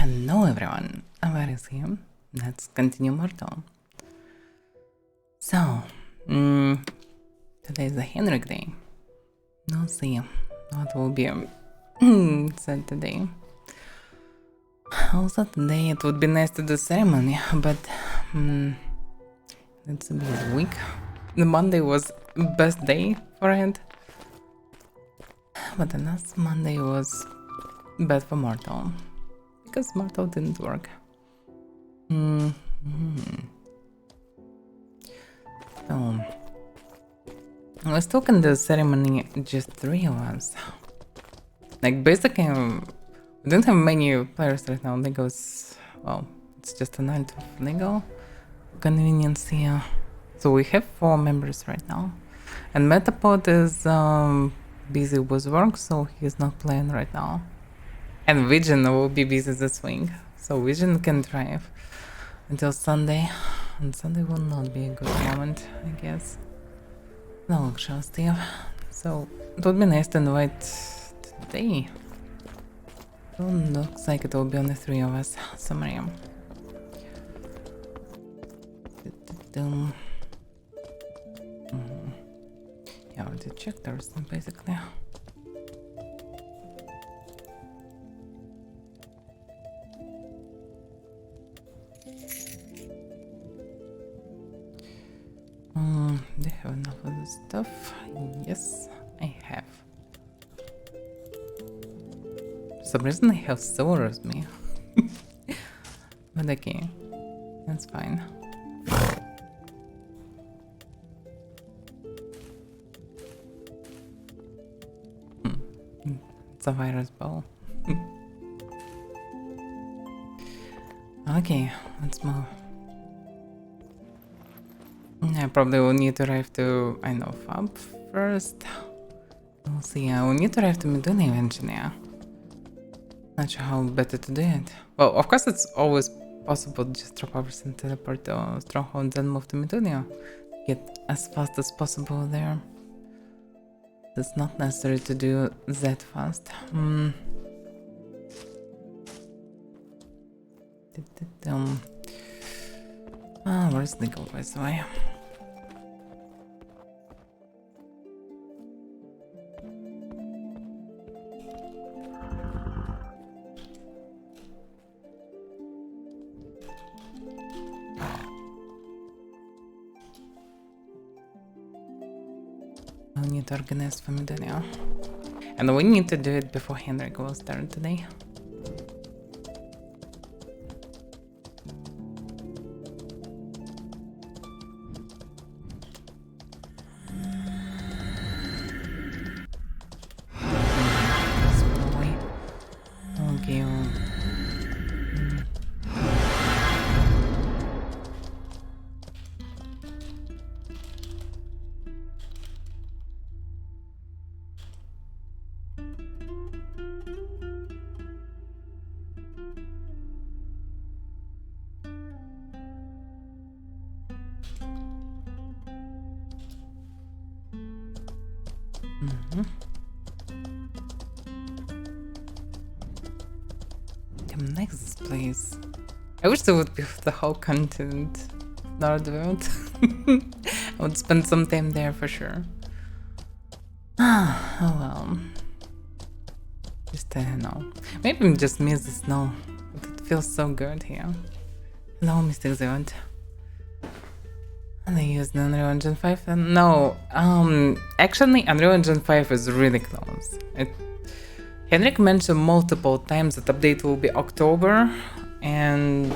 Hello everyone, Avaira is here. Let's continue Mortal. So, today is the Henrik day. We'll see what will be said today. Also today it would be nice to do ceremony, but it's a busy week. The Monday was best day for it, but the last Monday was bad for Mortal. Because Mortal didn't work. So, let's talk in the ceremony, just 3 of us. Like, basically, we don't have many players right now. Lego's, well, it's just a night of Lego convenience here. So we have 4 members right now. And Metapod is busy with work, so he's not playing right now. And Vision will be busy this week, so Vision can drive until Sunday, and Sunday will not be a good moment, I guess. No actual Steve. So it would be nice to invite today. So looks like it will be only 3 of us. Summary. Yeah, I did check the rest basically. They have enough of this stuff. Yes, I have. For some reason I have silver as me. But okay, that's fine. It's Avaira's bow. Okay, let's move. I probably will need to arrive to, I know, Fab first. We'll see. I will need to arrive to Medunia eventually. Not sure how better to do it. Well, of course, it's always possible to just drop everything, teleport to Stronghold, and then move to Medunia. Get as fast as possible there. It's not necessary to do that fast. Where's the go, by the way? We need to organize for Medunia. And we need to do it before Henrik will start today. Damn, next place. I wish there would be the whole continent. Nordworld. I would spend some time there for sure. Oh well. Just I don't know. Maybe I just miss the snow. But it feels so good here. Hello, Mr. Zealand. And I used Unreal Engine 5 and no, actually Unreal Engine 5 is really close. Henrik mentioned multiple times that update will be October, and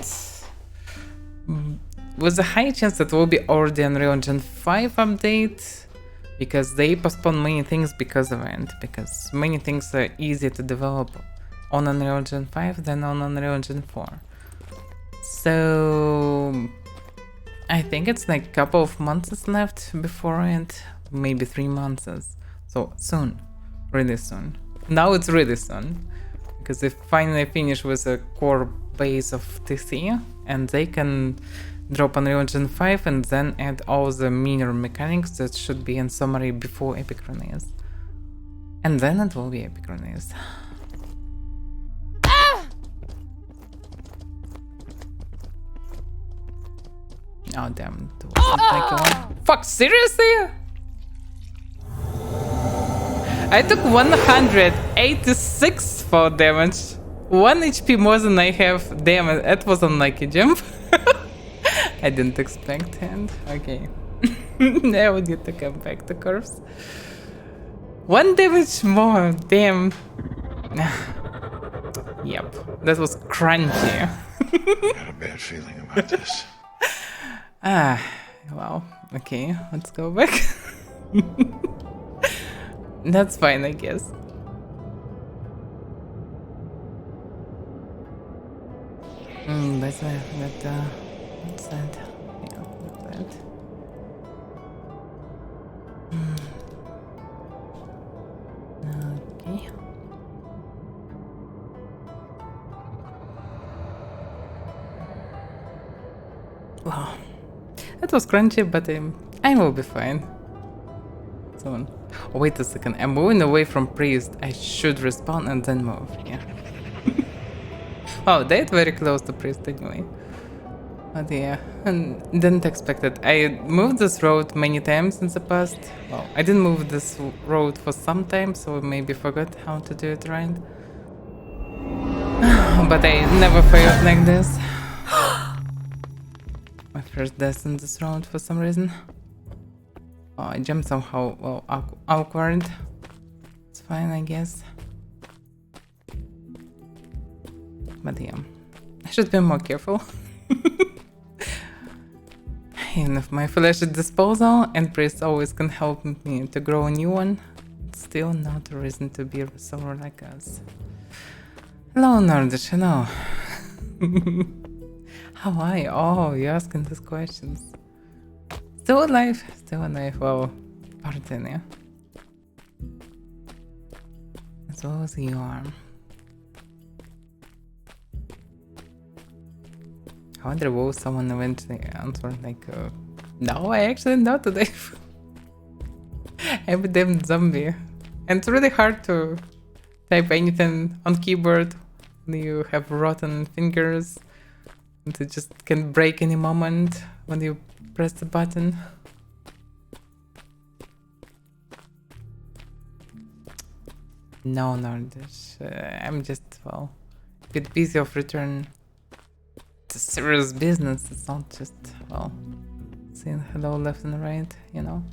with a high chance that will be already Unreal Engine 5 update, because they postpone many things because of it, because many things are easier to develop on Unreal Engine 5 than on Unreal Engine 4. So I think it's like a couple of months left before it, maybe 3 months. So soon, really soon. Now it's really soon, because they finally finish with a core base of TC, and they can drop Unreal Engine 5 and then add all the minor mechanics that should be in summary before Epic Release. And then it will be Epic Release. Oh damn, it wasn't like one. Fuck, seriously? I took 186 fall damage. 1 HP more than I have. Damn it, that was unlucky jump. I didn't expect it. Okay. Now we need to come back to corpse. 1 damage more, damn. Yep, that was crunchy. Got a bad feeling about this. Wow. Okay, let's go back. That's fine, I guess. That's that. What's that? Yeah, what's that? Okay. Wow. That was crunchy, but I will be fine. Soon. Oh, wait a second. I'm moving away from priest. I should respawn and then move. Yeah. Oh, they're very close to priest anyway. But yeah, and didn't expect it. I moved this road many times in the past. Well, I didn't move this road for some time, so maybe forgot how to do it right. But I never failed like this. My first death in this round for some reason. Oh, I jumped somehow, well, awkward. It's fine, I guess. But yeah, I should be more careful. Even if my flesh at disposal and priest always can help me to grow a new one, it's still not a reason to be so like us. Hello, Nordish, hello. How are you? Oh, you're asking these questions. Still alive, well, pardon, yeah. As well as you are. I wonder will someone eventually answer like, no, I actually know today. I'm a damn zombie. And it's really hard to type anything on keyboard when you have rotten fingers. And it just can break any moment when you press the button. No, Nordish. I'm just, well, a bit busy of return. It's a serious business. It's not just, well, saying hello left and right, you know.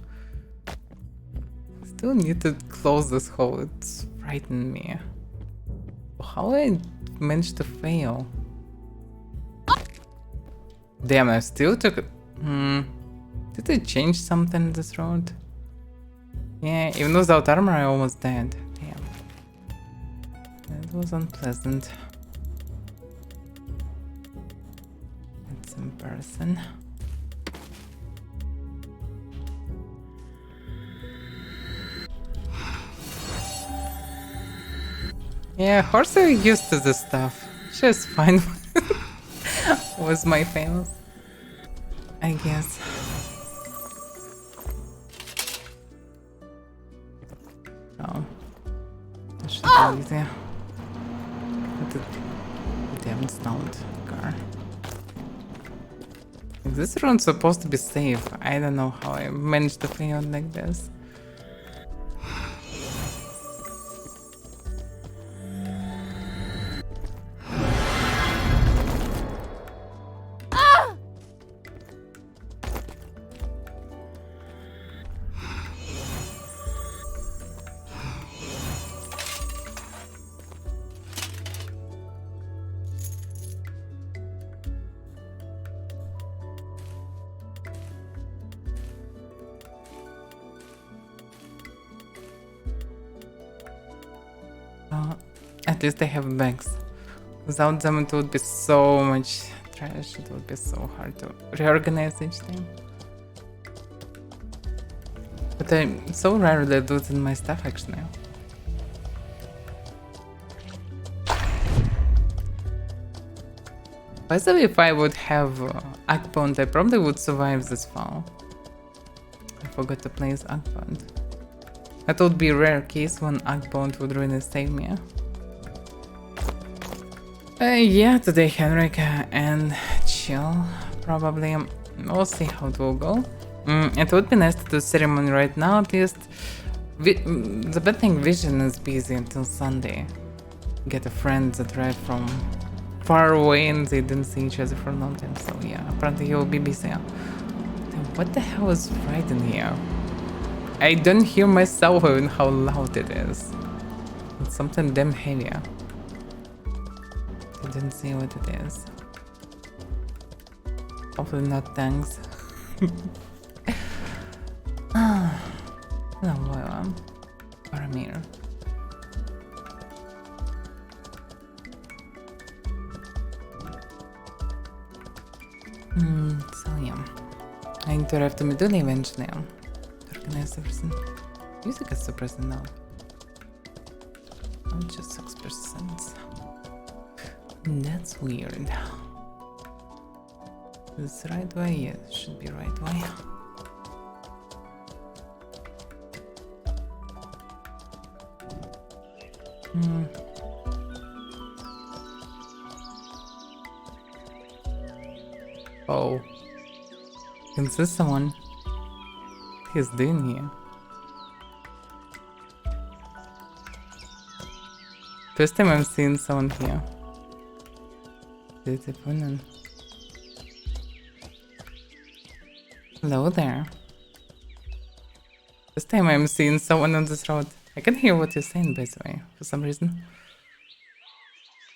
Still need to close this hole. It's frightening me. How I managed to fail? Damn, I still took it. Did I change something in this road? Yeah, even without armor, I almost died. Damn. That was unpleasant. It's embarrassing. Yeah, horse are used to this stuff. She's fine with my fails, I guess. Oh, that should be easy. Damn sound car. This round's supposed to be safe. I don't know how I managed to fail like this. At least they have bags. Without them it would be so much trash. It would be so hard to reorganize each time. But I so rarely do it in my stuff actually. By the way, if I would have Akpond, I probably would survive this fall. I forgot to place Akpond. That would be a rare case when Akpond would really save me. Yeah, today Henrik and chill, probably. We'll see how it will go. It would be nice to do ceremony right now, at least. The bad thing, Vision is busy until Sunday. Get a friend that arrived from far away and they didn't see each other for a long time, so yeah, apparently he will be busy. Then what the hell is right in here? I don't hear myself even how loud it is. It's something damn heavy. I didn't see what it is. Hopefully not tanks. No, well, Paramir. So yeah. I need to arrive to Medulla eventually. To organize everything. Music is suppressing now. Not just 6%. That's weird. Is this right way? Yeah, it should be right way. Oh. Can see someone? What he's doing here? First time I'm seeing someone here. Hello there. First time I'm seeing someone on this road. I can hear what you're saying, by the way, for some reason.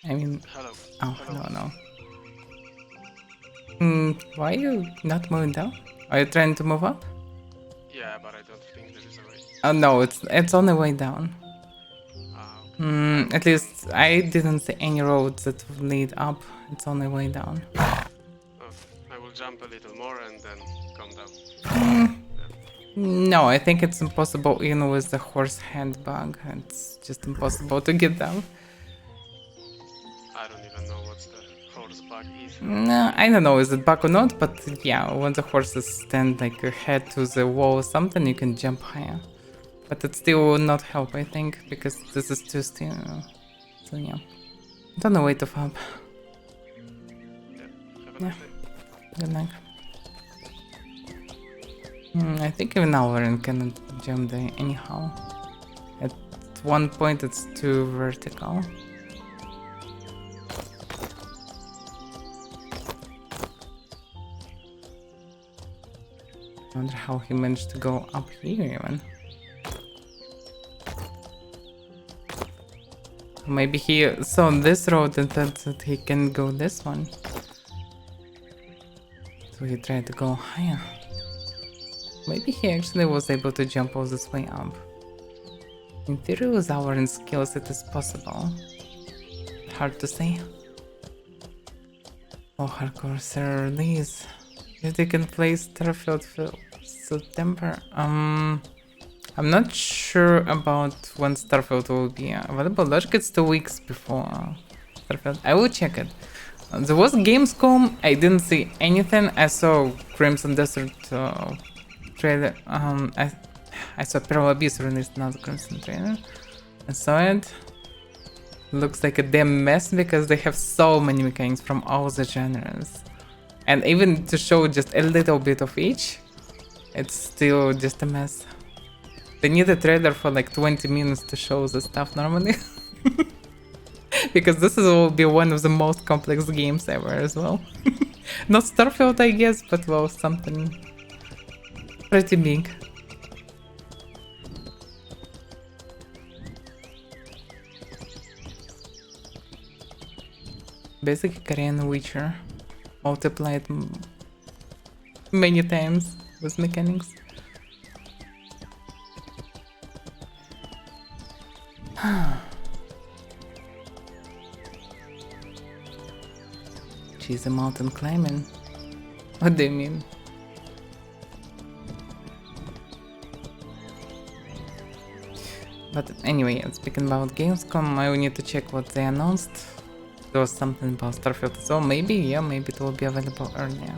I mean... Hello. Oh, hello. Why are you not moving down? Are you trying to move up? Yeah, but I don't think there is a way. Oh no, it's on the way down. At least I didn't see any roads that lead up. It's on the way down. Oh, I will jump a little more and then come down. No, I think it's impossible even with the horse head bug. It's just impossible to get down. I don't even know what's the horse bug is. No, I don't know is it bug or not, but yeah, when the horses stand like your head to the wall or something, you can jump higher. But it still will not help, I think, because this is too still. So yeah, don't know way to fab. Yeah, good luck. I think even Avaira cannot jump there anyhow. At one point it's too vertical. I wonder how he managed to go up here even. Maybe he saw this road and thought that he can go this one. So he tried to go higher. Maybe he actually was able to jump all this way up. In theory, with our skills it is possible. Hard to say. Oh, hardcore server release. If they can play Starfield for September. I'm not sure about when Starfield will be available. Logic it's 2 weeks before Starfield. I will check it. There was Gamescom. I didn't see anything. I saw Crimson Desert trailer. I saw Pearl Abyss released another Crimson trailer. I saw it. Looks like a damn mess because they have so many mechanics from all the genres. And even to show just a little bit of each, it's still just a mess. They need a trailer for like 20 minutes to show the stuff normally. Because this will be one of the most complex games ever as well. Not Starfield, I guess, but well, something pretty big. Basic Korean Witcher. Multiplied many times with mechanics. She's a mountain climbing. What do you mean? But anyway, speaking about Gamescom, I will need to check what they announced. There was something about Starfield as well. Maybe, yeah, maybe it will be available earlier.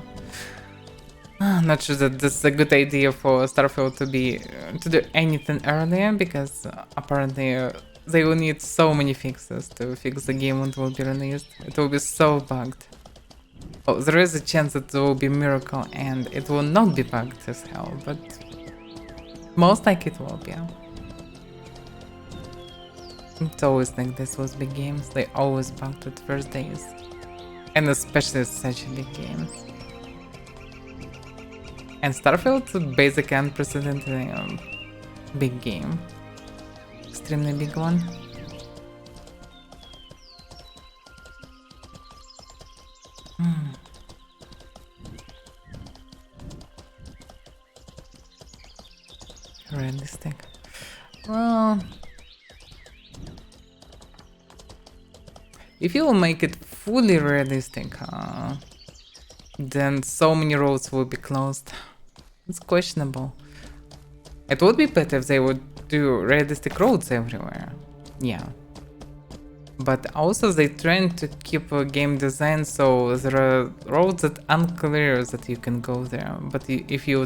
Not sure that this is a good idea for Starfield to do anything earlier, because apparently they will need so many fixes to fix the game when it will be released. It will be so bugged. Oh, there is a chance that there will be miracle and it will not be bugged as hell, but most likely it will be. Yeah. It's always like this with big games, they always bugged at first days. And especially such a big game. And Starfield's a basic unprecedented big game. Extremely big one. Realistic. Well, if you will make it fully realistic, then so many roads will be closed. It's questionable. It would be better if they would do realistic roads everywhere. Yeah. But also they trying to keep a game design so there are roads that unclear that you can go there. But if you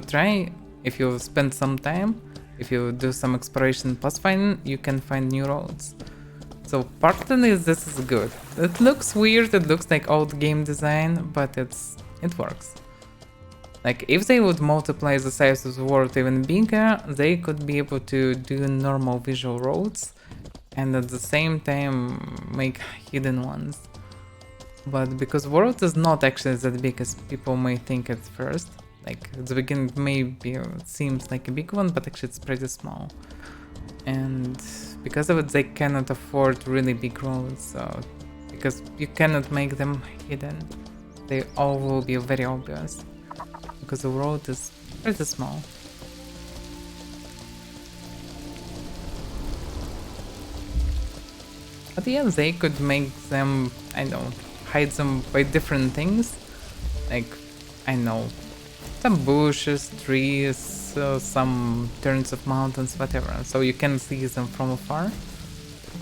spend some time, if you do some exploration pathfinding, you can find new roads. So partly this is good. It looks weird, it looks like old game design, but it works. Like if they would multiply the size of the world even bigger, they could be able to do normal visual roads and at the same time make hidden ones. But because world is not actually that big as people may think at first, like at the beginning maybe it seems like a big one, but actually it's pretty small. And because of it they cannot afford really big roads, because you cannot make them hidden. They all will be very obvious, because the road is pretty small. But yeah, they could make them, I know, hide them by different things. Like, I know, some bushes, trees, some turns of mountains, whatever. So you can see them from afar.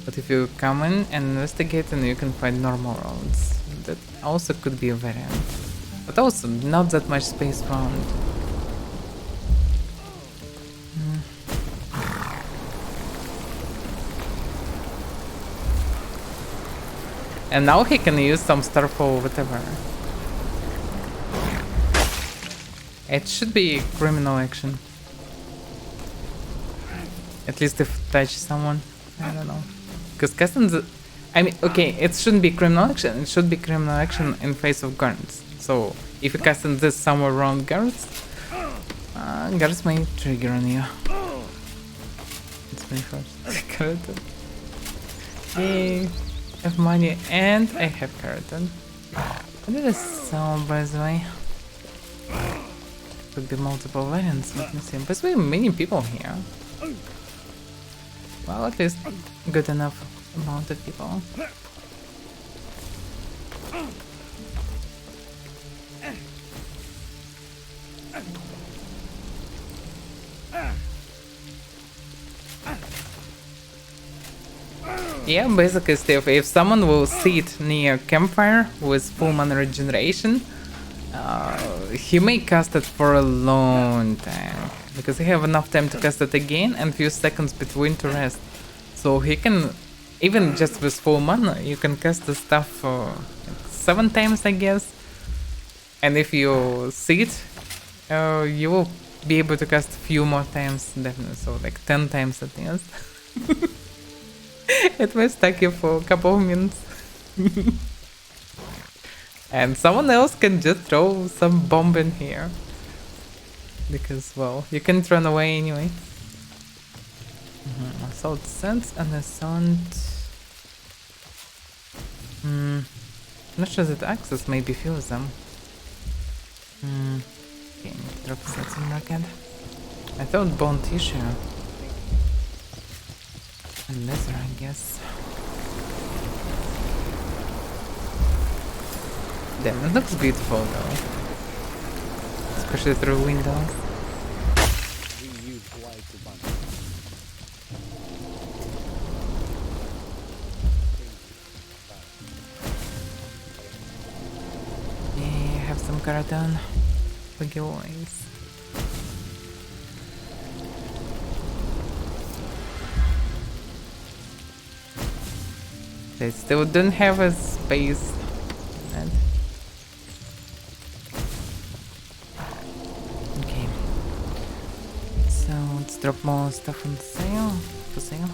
But if you come in and investigate, then you can find normal roads. That also could be a variant. But also, not that much space around. And now he can use some Starfall, whatever. It should be criminal action. At least if touch someone. I don't know. Because casting the... I mean, okay, it shouldn't be criminal action. It should be criminal action in face of guards. So, if you casting this somewhere around guards, guards may trigger on you. It's my first keratin. Yay! I have money and I have keratin. What did I sell, by the way? Could be multiple variants, let me see. But there are many people here. Well, at least good enough amount of people. Yeah, basically, Steve, if someone will sit near campfire with full mana regeneration, he may cast it for a long time, because he have enough time to cast it again and few seconds between to rest. So he can, even just with full mana, you can cast the stuff like 7 times, I guess. And if you sit, you will be able to cast a few more times, definitely, so like 10 times at least. It may stack you for a couple of minutes. And someone else can just throw some bomb in here. Because, well, you can't run away anyway. Assault sense and assault... not sure that access maybe fills them. Okay, drop sets in market. I thought bone tissue. And leather, I guess. Damn, it looks beautiful though. Especially through windows. Yeah, have some keratin for giveaways. They still don't have a space. Let's drop more stuff on sale. For sale.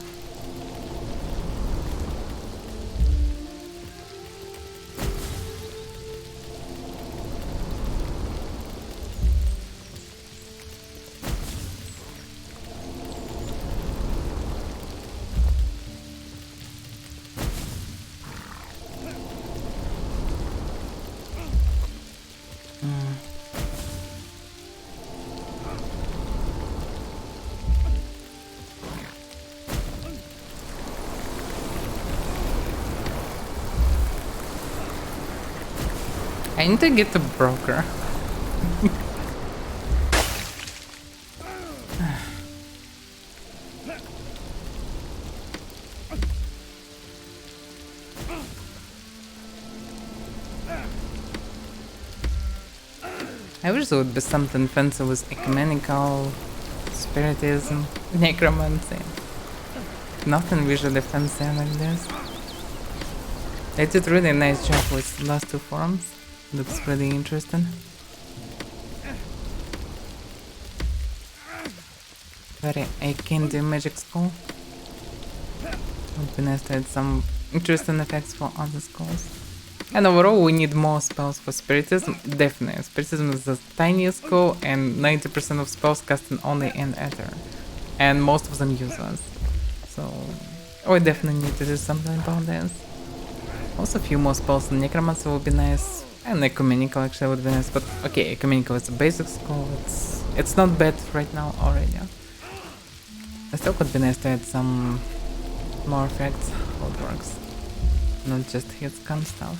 I need to get a broker. I wish there would be something fancy with ecumenical, spiritism, necromancy. Nothing visually fancy like this. They did really nice job with the last two forums. Looks pretty interesting. Very akin to magic school. Would be nice to add some interesting effects for other schools. And overall we need more spells for spiritism. Definitely. Spiritism is the tiniest school and 90% of spells casting only in Ether. And most of them useless. So we definitely need to do something about this. Also a few more spells in Necromancy would be nice. And Ecumenical actually would be nice. But okay, Ecumenical is a basic school. It's not bad right now already. It still could be nice to add some more effects how it works. Not just hit scan stuff.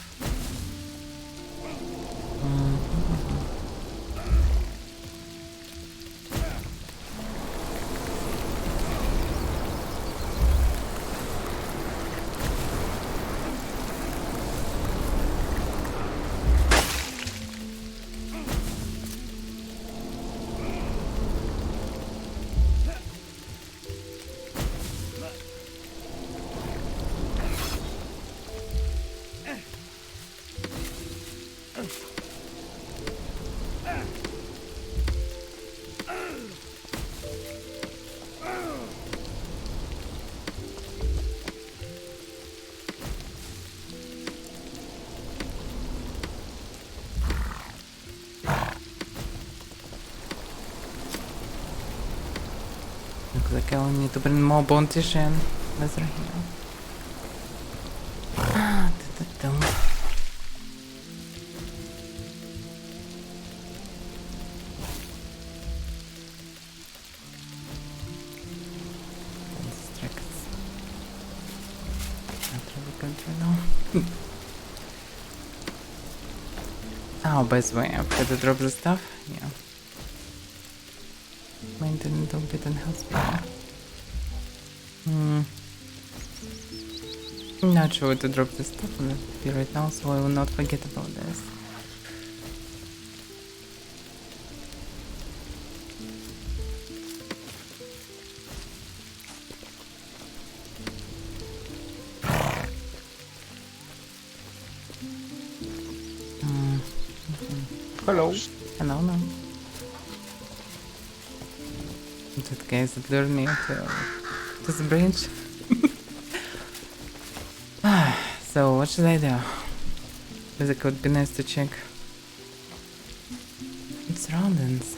Looks like I will need to bring more bounties in. Let's right here. Oh, by the way, I've got to drop the stuff. Yeah. Maintenance of bit and health speed. Not sure to drop this stuff on the FP right now, so I will not forget about this. Hello. Hello, no. That guys that lured me to this bridge. So what should I do? It would be nice to check its surroundings.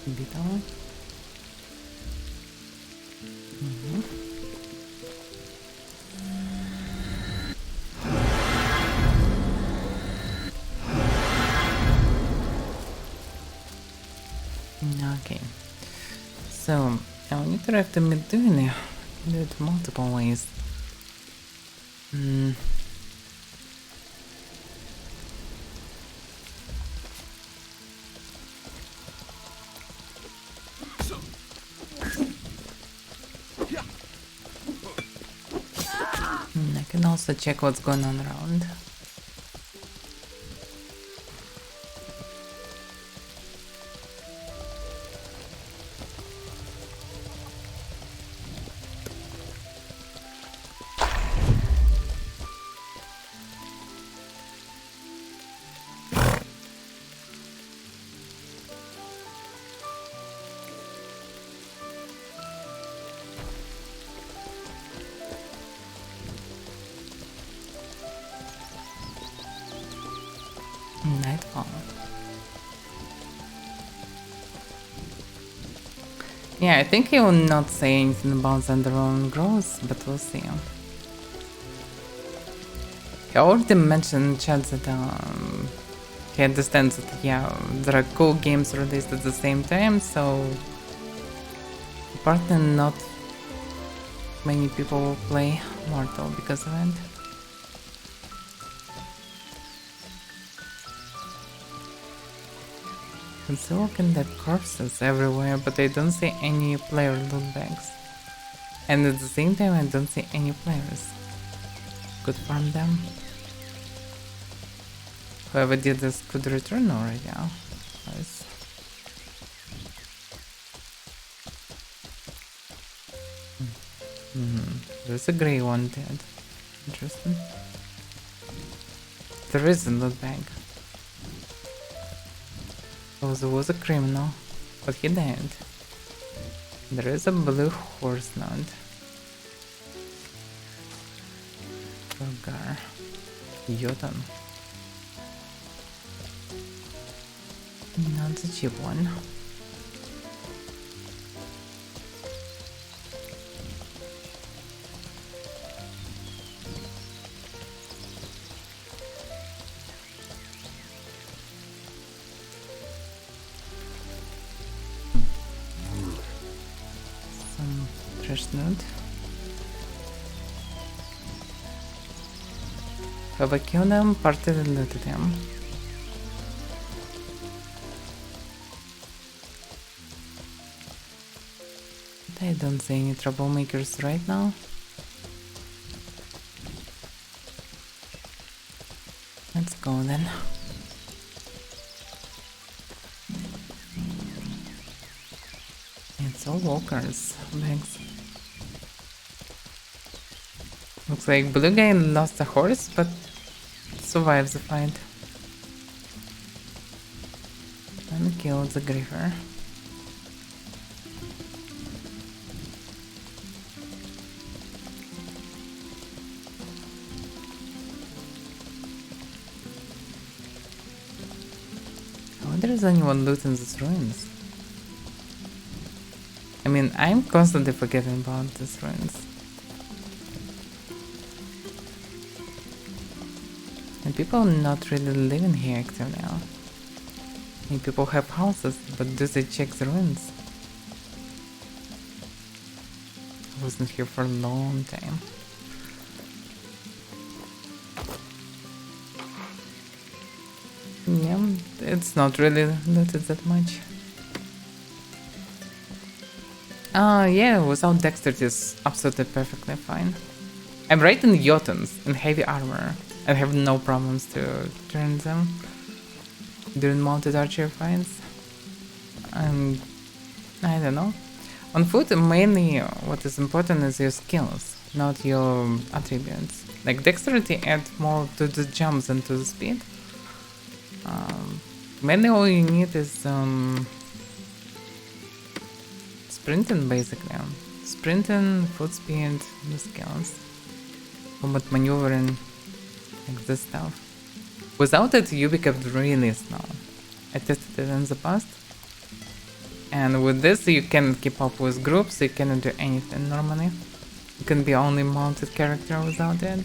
Beetle. Okay, so I will need to drive to Medina. I can do it multiple ways. I can also check what's going on around. Yeah, I think he will not say anything about standalone growth, but we'll see. He already mentioned in chat that he understands that, yeah, there are cool games released at the same time, so apparently not many people will play Mortal because of it. I can still look in the corpses everywhere, but I don't see any player loot bags. And at the same time, I don't see any players. Could farm them. Whoever did this could return already. Yeah. Nice. There's a grey one dead. Interesting. There is a loot bag. Oh, there was a criminal, but he died. There is a blue horse node. Rogar. Jotun. Not the cheap one. Some trash node. Have I killed them? Partly looted them. I don't see any troublemakers right now. Let's go then. It's all walkers. Thanks. Looks like blue guy lost a horse, but survives the fight. And killed the griefer. I wonder if anyone looting these ruins. I mean, I'm constantly forgetting about these ruins. And people are not really living here actively now. I mean, people have houses, but do they check the ruins? I wasn't here for a long time. Yeah, it's not really looted that much. Yeah, without dexterity is absolutely perfectly fine. I'm right in Jotuns, in heavy armor. I have no problems to turn them during mounted archer fights. And I don't know. On foot, mainly what is important is your skills, not your attributes. Like dexterity adds more to the jumps and to the speed. Mainly all you need is sprinting, basically. Sprinting, foot speed, the skills. Combat maneuvering, like this stuff. Without it, you become really slow. I tested it in the past. And with this, you can keep up with groups, you cannot do anything normally. You can be only mounted character without it.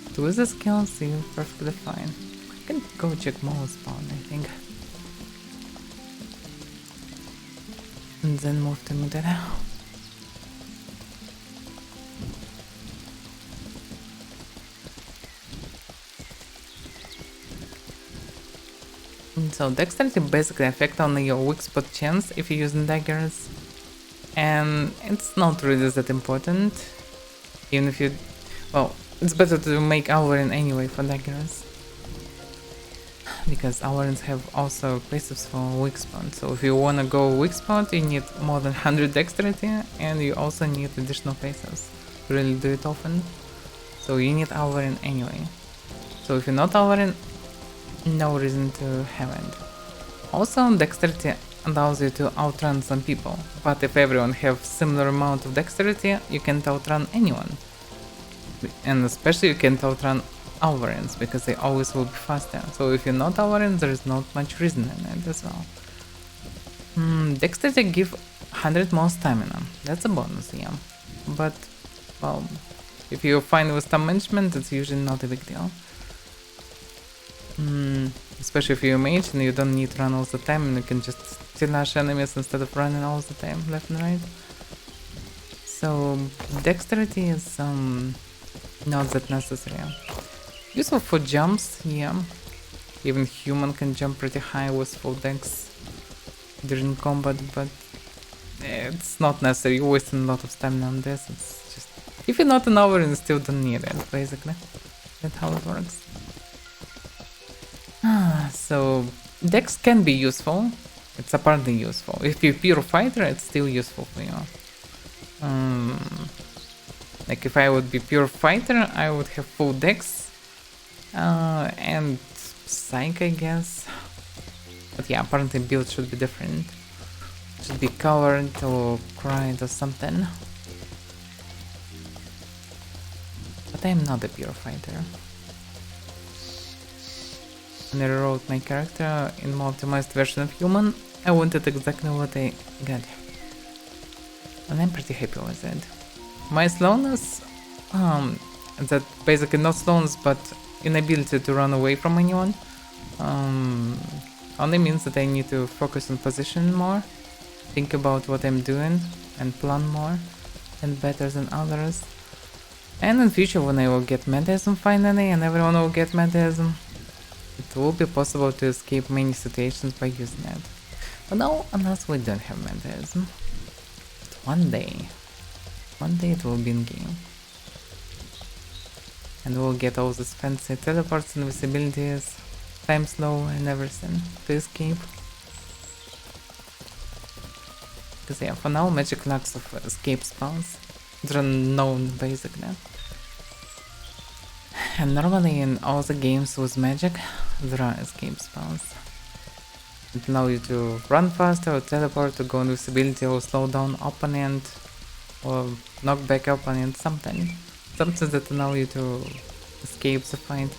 But with the skills, you're perfectly fine. I can go check more spawn, I think. And then move to middle. So dexterity basically affects only your weak spot chance if you're using daggers. And it's not really that important. Even if you... Well, it's better to make Avaira anyway for daggers. Because Avarins have also passives for weak spot. So if you wanna go weak spot, you need more than 100 dexterity, and you also need additional passives to really do it often. So you need Avaira anyway. So if you're not Avaira, no reason to have it. Also, dexterity allows you to outrun some people, but if everyone have similar amount of dexterity, you can't outrun anyone. And especially you can't outrun Avarins, because they always will be faster. So if you're not Avarin, there is not much reason in it as well. Dexterity give 100 more stamina. That's a bonus, yeah. But, well, if you're fine with stam management, it's usually not a big deal. Especially if you're a mage and you don't need to run all the time and you can just slash enemies instead of running all the time left and right. So dexterity is not that necessary. Useful for jumps, yeah. Even human can jump pretty high with full dex during combat, but it's not necessary. You're wasting a lot of stamina on this. It's just if you're not an hour and you still don't need it, basically. That's how it works. So dex can be useful. It's apparently useful. If you're pure fighter, it's still useful for you. Like if I would be pure fighter, I would have full dex and psych, I guess. But yeah, apparently build should be different. Should be covered or cried or something. But I'm not a pure fighter. When I wrote my character in more optimized version of human, I wanted exactly what I got. And I'm pretty happy with it. My slowness, that basically not slowness but inability to run away from anyone, only means that I need to focus on position more, think about what I'm doing and plan more and better than others. And in future when I will get Medism finally and everyone will get Medism, it will be possible to escape many situations by using it. But now, unless we don't have Medism. One day it will be in game. And we'll get all these fancy teleports, invisibilities, time slow and everything to escape. Because yeah, for now magic lacks of escape spells. They're known basically. And normally in all the games with magic, there are escape spells. It allows you to run faster or teleport to go invisibility or slow down opponent or knock back opponent, something that allow you to escape the fight,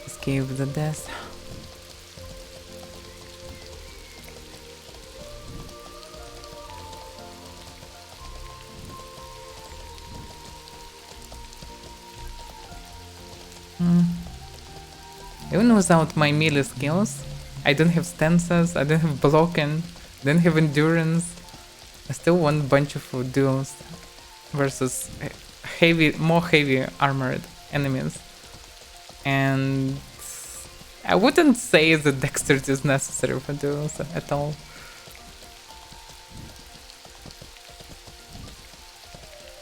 escape the death. Even without my melee skills, I don't have stances, I don't have blocking, I don't have endurance. I still won a bunch of duels versus more heavy armored enemies. And I wouldn't say that dexterity is necessary for duels at all.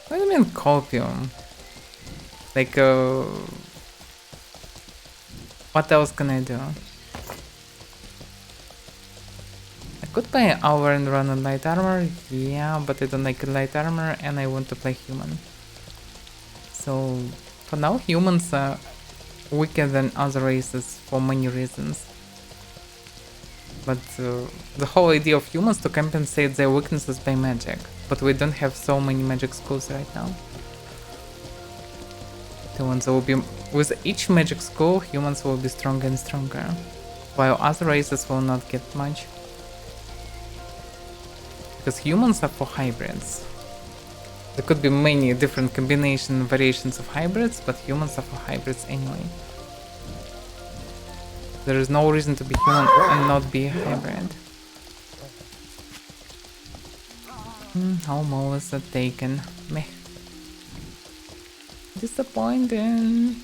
What do you mean copium? Like, what else can I do? I could play hour and run on light armor, yeah, but I don't like light armor and I want to play human. So, for now humans are weaker than other races for many reasons. But the whole idea of humans to compensate their weaknesses by magic. But we don't have so many magic schools right now. The ones that will be with each magic school, humans will be stronger and stronger, while other races will not get much. Because humans are for hybrids. There could be many different combination variations of hybrids, but humans are for hybrids anyway. There is no reason to be human and not be a hybrid. How molars are taken. Meh. Disappointing.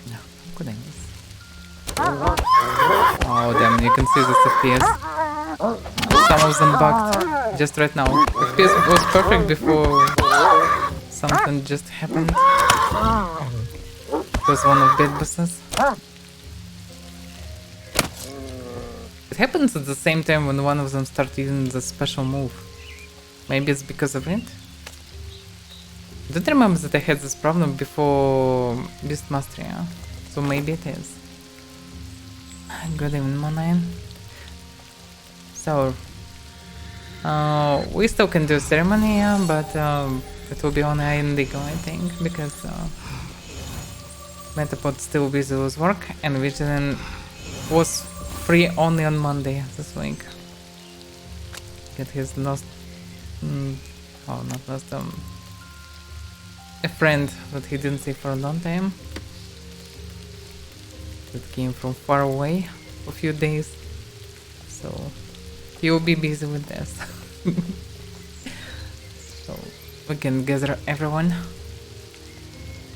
No, how could I miss? Oh damn, you can see this FPS. Some of them bugged just right now. FPS was perfect before something just happened. It was one of bad bosses. It happens at the same time when one of them starts using the special move. Maybe it's because of it? I don't remember that I had this problem before Beast Mastery, yeah? So maybe it is. Good evening, Monine. So, we still can do ceremony, yeah, but It will be on Indigo, I think, because Metapod still busy with work, and Vigilant was free only on Monday this week. Get his lost... oh, not lost, a friend that he didn't see for a long time. That came from far away for a few days. So, he will be busy with this. So, we can gather everyone.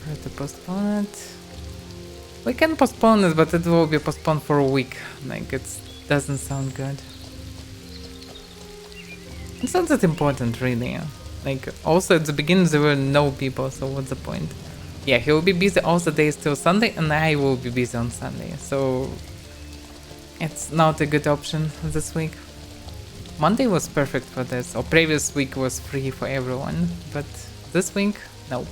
Try to postpone it. We can postpone it, but it will be postponed for a week. Like, it doesn't sound good. It's not that important, really. Like, also at the beginning there were no people, so what's the point? Yeah, he will be busy all the days till Sunday, and I will be busy on Sunday, so... It's not a good option this week. Monday was perfect for this, or previous week was free for everyone, but this week, nope.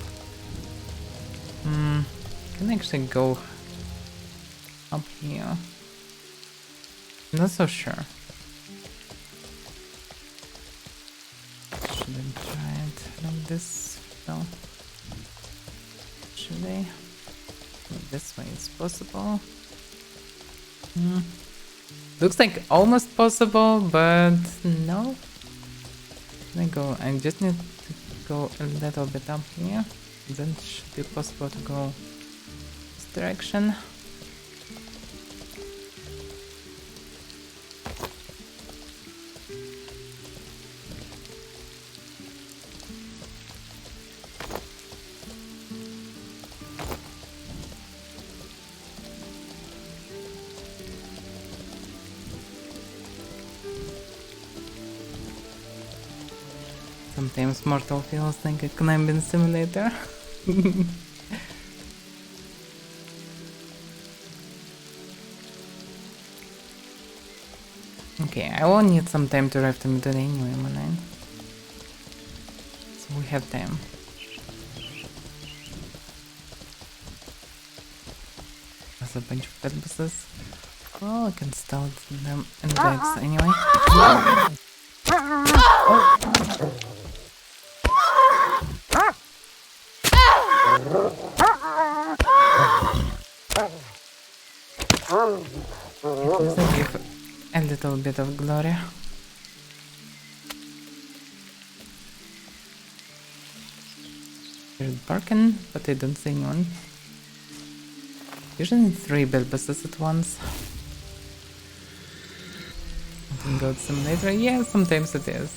Can actually go up here. Not so sure. Shouldn't try it like this. No. Should I? This way is possible. Looks like almost possible, but no. Let me go. I just need to go a little bit up here. Then it should be possible to go this direction. Sometimes Mortal feels like a climbing simulator. Okay, I will need some time to arrive to Midday anyway, man. So we have time. There's a bunch of pet bosses. Oh, I can start them in bags anyway. Give a little bit of glory. Here's barking, but I don't see anyone. Usually 3 bed bosses at once. I can go to some later. Yeah, sometimes it is.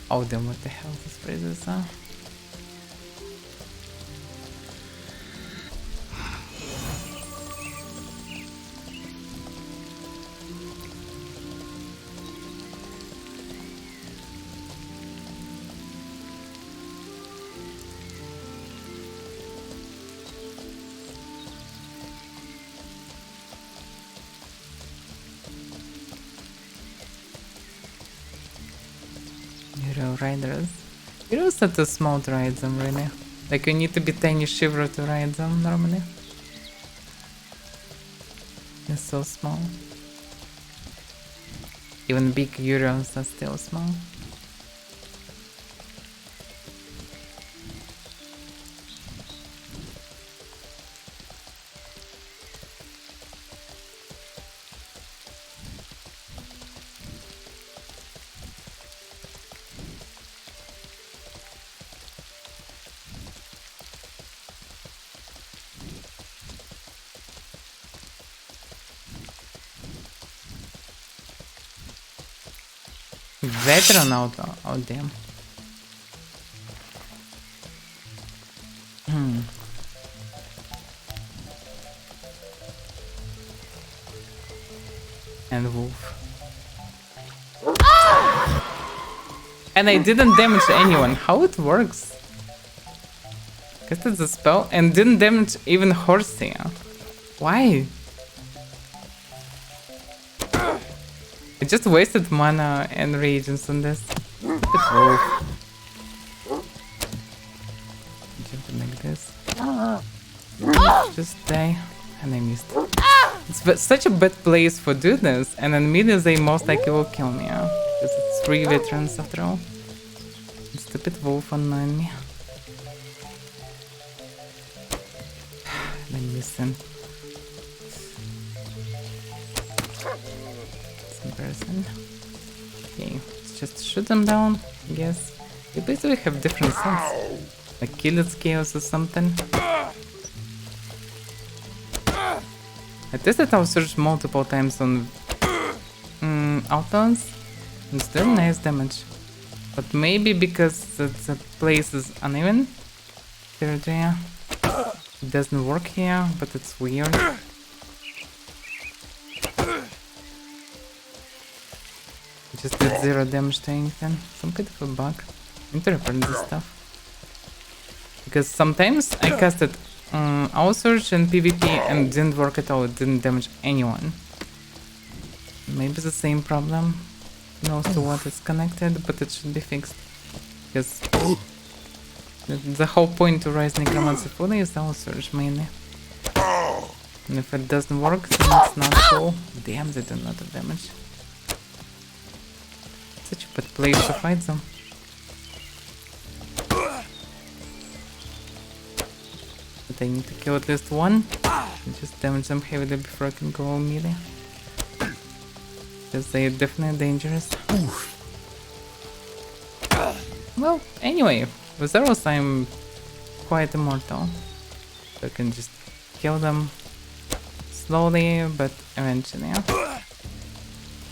Oh, then what the hell this phrases are? Hero riders. Heroes are too small to ride them, really. Like, you need to be tiny shiver to ride them, normally. They're so small. Even big Euros are still small. Veteran out, oh damn. And wolf. And I didn't damage anyone. How it works? Casted the spell and didn't damage even Horsey. Why? I just wasted mana and reagents on this. Jumping like this. Just die. And I missed. It's such a bad place for doing this, and then immediately they most likely will kill me. Because it's 3 veterans after all. Stupid wolf annoying me. Let me listen. Some person. Okay, let's just shoot them down, I guess. They basically have different sets. Like kill its chaos or something. I tested our search multiple times on outlaws. And still nice damage. But maybe because the place is uneven territory. It doesn't work here, but it's weird. Just did 0 damage to anything. Some kind of a bug. I need to report this stuff. Because sometimes I casted Owl Surge and PvP and it didn't work at all. It didn't damage anyone. Maybe the same problem. Who knows to what it's connected, but it should be fixed. Because the whole point to Rise Necromancy fully is Owl Surge mainly. And if it doesn't work, then it's not cool. Damn, they do a lot of damage. Such a bad place to fight them. But I need to kill at least one. And just damage them heavily before I can go melee. Because they are definitely dangerous. Well, anyway, with arrows I'm quite immortal. So I can just kill them slowly, but eventually.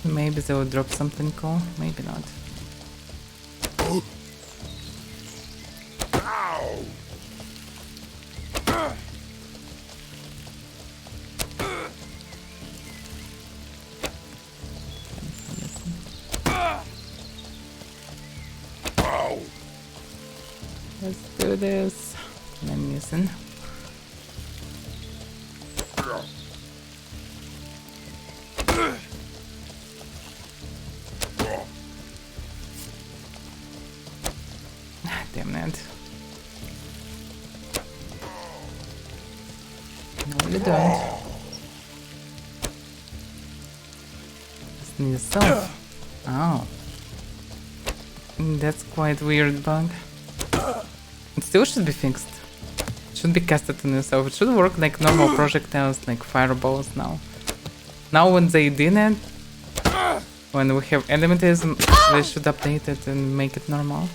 Maybe they will drop something cool, maybe not. Let's do this. I'm missing. Damn it. No, you don't. Just need yourself. Oh. That's quite weird bug. It still should be fixed. It should be casted on yourself. It should work like normal projectiles, like fireballs now. Now when they did it, when we have elementism, they should update it and make it normal.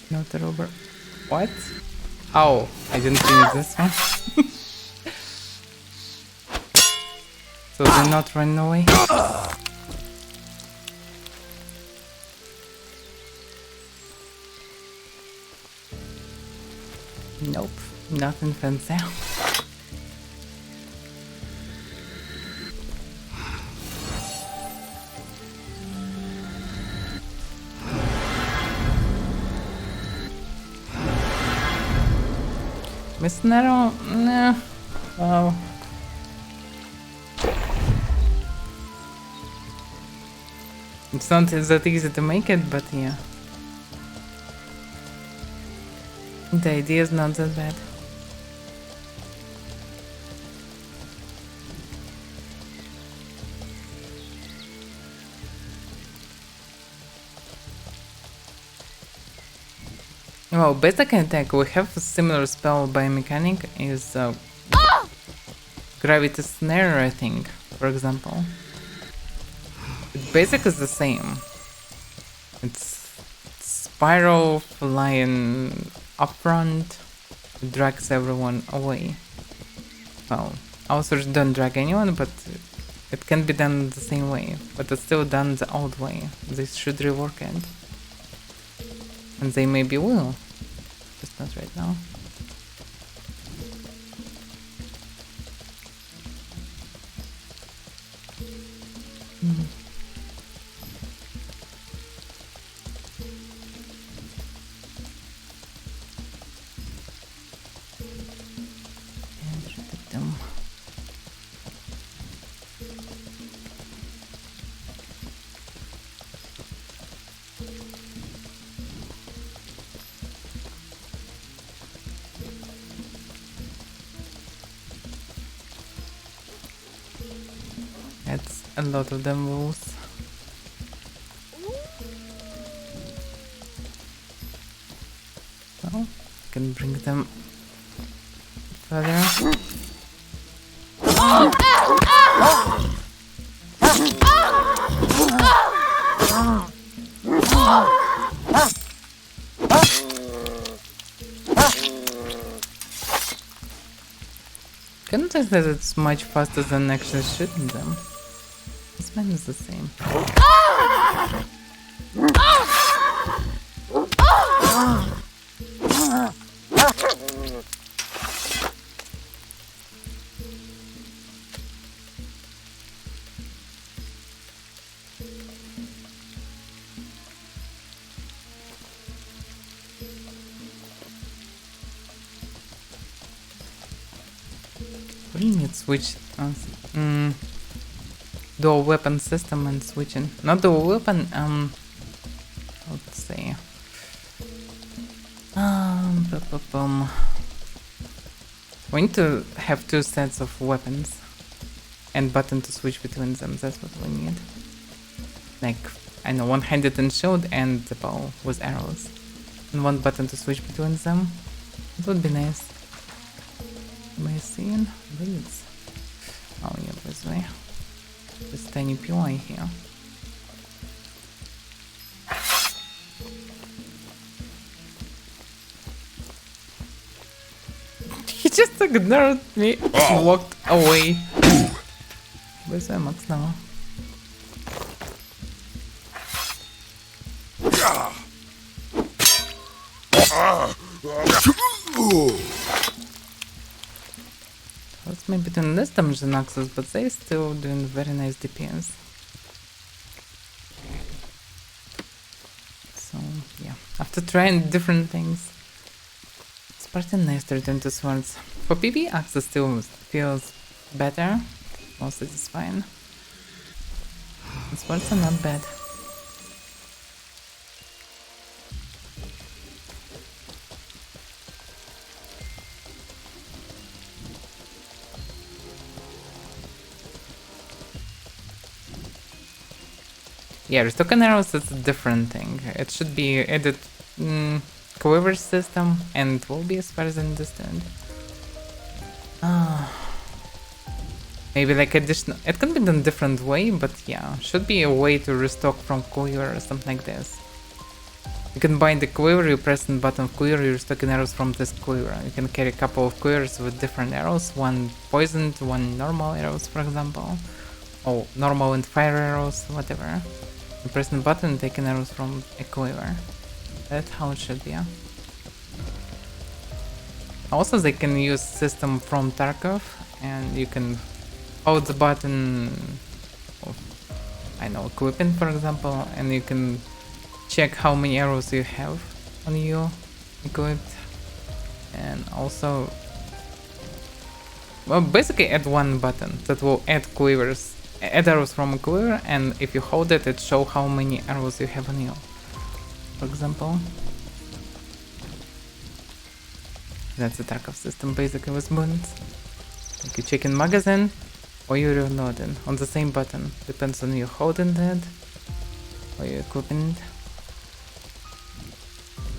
Not a robber. What? Oh, I didn't finish this one. So they're not running away? Nope, nothing fancy. Miss Nero? Nah. Well. It's not that easy to make it, but yeah. The idea is not that bad. Well, basic attack, we have a similar spell by mechanic, is Gravity Snare, I think, for example. Basic is the same. It's spiral flying up front, it drags everyone away. Well, also don't drag anyone, but it can be done the same way, but it's still done the old way. They should rework it. And they maybe will. Just not right now. That's a lot of them wolves. Well, can bring them further. Couldn't say that it's much faster than actually shooting them. This man is the same. We need switch dual weapon system and switching. Not dual weapon, let's say we need to have two sets of weapons and button to switch between them. That's what we need. Like, I know, one-handed and shield and the bow with arrows. And one button to switch between them. It would be nice. Am I seeing? Blades. Oh yeah, this way. This tiny PY here. He just ignored me and walked away. Where's Max now? Let's maybe do less damage than Axis, but they're still doing very nice DPS. So yeah, after trying different things, it's pretty nice to return to swords. For PB, Axis still feels better, more satisfying. The swords are not bad. Yeah, restock arrows is a different thing. It should be added quiver system and it will be as far as I understand. Maybe like additional, it can be done different way, but yeah, should be a way to restock from quiver or something like this. You can bind the quiver, you press the button of quiver, you restock arrows from this quiver. You can carry a couple of quivers with different arrows, one poisoned, one normal arrows for example. Or normal and fire arrows, whatever. You press the button and take an arrows from a quiver. That's how it should be. Also, they can use system from Tarkov, and you can hold the button of, I know, equipping for example, and you can check how many arrows you have on you equipped, and also, well, basically add one button that will add quivers. Add arrows from a quiver, and if you hold it, it shows how many arrows you have on you. For example, that's the Tarkov system basically with bullets. Like you check in magazine or you reloading on the same button. Depends on you holding that or you equipping it.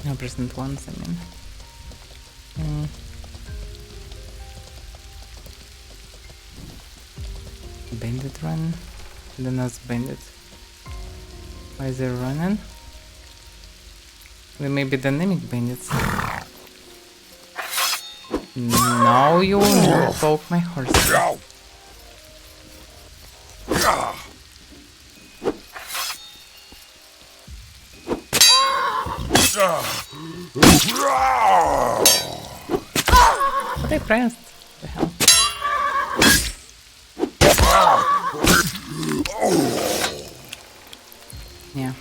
No, present once, I mean. Bandit run, then us bandit. Why is there running? They may be dynamic bandits. No, you will not poke my horse. What I pressed? The hell? Yeah.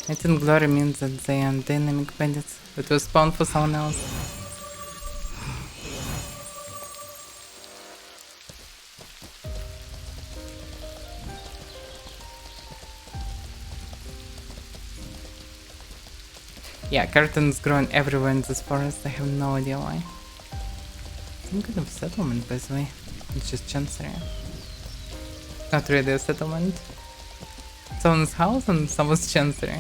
I think glory means that they are dynamic bandits that will spawn for someone else. Yeah, curtains growing everywhere in this forest. I have no idea why. Some kind of settlement, by the way. It's just Chancery. Not really a settlement. Someone's house and someone's chancery.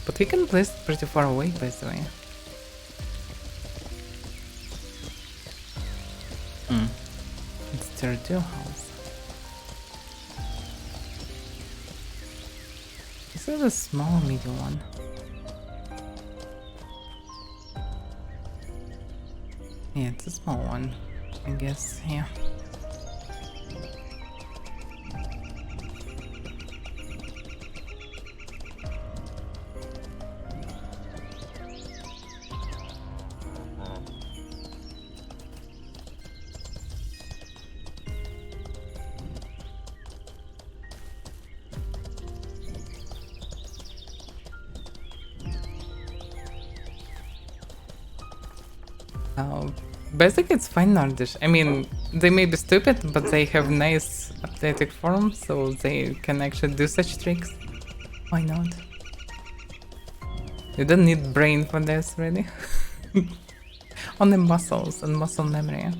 But we can place it pretty far away, by the way. It's tier 2 house. This is a small medium one. Yeah, it's a small one, I guess, yeah. Basically it's fine Nordish. I mean, they may be stupid, but they have nice athletic form, so they can actually do such tricks. Why not? You don't need brain for this, really. Only muscles and muscle memory.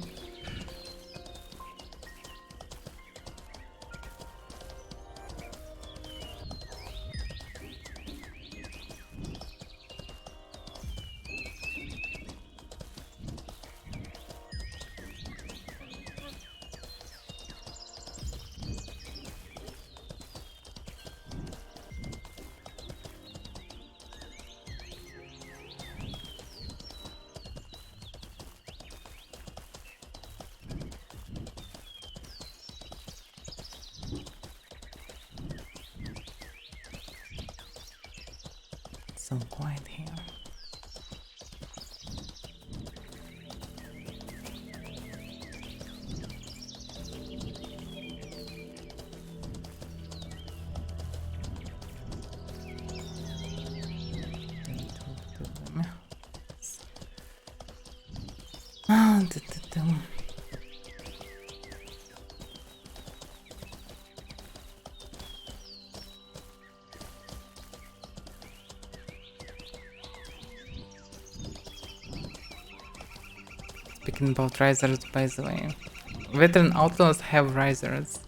So quiet here. Speaking about risers, by the way, veteran outlaws have risers,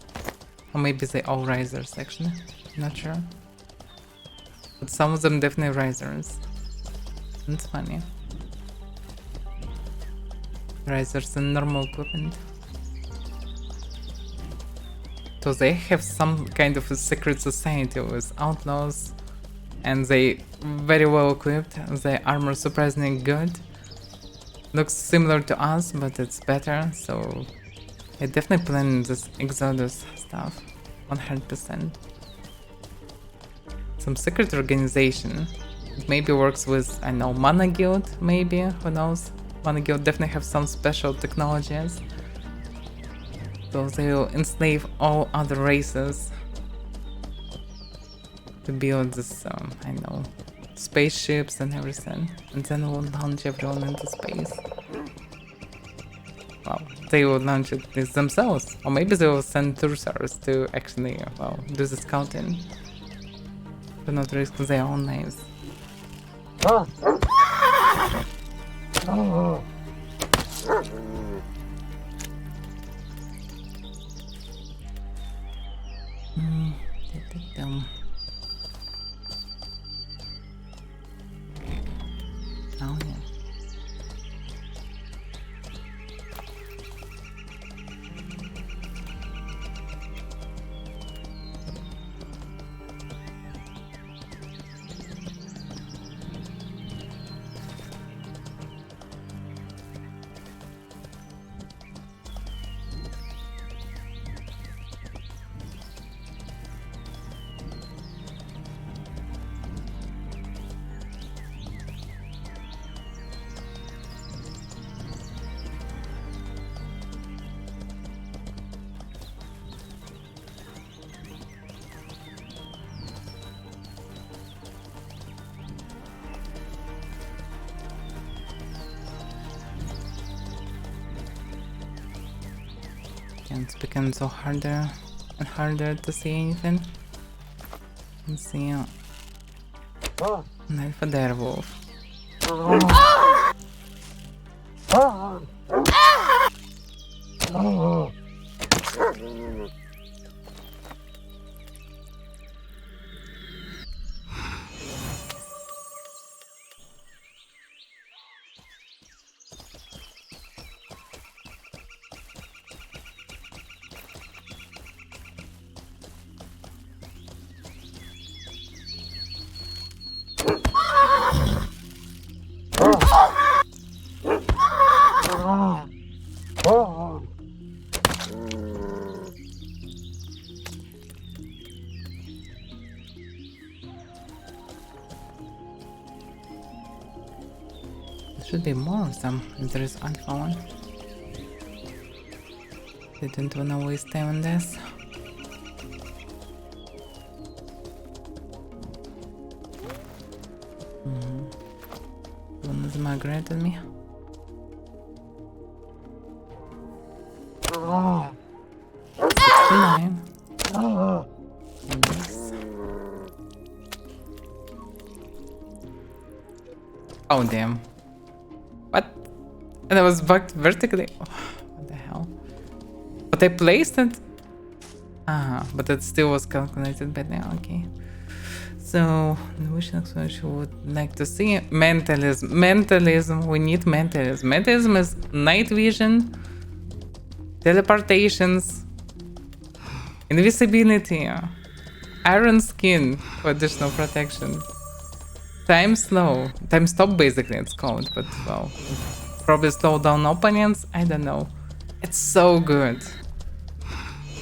or maybe they all risers actually, not sure, but some of them definitely risers. It's funny. Risers and normal equipment. So they have some kind of a secret society with outlaws, and they very well equipped. Their armor surprisingly good. Looks similar to us, but it's better, so I definitely plan this Exodus stuff, 100%. Some secret organization. It maybe works with, I know, Mana Guild, maybe, who knows? Mana Guild definitely have some special technologies. So they'll enslave all other races to build this, I know, spaceships and everything, and then we'll launch everyone into space. Well, they will launch it themselves, or maybe they will send cursors to actually, well, do the scouting, to not risk their own lives. Oh yeah. And it's become so harder and harder to see anything. Let's see. Knife for the wolf. Should be more of them if there is alpha one. Didn't wanna waste time on this. One is migrated me. 69. Yes. Oh damn. What? And I was bugged vertically. Oh, what the hell? But I placed it. But it still was calculated by now. Okay. So, the wish explanation would like to see mentalism. Mentalism. We need mentalism. Mentalism is night vision, teleportations, invisibility, iron skin for additional protection. Time slow. Time stop basically it's called, but well, probably slow down opponents. I don't know. It's so good.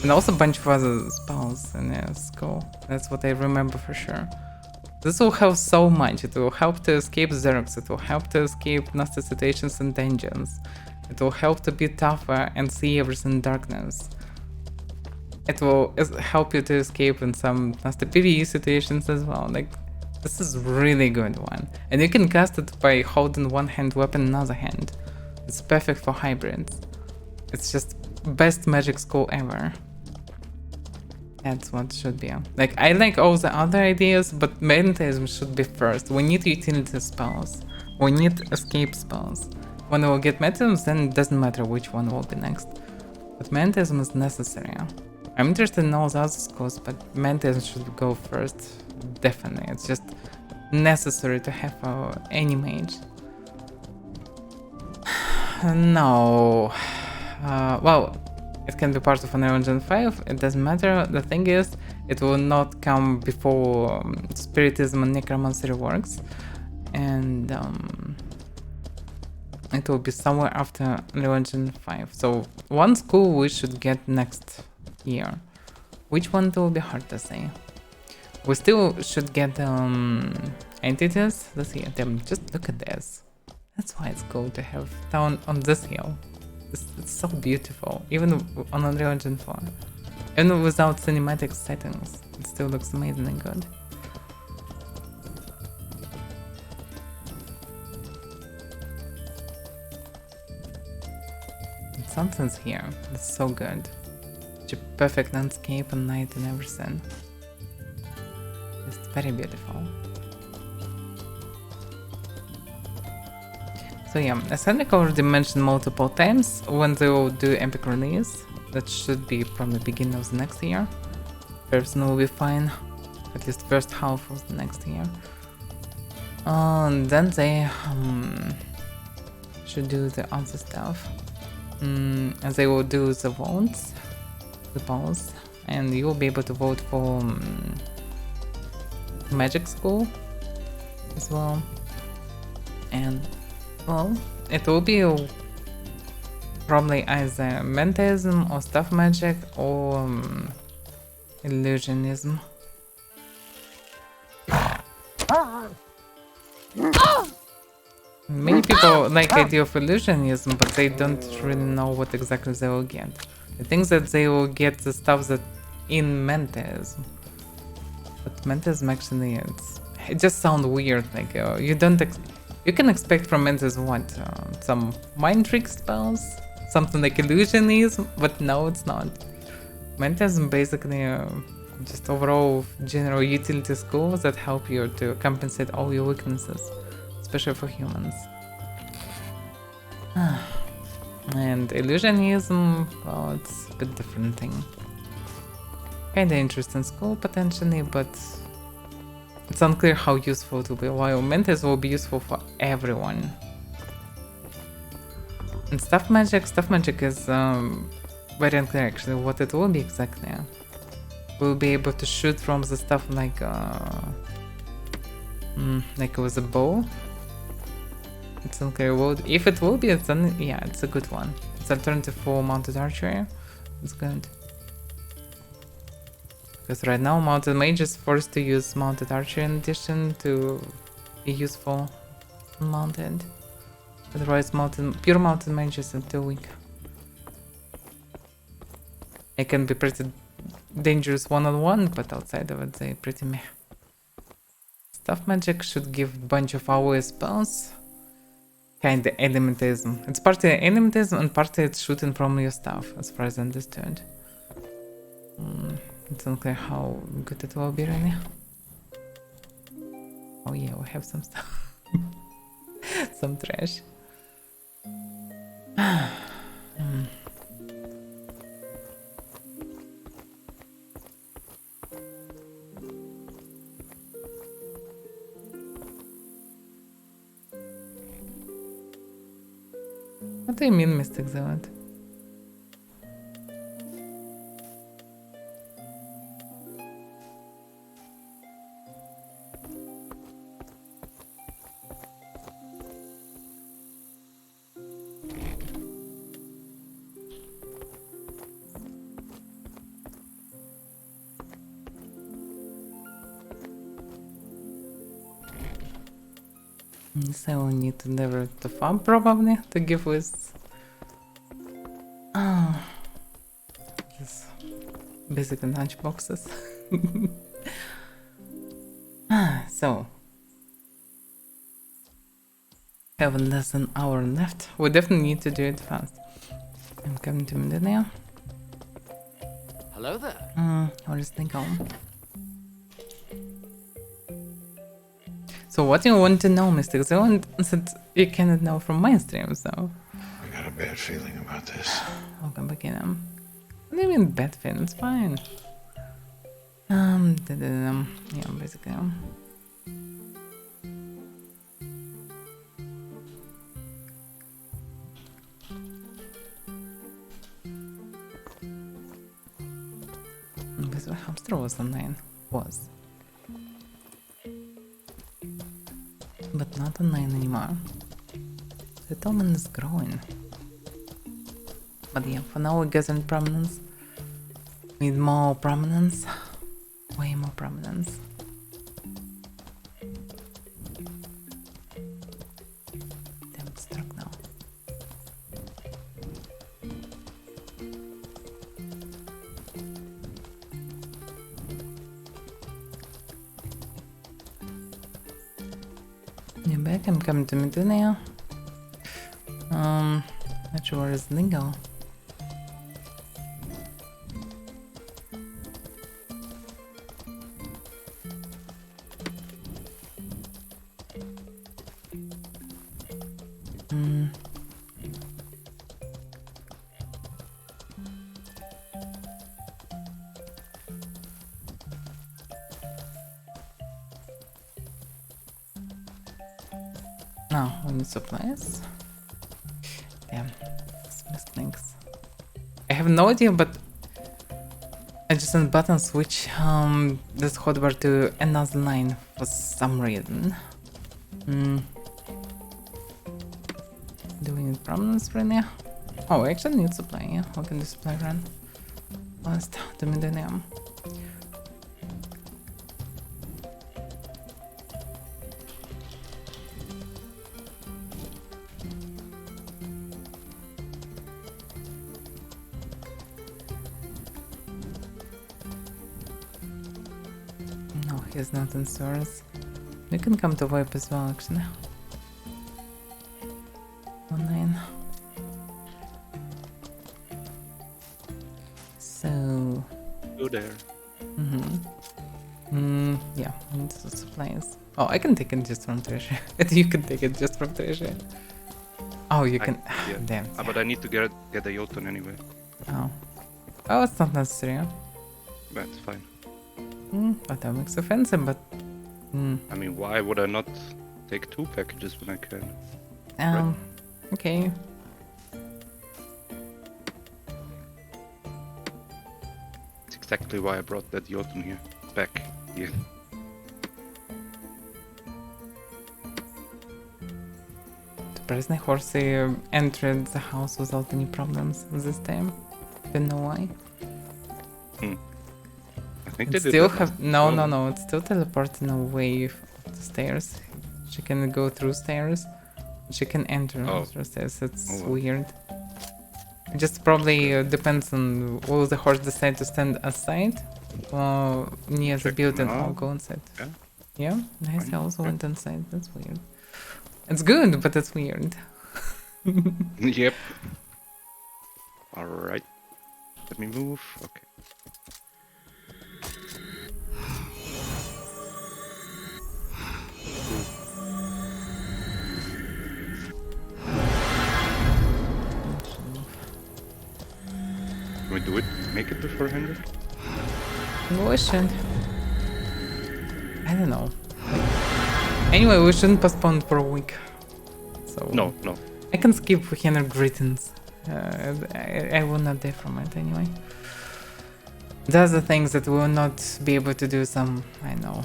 And also a bunch of other spells in school. That's what I remember for sure. This will help so much. It will help to escape Xerox. It will help to escape nasty situations and dungeons. It will help to be tougher and see everything in darkness. It will help you to escape in some nasty PvE situations as well. Like, this is really good one. And you can cast it by holding one hand weapon in another hand. It's perfect for hybrids. It's just best magic school ever. That's what should be. Like, I like all the other ideas, but mentalism should be first. We need utility spells. We need escape spells. When we'll get mentalism, then it doesn't matter which one will be next. But mentalism is necessary. I'm interested in all the other schools, but mentalism should go first. Definitely. It's just necessary to have any mage. No. Well, it can be part of Unreal Engine 5, it doesn't matter. The thing is, it will not come before Spiritism and Necromancy reworks. And it will be somewhere after Unreal Engine 5. So one school we should get next year. Which one will be hard to say. We still should get entities. Let's see them. Just look at this. That's why it's cool to have town on this hill. It's so beautiful, even on Unreal Engine 4. Even without cinematic settings, it still looks amazing and good. And something's here. It's so good. Such a perfect landscape and night and everything. It's very beautiful. So yeah, as Henrik already mentioned multiple times, when they will do epic release, that should be from the beginning of the next year. Everything will be fine, at least first half of the next year. And then they should do the other stuff. And they will do the votes, the polls, and you will be able to vote for Magic School as well. And well, it will be probably either mentalism or stuff magic or illusionism. Many people like the idea of illusionism, but they don't really know what exactly they will get. I think that they will get the stuff that in mentalism. But mentalism actually, it just sounds weird. Like you can expect from mentalism what? Some mind trick spells, something like illusionism, but no, it's not. Mentalism basically just overall general utility skills that help you to compensate all your weaknesses, especially for humans. And illusionism, well, it's a bit different thing. Kinda interesting school potentially, but it's unclear how useful it will be. While Mentis will be useful for everyone. And stuff magic is very unclear actually what it will be exactly. We'll be able to shoot from the stuff like with a bow. It's unclear. If it will be, then yeah, it's a good one. It's alternative for mounted archery. It's good. Because right now mounted mage is forced to use mounted archery in addition to be useful mounted. Otherwise pure mounted mage is too weak. It can be pretty dangerous one-on-one, but outside of it they're pretty meh. Stuff magic should give bunch of AoE spells. Kinda elementism. It's partly elementism and partly it's shooting from your stuff, as far as I understood. It's unclear how good it will be really. Oh yeah, we have some stuff. Some trash. What do you mean, Mystic Zealot? So I will need to lever the farm probably to give with just basically lunch boxes. So have less than an hour left. We definitely need to do it fast. I'm coming to Medina. Hello there. What is the goal? So what do you want to know, Mystic Zealand, that you cannot know from my stream, so... I got a bad feeling about this. Welcome back in. What do you mean bad feeling? It's fine. Yeah, basically. Guess what hamster was online? Was. But not online anymore. Settlement is growing. But yeah, for now we're getting prominence. Need more prominence. Way more prominence. Damn, it's struck now. You're back, I'm coming to Medina. Not sure where is Lingo. No, we need supplies. Damn, missed links. I have no idea, but I just sent button switch this hotbar to another line for some reason. Do we need prominence right now? Oh, we actually need supply, yeah. We can do supply run. Last the millennium. No, he's not in stores. You can come to VoIP as well, actually. Online. So. Go there. Yeah, we need the supplies. Oh, I can take it just from treasure. You can take it just from treasure. Oh, you can. Yeah. Damn. But I need to get a Jotun anyway. Oh. Oh, it's not necessary. Huh? That's fine. But that makes it fancy, but. I mean, why would I not take 2 packages when I can? Okay. It's exactly why I brought that Jotun here. Back here. Surprisingly, Horsey entered the house without any problems this time. Don't know why. I think It they did still that have last- no, oh, no, no. It's still teleporting away of the stairs. She can go through stairs. She can enter through stairs. It's Oh, well. weird. It just probably depends on will the horse decide to stand aside or near the Check building now. or go inside. Yeah. Yeah, nice. I Fine. also Okay. went inside. That's weird. It's good, but it's weird. Yep. Alright. Let me move. Okay. Can we do it? Make it before Henrik? We should. I don't know. Anyway, we shouldn't postpone for a week. So No, no. I can skip Henrik greetings. I will not die from it anyway. There's the things that we will not be able to do some, I know,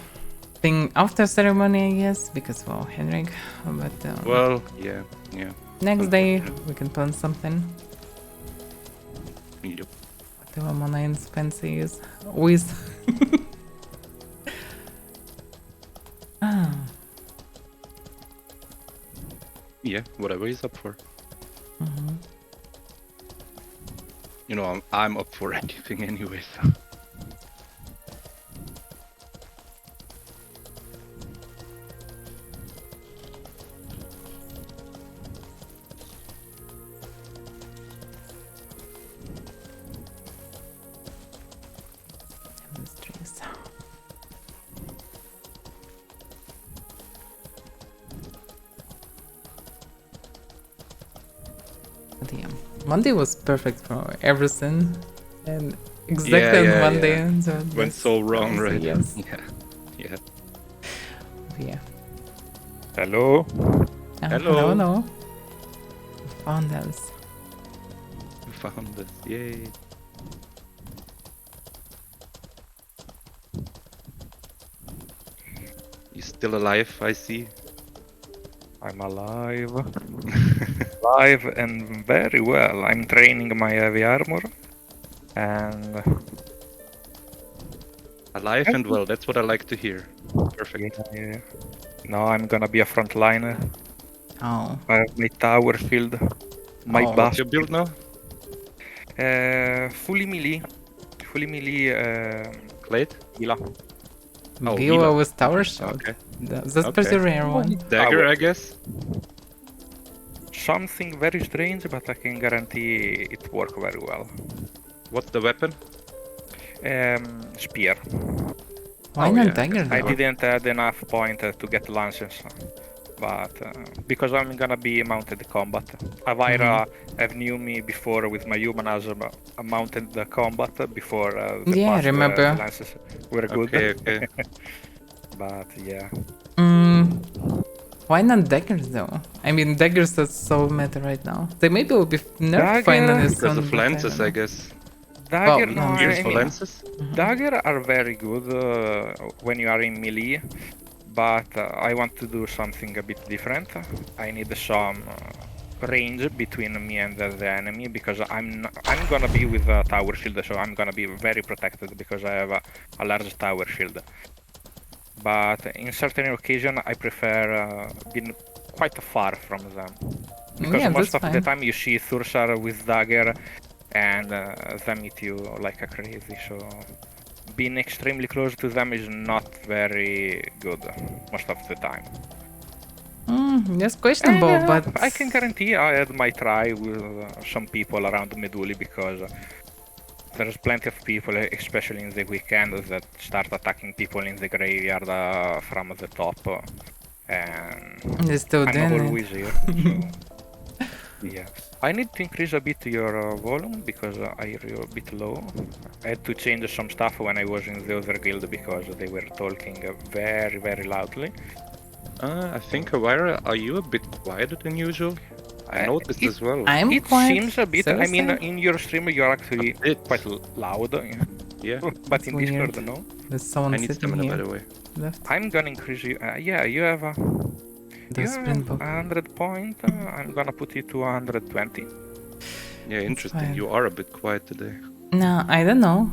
thing after ceremony, I guess, because, well, Henrik, but Well, yeah, yeah. next day we can plan something. Yep. Whatever Monain's fancy is. With. Ah. Yeah, whatever he's up for. Mhm. You know, I'm up for anything anyway, so. Mysteries. But yeah, Monday was perfect for everything, and exactly on yeah, Monday. yeah. So Went yes, so wrong, also right? Yes. Yeah, yeah. But yeah. Hello. Hello. Hello. No. Found us. We found this, yay. You still alive, I see. I'm alive. Alive and very well. I'm training my heavy armor. And Alive and well, that's what I like to hear. Perfect. yeah. Now I'm gonna be a frontliner. Oh. I have my tower shield. My Oh, What's buff. your build now? Fully melee. Fully melee Clade? Gila. Oh, Gila Gila. with tower shot. Okay. That's Okay. pretty rare one. Dagger, I guess? Something very strange, but I can guarantee it work very well. What's the weapon? Spear. Why Oh, not yeah, dagger I though? didn't add enough point to get lances, but because I'm gonna be mounted combat. Avaira have knew me before with my human as a mounted combat before the Yeah, I past, remember. the lances were good. Okay, okay. But yeah, Why not daggers though? I mean, daggers are so meta right now. They maybe will be nerfed Dagger? finally Because soon. of but I lances, don't I know. guess. dagger. Well, no, no, I Use for mean, lances? dagger are very good when you are in melee, but I want to do something a bit different. I need some range between me and the enemy because I'm gonna be with a tower shield, so I'm gonna be very protected because I have a large tower shield. But in certain occasion, I prefer being quite far from them because Yeah, most that's of the fine. time you see Thursar with dagger and them hit you like a crazy. So being extremely close to them is not very good most of the time. That's questionable, but I can guarantee I had my try with some people around Meduli because there's plenty of people, especially in the weekend, that start attacking people in the graveyard from the top. And they're still I'm doing it. always here. So. Yeah. I need to increase a bit your volume because I hear you a bit low. I had to change some stuff when I was in the other guild because they were talking very, very loudly. I think, Avaira, are you a bit quieter than usual? I noticed as well. I'm It quite seems a bit. I mean, seriously? in your stream you're actually bit. quite loud. Yeah, But That's in weird. Discord, no. There's I someone need sitting stamina, by here. the way. Left. I'm gonna increase you. Yeah, you have The you sprint have book. 100 point. I'm gonna put you to 120. Yeah, interesting. fine. You are a bit quiet today. No, I don't know.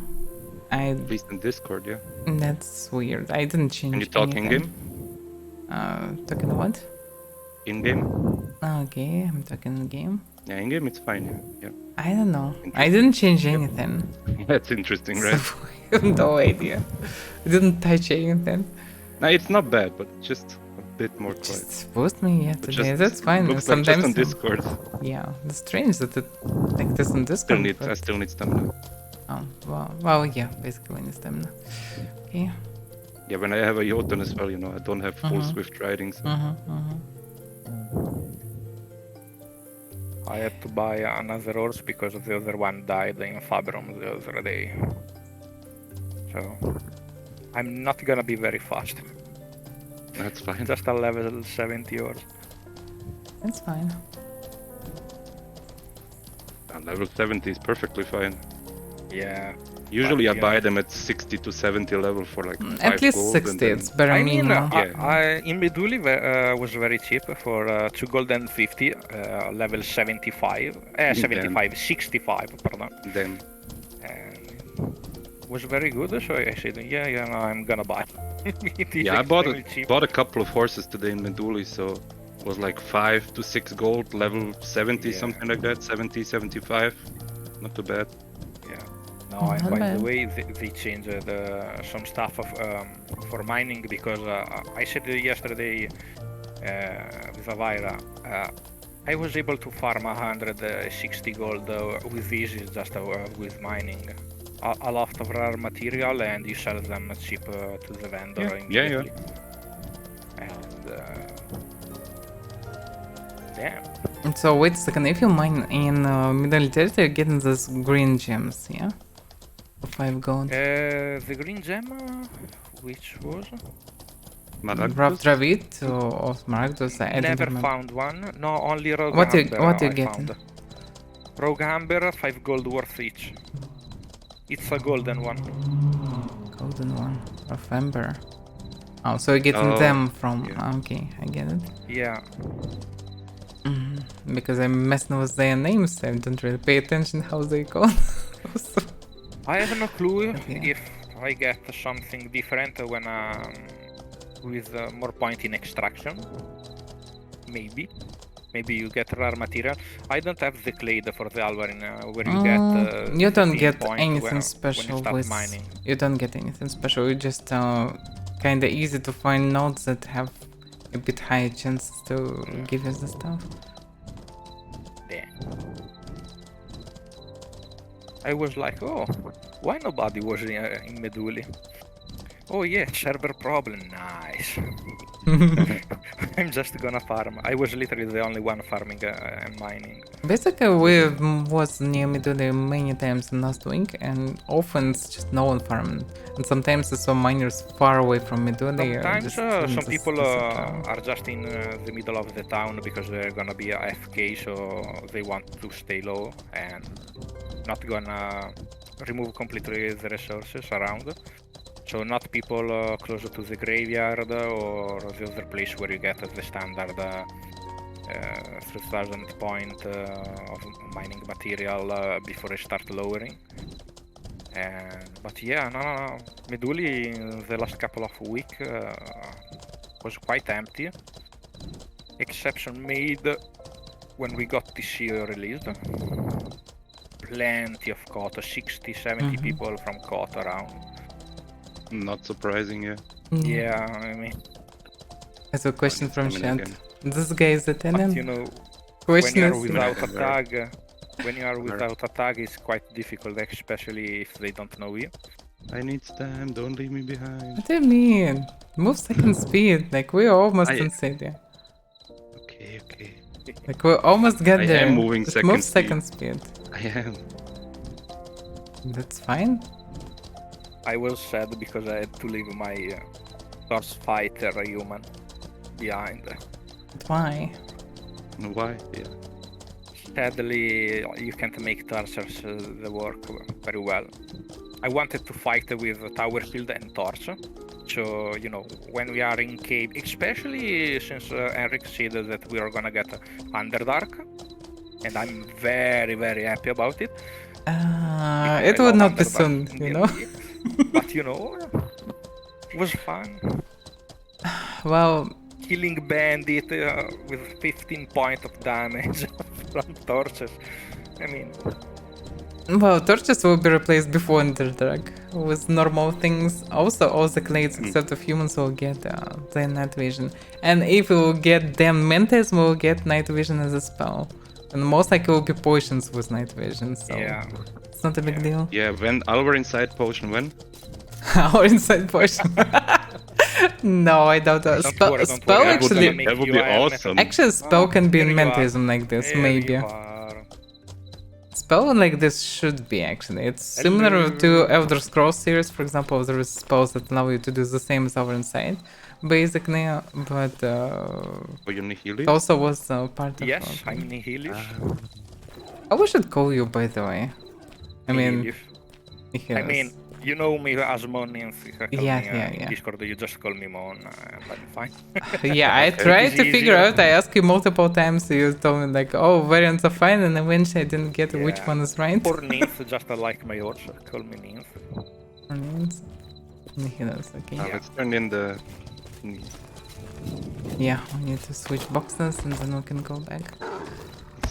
At least in Discord, yeah. That's weird. I didn't change Can you talk anything. in-game? Talking what? In-game? Okay, I'm talking the game. Yeah, in-game it's fine, yeah. I don't know. I Interesting. didn't change anything. That's interesting, right? So I have no idea. I didn't touch anything. No, it's not bad, but just a bit more quiet. Just post me But yesterday. just That's fine. looks like Sometimes just on Discord. yeah, it's strange that it like this on I Discord. still need stamina. Oh well, yeah, basically when it's stamina. Okay. Yeah, when I have a Jotun as well, I don't have full swift riding, so I had to buy another horse because the other one died in Fabrum the other day. So I'm not gonna be very fast. that's fine. Just a level 70 horse. That's fine. Level 70 is perfectly fine. Yeah. Usually I yeah. buy them at 60 to 70 level for like 5 At least gold, 60. and then- It's better I mean, minimum. in Meduli was very cheap for 2 gold and 50, level 75, 65, pardon. Then And was very good, so I said, yeah, no, I'm gonna buy. It is yeah, I extremely cheap. bought a couple of horses today in Meduli, so it was like 5 to 6 gold, level 70, Yeah. something like that, 70, 75. Not too bad. Yeah. No, and Not by bad. the way, they changed some stuff for mining because I said yesterday with Avaira, I was able to farm 160 gold with this, just with mining. A lot of rare material, and you sell them cheap to the vendor Yeah, immediately. And yeah. So wait a second. If you mine in Middle Territory, you're getting those green gems, yeah? For 5 gold. The green gem, which was? Maragdus? Raptravit or Smaragdus? I don't Never remember. found one. No, only rogue What you- amber what you I getting? found. Rogue amber, 5 gold worth each. It's a golden one. Golden one of Ember. Oh, so you're getting Oh, them from. yeah. Okay, I get it. Yeah. Because I'm messing with their names, I don't really pay attention how they go. So- I have no clue Okay. if I get something different when with more point in extraction. Maybe. Maybe you get rare material. I don't have the clade for the Alvarin where you get. You don't 15 get point anything when you special start with. mining. You don't get anything special. You just kind of easy to find nodes that have a bit higher chances to give you the stuff. Yeah. I was like, oh, why nobody was in Meduli? Oh yeah, server problem, nice. I'm just gonna farm. I was literally the only one farming and mining. Basically, we was near Midori many times in last week, and often it's just no one farming. And sometimes it's some miners far away from Midori. Sometimes some people are just in the middle of the town because they're gonna be a AFK, so they want to stay low and not gonna remove completely the resources around. So not people closer to the graveyard or the other place where you get the standard 3000 point of mining material before I start lowering. But yeah, no. Meduli in the last couple of weeks was quite empty. Exception made when we got this year released. Plenty of COT, 60, 70 people from COT around. Not surprising, yeah. Yeah, I mean, There's a question from Stamina chat. again. This guy is but Italian? you know, when Question you are is. without a Right. tag, it's quite difficult, especially if they don't know you. I need stam, don't leave me behind. What do you mean? Move second speed, like we're almost I- in city. Okay. Like we almost got I there. am moving Just second move second speed. I am. That's fine. I was sad because I had to leave my Torch Fighter human behind. But why? Why? Yeah. Sadly, you can't make torches the work very well. I wanted to fight with Tower Shield and Torch. So, you know, when we are in cave, especially since Henrik said that we are gonna get Underdark, and I'm very, very happy about it. because It I would love not be Underdark soon, in you know? D&D. But, you know, it was fun. Well, Killing bandit with 15 points of damage from torches. I mean, well, torches will be replaced before Underdark with normal things. Also, all the clades except of humans will get the night vision. And if we will get them Mentes, we'll get night vision as a spell. And most likely will be potions with night vision, so yeah. it's not a big deal. Yeah, when our inside potion, when? Our inside potion. No, I doubt that. Don't worry, Spell I'm gonna actually. make That would you be Iron Man. awesome. Actually, spell can be in here you are. Mentism like this, Here maybe. you are. Spell like this should be actually. It's similar to Elder Scrolls series, for example. There is spells that allow you to do the same as our inside, basically. But Oh, you need healing? it also was part of. Yes, I'm Nihilish. How we should call you, by the way? I mean, Nihilish. I yes. mean, you know me as Mon in Yeah. Discord. You just call me Mon, and I'm fine. Yeah, I tried to It's figure easier. out. I asked you multiple times. You told me like, "Oh, variants are fine," and eventually I didn't get which Yeah. one is right. For Nymph, just like my horse, call me Nymph. Nihilus, okay. Let's turn in the... Yeah, we need to switch boxes and then we can go back.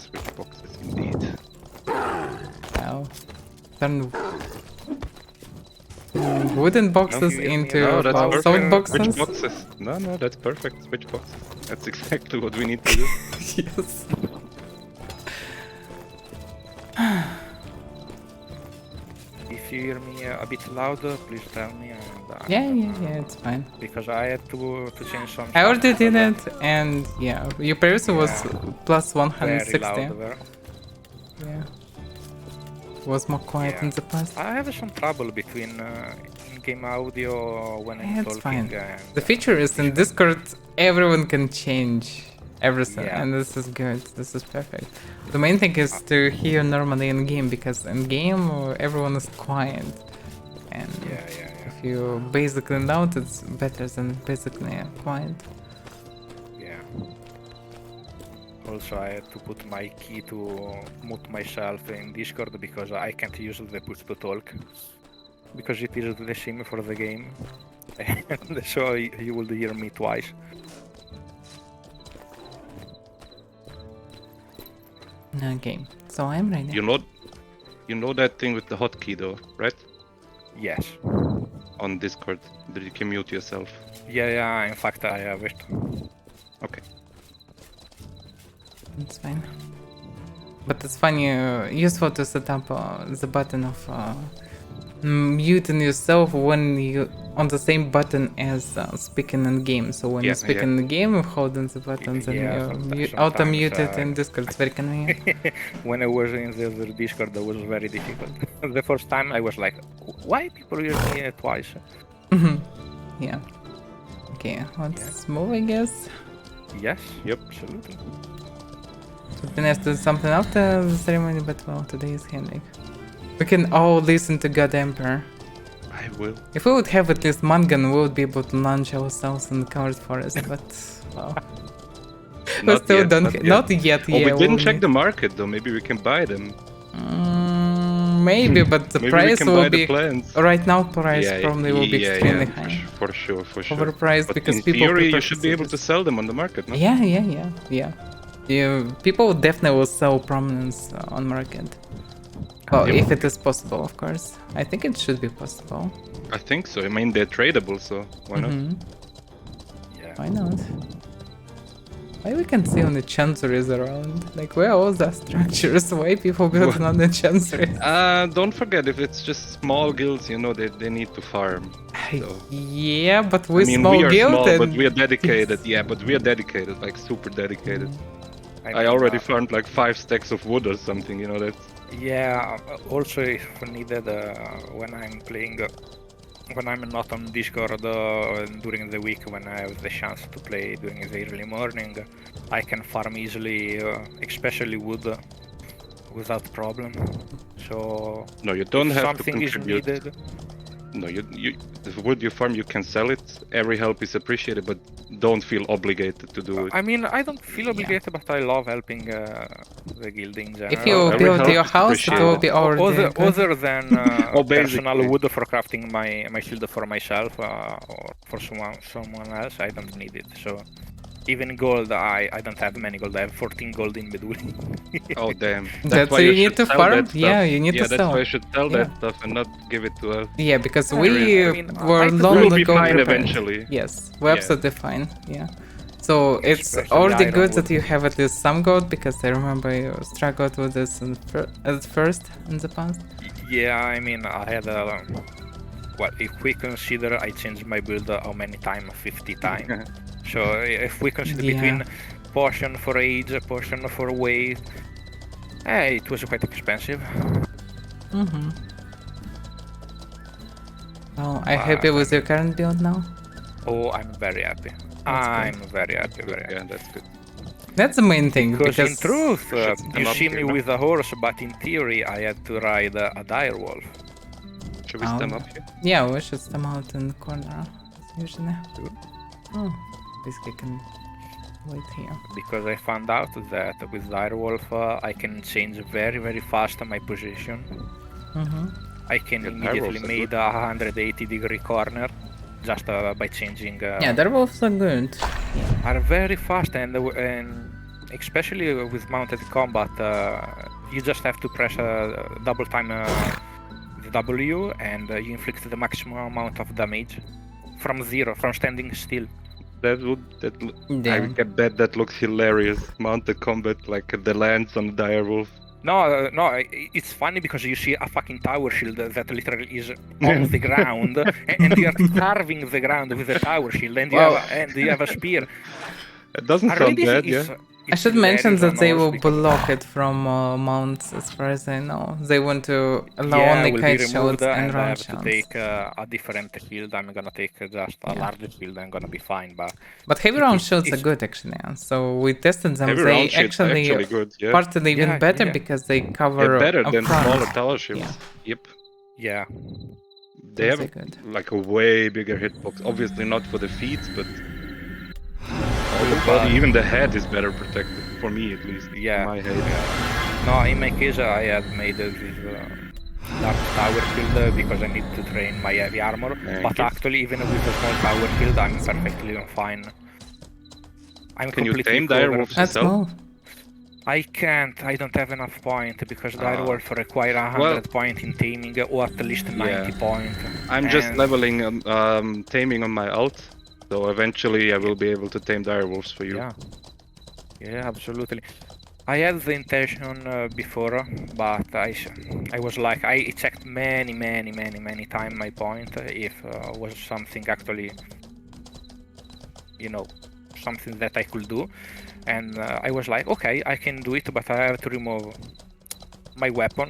Switch boxes, indeed. Wow. Turn wooden boxes you hear me? into Oh, that's stone perfect. boxes. Switch boxes. No, that's perfect. Switch boxes. That's exactly what we need to do. Yes. If you hear me a bit louder, please tell me. And, Yeah, it's fine. Because I had to change some. I already stuff did because it, and yeah, your previously was plus Very 160. loud there. Yeah. Was more quiet Yeah. in the past. I have some trouble between in-game audio when I'm Yeah, it's talking fine. and The feature is in Discord, everyone can change everything, Yeah. and this is good. This is perfect. The main thing is to hear normally in game, because in game everyone is quiet, and yeah. if you basically loud, it's better than basically quiet. Yeah. Also, I had to put my key to mute myself in Discord because I can't use the push to talk because it is the same for the game, and so you will hear me twice. Okay, so I'm ready. You know that thing with the hotkey though, right? Yes. On Discord, that you can mute yourself. Yeah. In fact, I have it. Okay. It's fine. But it's funny, useful to set up the button of muting yourself when you on the same button as speaking in game. So when you speak in the game, you hold on the buttons and you auto mute it in Discord. It's very convenient. When I was in the other Discord, that was very difficult. The first time I was like, why people hear me twice? Yeah. Okay, let's move, I guess. Yes. Yep. Absolutely. We have to do something after the ceremony, but well, today is Henrik. We can all listen to God Emperor. I will. If we would have at least Mangan, we would be able to launch ourselves in the covered forest, but well. We Not still yet, don't. not yet. Not yet, Oh, yeah. we didn't we'll check need- the market though. Maybe we can buy them. Maybe, but the Maybe price we can will buy be. the plants. Right now, price probably will be extremely high. For sure. Overpriced But because in people theory, prefer you should be able to procedures. sell them on the market, no? Yeah. People definitely will sell prominence on market. Well, Yeah. if it is possible, of course. I think it should be possible. I think so. I mean, they're tradable, so why not? Yeah. Why not? Why we can see only chanceries around? Like, where are all the structures? Why people building on the chanceries? Don't forget, if it's just small guilds, you know, they need to farm. So. Yeah, but we I mean, small we are guild small, and but we are dedicated. Yeah, but we are dedicated, like super dedicated. I mean, already farmed like 5 stacks of wood or something, you know, that's... Yeah, also if needed when I'm playing, when I'm not on Discord during the week, when I have the chance to play during the early morning, I can farm easily, especially wood, without problem. So No, you don't if have to something is contribute. needed. No, the wood you farm, you can sell it. Every help is appreciated, but don't feel obligated to do it. I mean, I don't feel obligated, but I love helping the guild in general. If you Every build help your is house, it will appreciated. be already good. Other than Oh, personal basically. wood for crafting my shield for myself or for someone else, I don't need it. So even gold, I don't have many gold. I have 14 gold in Bedouin. Oh damn. That's why why you should need to sell farm? that stuff. Yeah, you need to Yeah, that's sell. why you should sell Yeah. that stuff and not give it to us. Yeah, because I we mean, were I long will be ago fine prepared. eventually. Yes, we're Yeah. absolutely fine. Yeah. So it's Especially already iron good wood. that you have at least some gold, because I remember you struggled with this at first in the past. Yeah, I mean, I had a. Well, if we consider I changed my build how many times? 50 times. So if we consider Yeah. between potion for age, potion for weight, it was quite expensive. Mm-hmm. Oh, are you happy with your current build now? Oh, I'm very happy. I'm very happy, very happy. Yeah, that's good. That's the main thing, Because in because truth, should stem you up see here, me no? with a horse, but in theory I had to ride a dire wolf. Should we stem up here? Yeah, we should stem out in the corner, as usually. Oh, basically can wait here. Because I found out that with dire wolf I can change very very fast my position. Mm-hmm. I can Yeah, immediately direwolves are make good. a 180-degree corner just by changing. Yeah, their wolves are good. Are very fast and especially with mounted combat, you just have to press double time the W and you inflict the maximum amount of damage from zero, from standing still. I Damn. bet that looks hilarious. Mounted combat, like the lance on the direwolf. No, it's funny because you see a fucking tower shield that literally is on the ground, and you are carving the ground with a tower shield, and you have a spear. It doesn't sound Really, bad, yeah. I should mention that they will because block it from mounts, as far as I know. They want to allow yeah, only will kite be removed, shots and and I round have to shots. take a different shield. I'm gonna take just a larger shield. I'm gonna be fine, But heavy round it's- shots are it's- good, actually. Yeah. So we tested them. Heavy They round shields are actually good, yeah. partly even Yeah, better yeah. because they They're cover better up than front. smaller tower shields. Yeah. Yep. yeah. They Those have are good. like a way bigger hitbox. Obviously not for the feet, but all the body, even the head is better protected, for me at least. Yeah. My head. No, in my case, I had made this dark tower shield because I need to train my heavy armor. Thank But you. actually, even with a small tower shield, I'm perfectly fine. I'm Can you completely tame covered. direwolves That's yourself? small. I can't. I don't have enough point because direwolf require 100 well- point in taming or at least 90 point. I'm just And- leveling taming on my alt, so eventually I will be able to tame direwolves for you. Yeah. Yeah, absolutely. I had the intention before, but I was like, I checked many times my point if was something actually, something that I could do, and I was like, okay, I can do it, but I have to remove my weapon.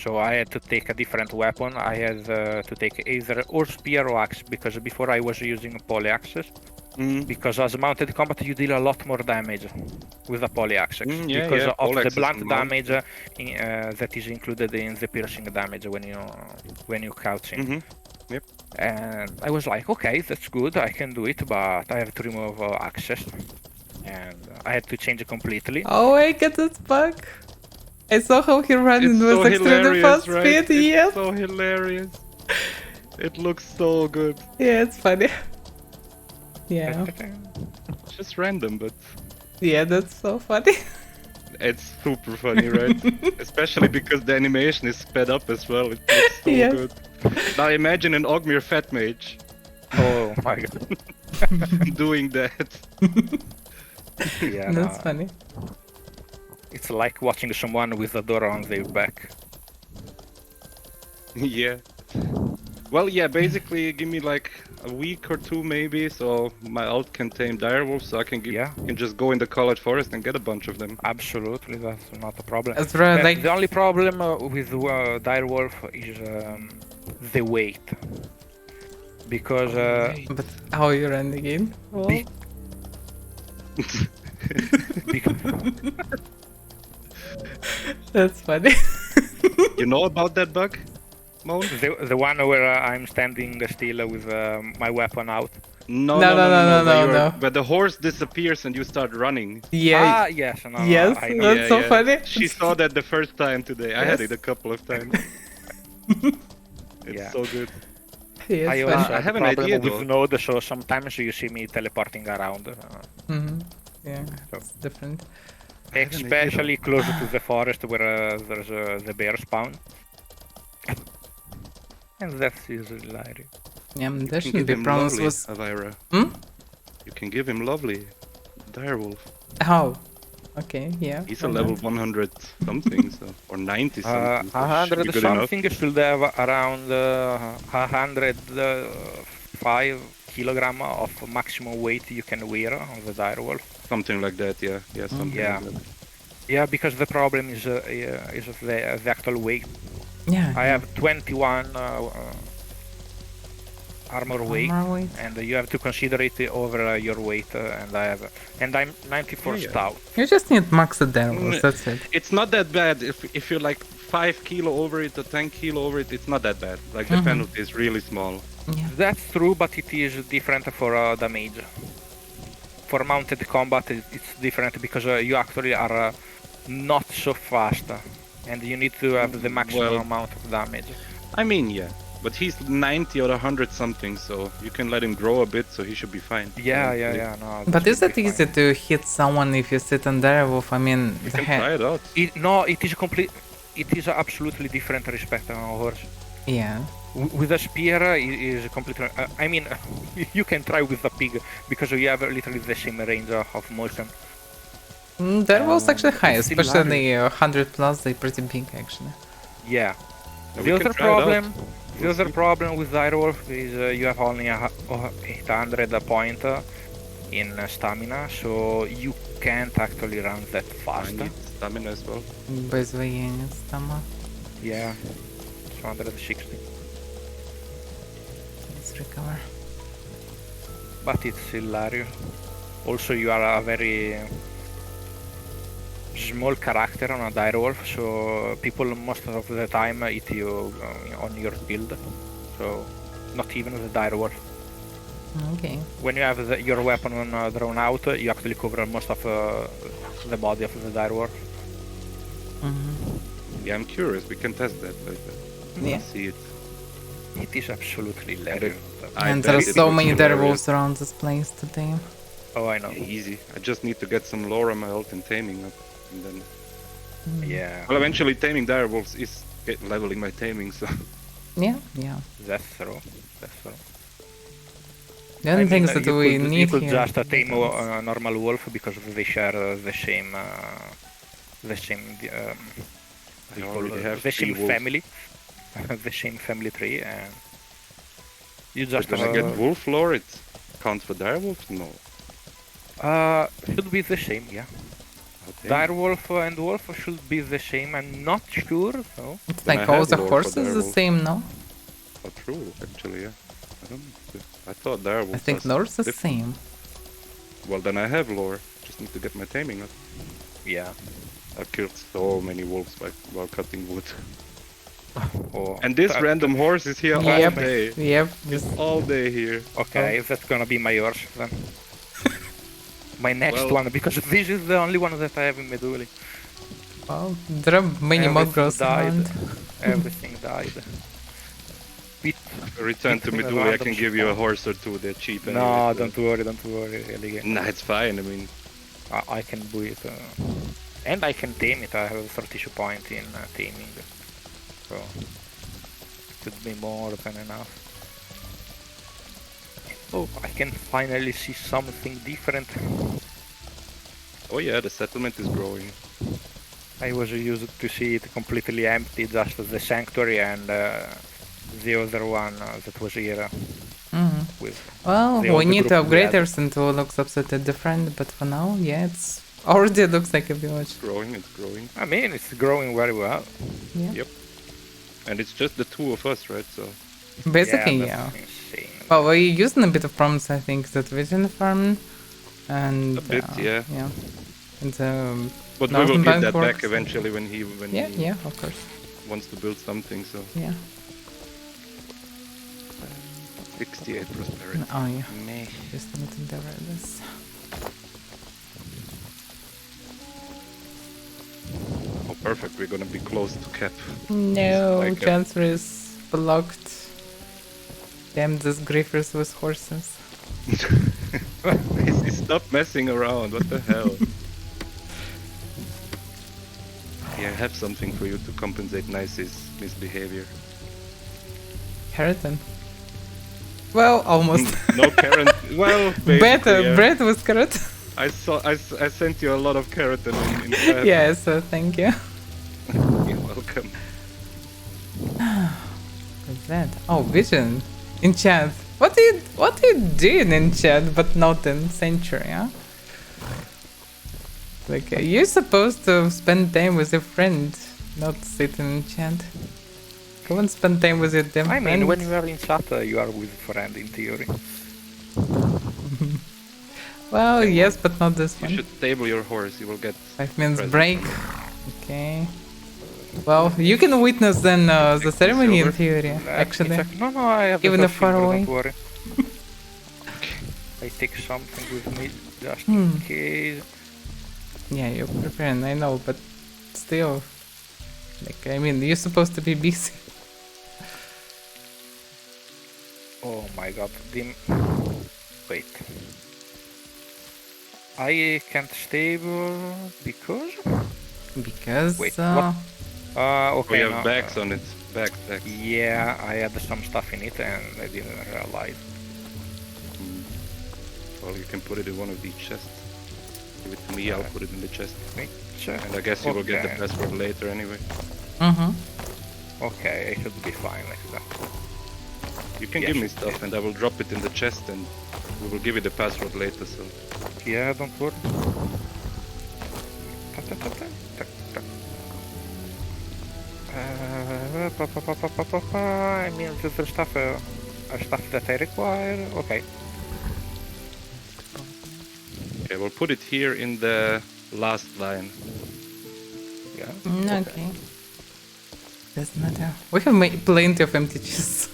So I had to take a different weapon. I had to take either or spear or axe because before I was using polyaxes. Because as mounted combat you deal a lot more damage with the polyaxes because of the poleaxes blunt and damage that is included in the piercing damage when you couching. Yep. And I was like, okay, that's good, I can do it, but I have to remove access, and I had to change it completely. Oh, I get this bug. I saw how he ran It's with so extremely hilarious, fast right? speed. It's Yes. so hilarious. It looks so good. Yeah, it's funny. Yeah. It's just random, but Yeah, that's so funny. it's super funny, right? Especially because the animation is sped up as well. It looks so Yes. good. Now imagine an Ogmir Fat Mage Oh my god. doing that. Yeah, That's no, funny. it's like watching someone with a door on their back. Yeah. Well, yeah, basically give me like a week or two maybe, so my alt can tame direwolves, so I can can just go in the college forest and get a bunch of them. Absolutely, that's not a problem. That's right, like The only problem with direwolf is the weight, because but how you run the game? That's funny. You know about that bug, Moan? the one where I'm standing still with my weapon out. No. But the horse disappears and you start running. Yeah. Yes, no, Yes, I know. that's so funny. She saw that the first time today. I had it a couple of times. It's so good. Yes, I funny. also I have an problem idea, with though. Node, so sometimes you see me teleporting around. Yeah, it's different. Especially close to the forest where there's the bear spawn. And that's usually hilarious. Yeah, there You can shouldn't give be him problems lovely, with... Avaira. Hmm? You can give him lovely direwolf. How? Okay, yeah. He's a level 100 something, so or 90 something. so should be 100 good enough. something should have around 105 kilogram of maximum weight you can wear on the direwolf. Something like that, yeah. Yeah, something Yeah. like that. Yeah, because the problem is the actual weight. Yeah. I have 21 armor weight, Armor weight. and you have to consider it over your weight. And I'm 94 Yeah. stout. You just need max derivals, that's it. It's not that bad if you're like 5 kilo over it or 10 kilo over it. It's not that bad. Like the penalty is really small. Yeah. That's true, but it is different for damage. For mounted combat, it's different because you actually are not so fast, and you need to have the maximum amount of damage. I mean, yeah. But he's 90 or 100 something, so you can let him grow a bit, so he should be fine. Yeah. No. But that is should it be easy fine. to hit someone if you sit on derewolf? I mean, You the can try head. it out. No, it is complete. It is absolutely different respect on a horse. Yeah. With a spear, it is completely. I mean, you can try with a pig because you have literally the same range of motion. Derewolf's actually high, it's especially 100 plus, they're pretty big actually. Yeah. We The can other try it out. problem, with direwolf is you have only 800 point in stamina, so you can't actually run that I fast. need stamina as well. Без военец там. Yeah, 260. Let's recover. But it's hilarious. Also, you are a very small character on a direwolf, so people most of the time hit you on your build. So, not even the direwolf. Okay. When you have your weapon drawn out, you actually cover most of the body of the direwolf. Yeah, I'm curious. We can test that later. Yeah. See it. It is absolutely hilarious. And there are bet it so looks many hilarious. derewolves around this place today. Oh, I know. Yeah, easy. I just need to get some lore on my ult and taming up. And then... Yeah, Well, eventually taming direwolves is leveling my taming, so... Yeah. that's true. That's true. The only things that we you need could here. just tame a normal wolf because they share the same I already have the 3 same wolves. family, the same family tree, and you just When I get wolf lore, it counts for direwolves? No. should be the same, yeah. Okay. Direwolf and wolf should be the same. I'm not sure though. It's Then like I all have the lore for horses the derewolf. same, no? Oh, true, actually, yeah. I don't know. I thought direwolves I think are Norse the different. same. Well, then I have lore. Just need to get my taming up. Yeah. I've killed so many wolves while cutting wood. Oh, And this random horse is here all Yep. day. Yep. He's all day here. Okay, that's gonna be my yours then. My next Well- one, because this is the only one that I have in Meduli. Well, there are many Everything mongrels died. around. Everything died. Return to Between the Midori, I random can give you a spawn. horse or two. They're cheap. No, anyway, so- don't worry, really. Nah, it's fine. I mean, I can do it. And I can tame it, I have 32 points in taming. So, could be more than enough. Oh, I can finally see something different. oh yeah, the settlement is growing. I was used to see it completely empty, just the sanctuary and the other one that was here Mhm. with. Well, The we old need to group upgrade we our had. center. Looks absolutely different, but for now, yeah, it's already looks like a village. It's growing. I mean, it's growing very well. Yeah. Yep. And it's just the two of us, right? So Basically, yeah. yeah. That's insane. Well, we're using a bit of prompts, I think, that vision farm, and a bit, yeah. yeah, and But we will Northern get Bank that back works. eventually when Yeah, he yeah, of course, wants to build something. So yeah. 68 prosperity. Oh yeah, Meh. just need to direct this. Oh, perfect. We're gonna be close to cap. No, Like a- transfer is blocked. Damn, these griefers with horses. Stop messing around. What the hell? Yeah, I have something for you to compensate Nice's misbehavior. Keratin. Well, almost. No Karen. Well, basically, Better, yeah. bread with carrot. I sent you a lot of keratin in chat. Yeah, so thank you. You're welcome. What's that? Oh, vision. In chat. What do you do in chat but not in Sanctuary, huh? Like, you're supposed to spend time with your friend, not sit in chat. Come and spend time with your damn I friend. mean, when you are in chat, you are with friend in theory. Well, yes, but not this You one. should table your horse. You will get 5 minutes present. break. Okay. Well, you can witness then the ceremony in silver. theory, Let me actually. check. No, I have Even the if far silver, away. Don't worry. I take something with me just Hmm. in case. Yeah, you're preparing, I know, but still. Like, I mean, you're supposed to be busy. Oh my god, dim. Wait. I can't stable because. Because, Wait, what? Oh, Okay. you no, have bags on it. Bags. Yeah, I had some stuff in it and I didn't realize. Well, you can put it in one of these chests. Give it to me. I'll put it in the chest. Wait, check. And I guess you will get the Okay. password later anyway. mm-hmm. Okay, I should be fine like that. You can Yeah, give me sure. stuff and I will drop it in the chest and we will give you the password later. So Yeah, don't worry. Ta, ta, ta, ta, ta, ta. I mean, the stuff that I require. Okay. okay, we'll put it here in the last line. Yeah. Okay. Doesn't matter. We have made plenty of empty chests.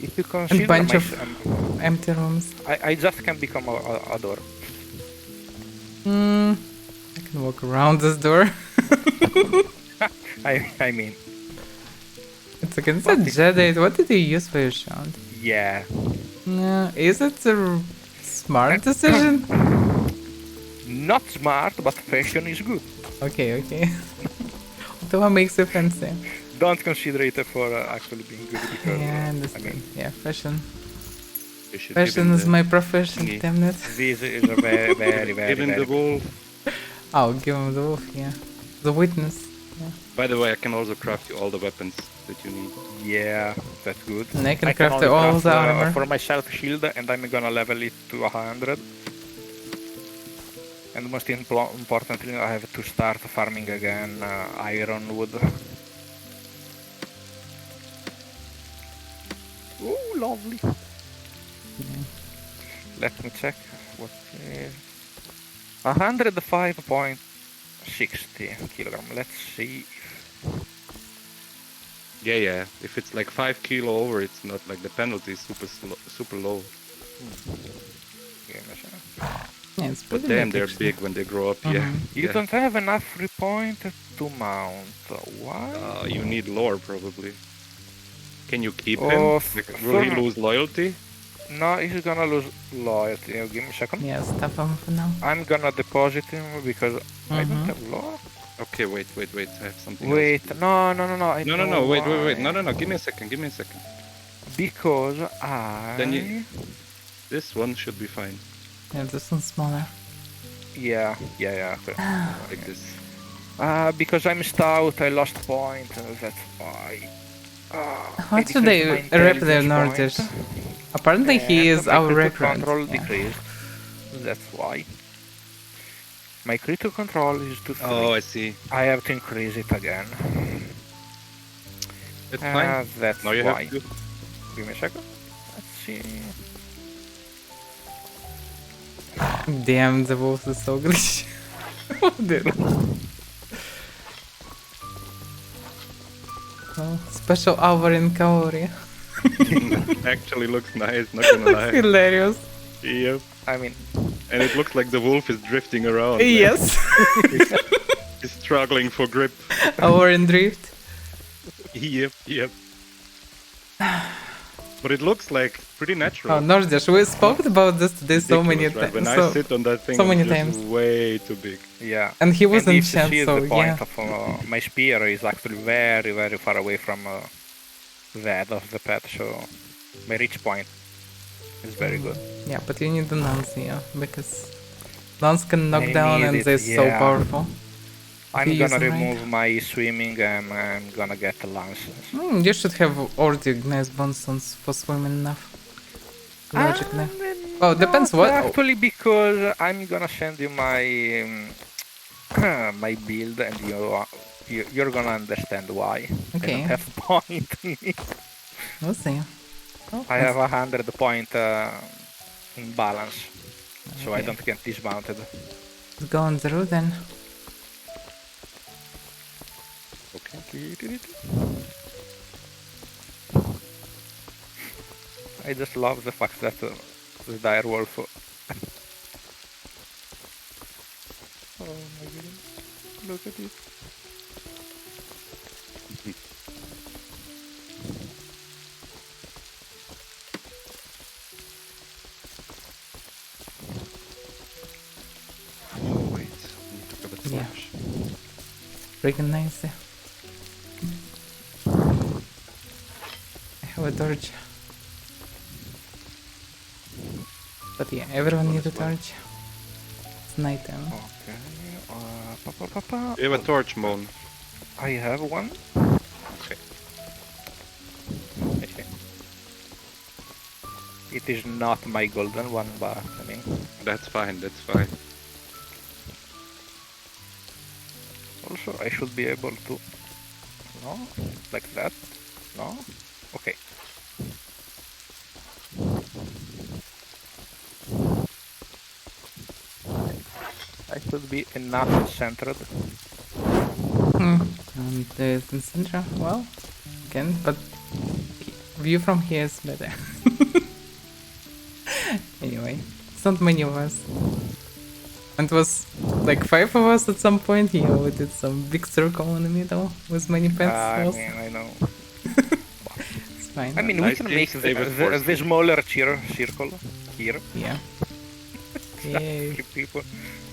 If you consider bunch my of- Empty rooms. I just can become a door. I can walk around this door. I mean, It's against a Jedi. What did you use for your shield? yeah. Is it a smart decision? Not smart, but fashion is good. Okay. The one makes you fancy. Don't consider it for actually being good because Yeah, I I understand. mean, Yeah, fashion. You should give Fashion him is the- my profession, thingy. damn it. this is a very, very, Give him very. the wolf. Oh, give him the wolf, yeah. The witness. By the way, I can also craft you all the weapons that you need. Yeah, that's good. And I can craft only all craft, the armor. for myself shield, and I'm gonna level it to 100. And most importantly, I have to start farming again iron wood. Oh, lovely. Let me check. What is 105.60 kilogram. Let's see. Yeah. If it's like 5 kilo over, it's not like the penalty is super low. Give me a second. Yeah, it's But pretty damn, big, they're actually. big when they grow up. Yeah. You yeah. don't have enough repoint to mount. Why? You need lore probably. Can you keep Oh, him? Like, will he so- lose loyalty? No, he's gonna lose loyalty. Give me a second. Yeah, stuff him for now. I'm gonna deposit him because I don't have law. Okay, wait. I have something Wait, else. no. I No, know wait. why. No, give me a second. Because I. Then you- This one should be fine. Yeah, this one's smaller. Yeah. Okay. Like this. Because I'm stout, I lost point, that's why. How should they rep their Nordish? Apparently he is my our critical record. control Yeah. decreased. That's why. My critical control is to 3. Oh, I see. I have to increase it again. It's fine. That's Now you why. have to. Give me a second. Let's see. Damn, the wolf is so glitchy. Dude. Well, special hour in Kaori. Actually looks nice, not gonna lie. Hilarious. Yep. I mean, And it looks like the wolf is drifting around. Yes. He's struggling for grip. Hour in drift. Yep. But it looks like pretty natural. Oh, Nordish, we spoke about this today so many Ridiculous, right? When times. I sit on that thing, so many it's just times. way too big. yeah. And he was in if you chat, see so the point yeah. of my spear is actually very, very far away from the head of the pet, so my reach point is very good. Yeah, but you need the nuns, yeah, because nuns can knock I down need and it, they're so yeah. powerful. I'm You use gonna them, right? remove my swimming and I'm gonna get the lances. You should have already nice bonstones for swimming enough. Logically. Oh, depends Not what. Actually, because I'm gonna send you my my build, and you're gonna understand why. Okay. I don't have point. We'll see. Oh, I have 100 point in balance, so I Okay. don't get dismounted. Let's go on the road then. Okay. I just love the fact that the direwolf. Oh my goodness! Look at it. Oh, wait. I need to grab a Yeah. torch. Freaking nice. I have a torch. But yeah, everyone needs a torch. It's nighttime. Okay. Pa. You have a torch, Moon. I have one. Okay. It is not my golden one, but I mean. That's fine, that's fine. Also, I should be able to. No? Like that? No? Okay. I should be enough centered. And there's in center. Well, again, but view from here is better. Anyway, it's not many of us. And it was like 5 of us at some point. Yeah, we did some big circle in the middle with many pets. I also. mean, I know. It's fine. I mean, Nice we can team, make stay with force. the smaller circle here. Yeah. Yay. Keep people.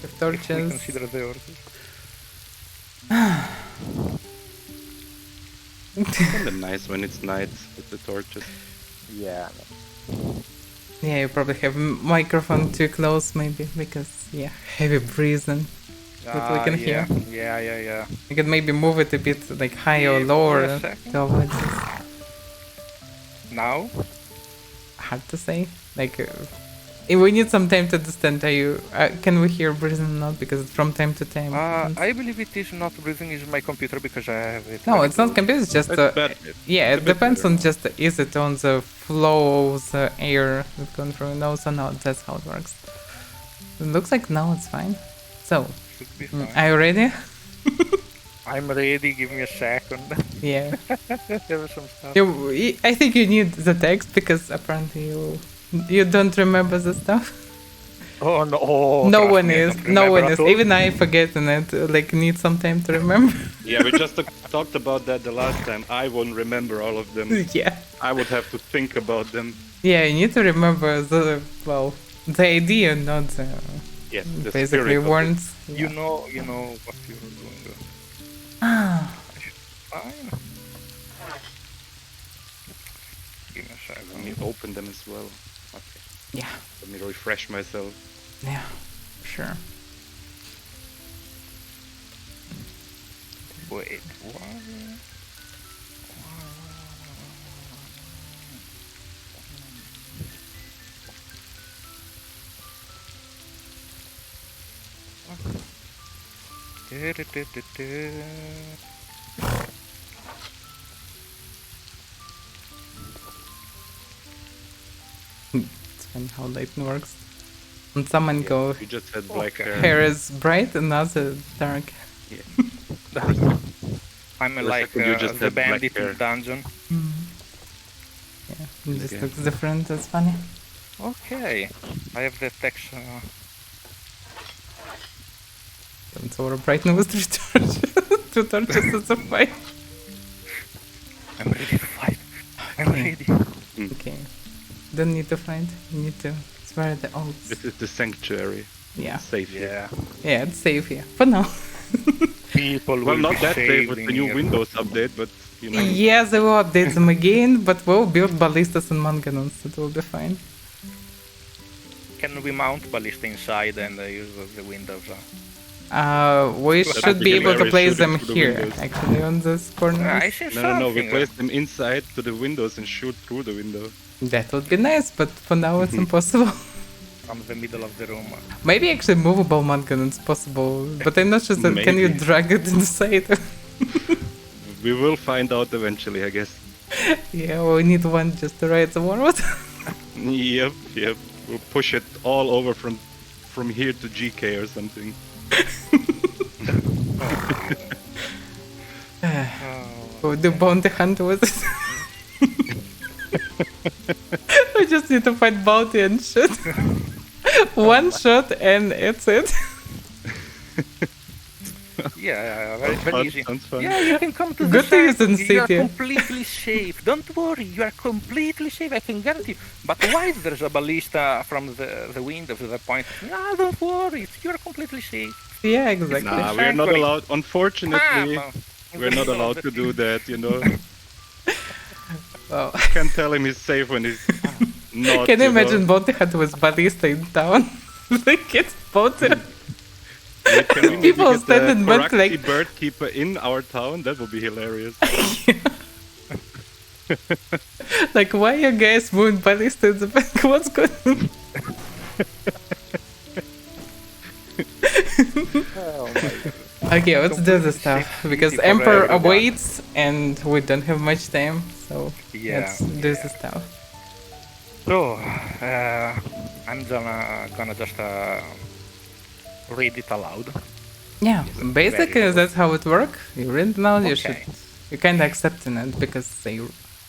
The If we torches. consider the horses. Kind of nice when it's night with the torches. Yeah. Yeah, you probably have microphone too close, maybe, because yeah, heavy breathing. That we can hear. Yeah. You could maybe move it a bit like higher or Give me a lower second. to avoid this. Now? Hard to say. Like, we need some time to understand. Are you? Can we hear breathing or not? Because from time to time. I believe it is not breathing. Is my computer because I have it. No, very it's not close. computer. It's just. It's better. Yeah, It's it a bit depends better. on just is it on the flow of the air that goes through nose or not. That's how it works. It looks like now it's fine. So, Should be fine. are you ready? I'm ready. Give me a second. Yeah. There was some stuff. I think you need the text because apparently you don't remember the stuff. Oh no! Oh, No trust one me, I is. don't No remember one at is. all. Even I forget and it like need some time to remember. Yeah, we just talked about that the last time. I won't remember all of them. Yeah. I would have to think about them. Yeah, you need to remember the idea, not the Yes, the basically spirit of it. words. You know what you're doing. Ah, Fine. Give me a Let second. me open them as well. Okay, yeah, let me refresh myself. yeah, sure. Wait, what? It's funny how lighting works. And someone go, You just had black Okay. hair. hair is bright and other dark. I'm For a like second you just the had black bandit hair. in dungeon. Yeah, this Okay. looks different, that's funny. Okay, I have the text. Don't over brightness with 3 torches. 2 torches is a fight. I'm ready to fight. I'm Okay. ready. Okay. Don't need to fight. You need to swear the oaths. This is the sanctuary. Yeah. Safe here. Yeah. Yeah, it's safe here. For now. People Well, will not be that safe saved with in the new here. Windows update, but you know. Yeah, they will update them again, but we'll build ballistas and manganons. It will be fine. Can we mount ballista inside and use the windows? We That's should the be able to hilarious place shooting them through the here, windows. actually, on this corner. I see No, we something. place them inside to the windows and shoot through the window. That would be nice, but for now it's impossible. From the middle of the room. Maybe actually movable manganons possible, but I'm not sure that can you Maybe. drag it inside? We will find out eventually, I guess. Yeah, we need one just to ride the warwood. Yep. We'll push it all over from here to GK or something. We'll do bounty hunt with it. We just need to find bounty and shit. One shot and it's it. Yeah, very, Sounds very fun, easy. sounds fun. Yeah, you can come to Good the thing side. it's in You are city. completely safe. Don't worry, you are completely safe. I can guarantee. But why is there a ballista from the window to the point? No, don't worry. You are completely safe. Yeah, exactly. Nah, we're not Sanctuary. allowed. Unfortunately, Bam! In we're the not middle allowed of to the do that. You know, Well, can't tell him he's safe when he's not. can you know. imagine bounty hunt with ballista in town? Like it's bounty. Wait, can we maybe People get stand the in back Koraxi like- bird keeper in our town? That would be hilarious. Like, why you guys moving ballista in the back? What's going on? Okay, let's do the stuff because for Emperor everyone. awaits and we don't have much time, so Yeah, let's do the stuff. So, I'm gonna just read it aloud. Yeah, basically good. that's how it works. You read now, you Okay. you kind of accepting it because they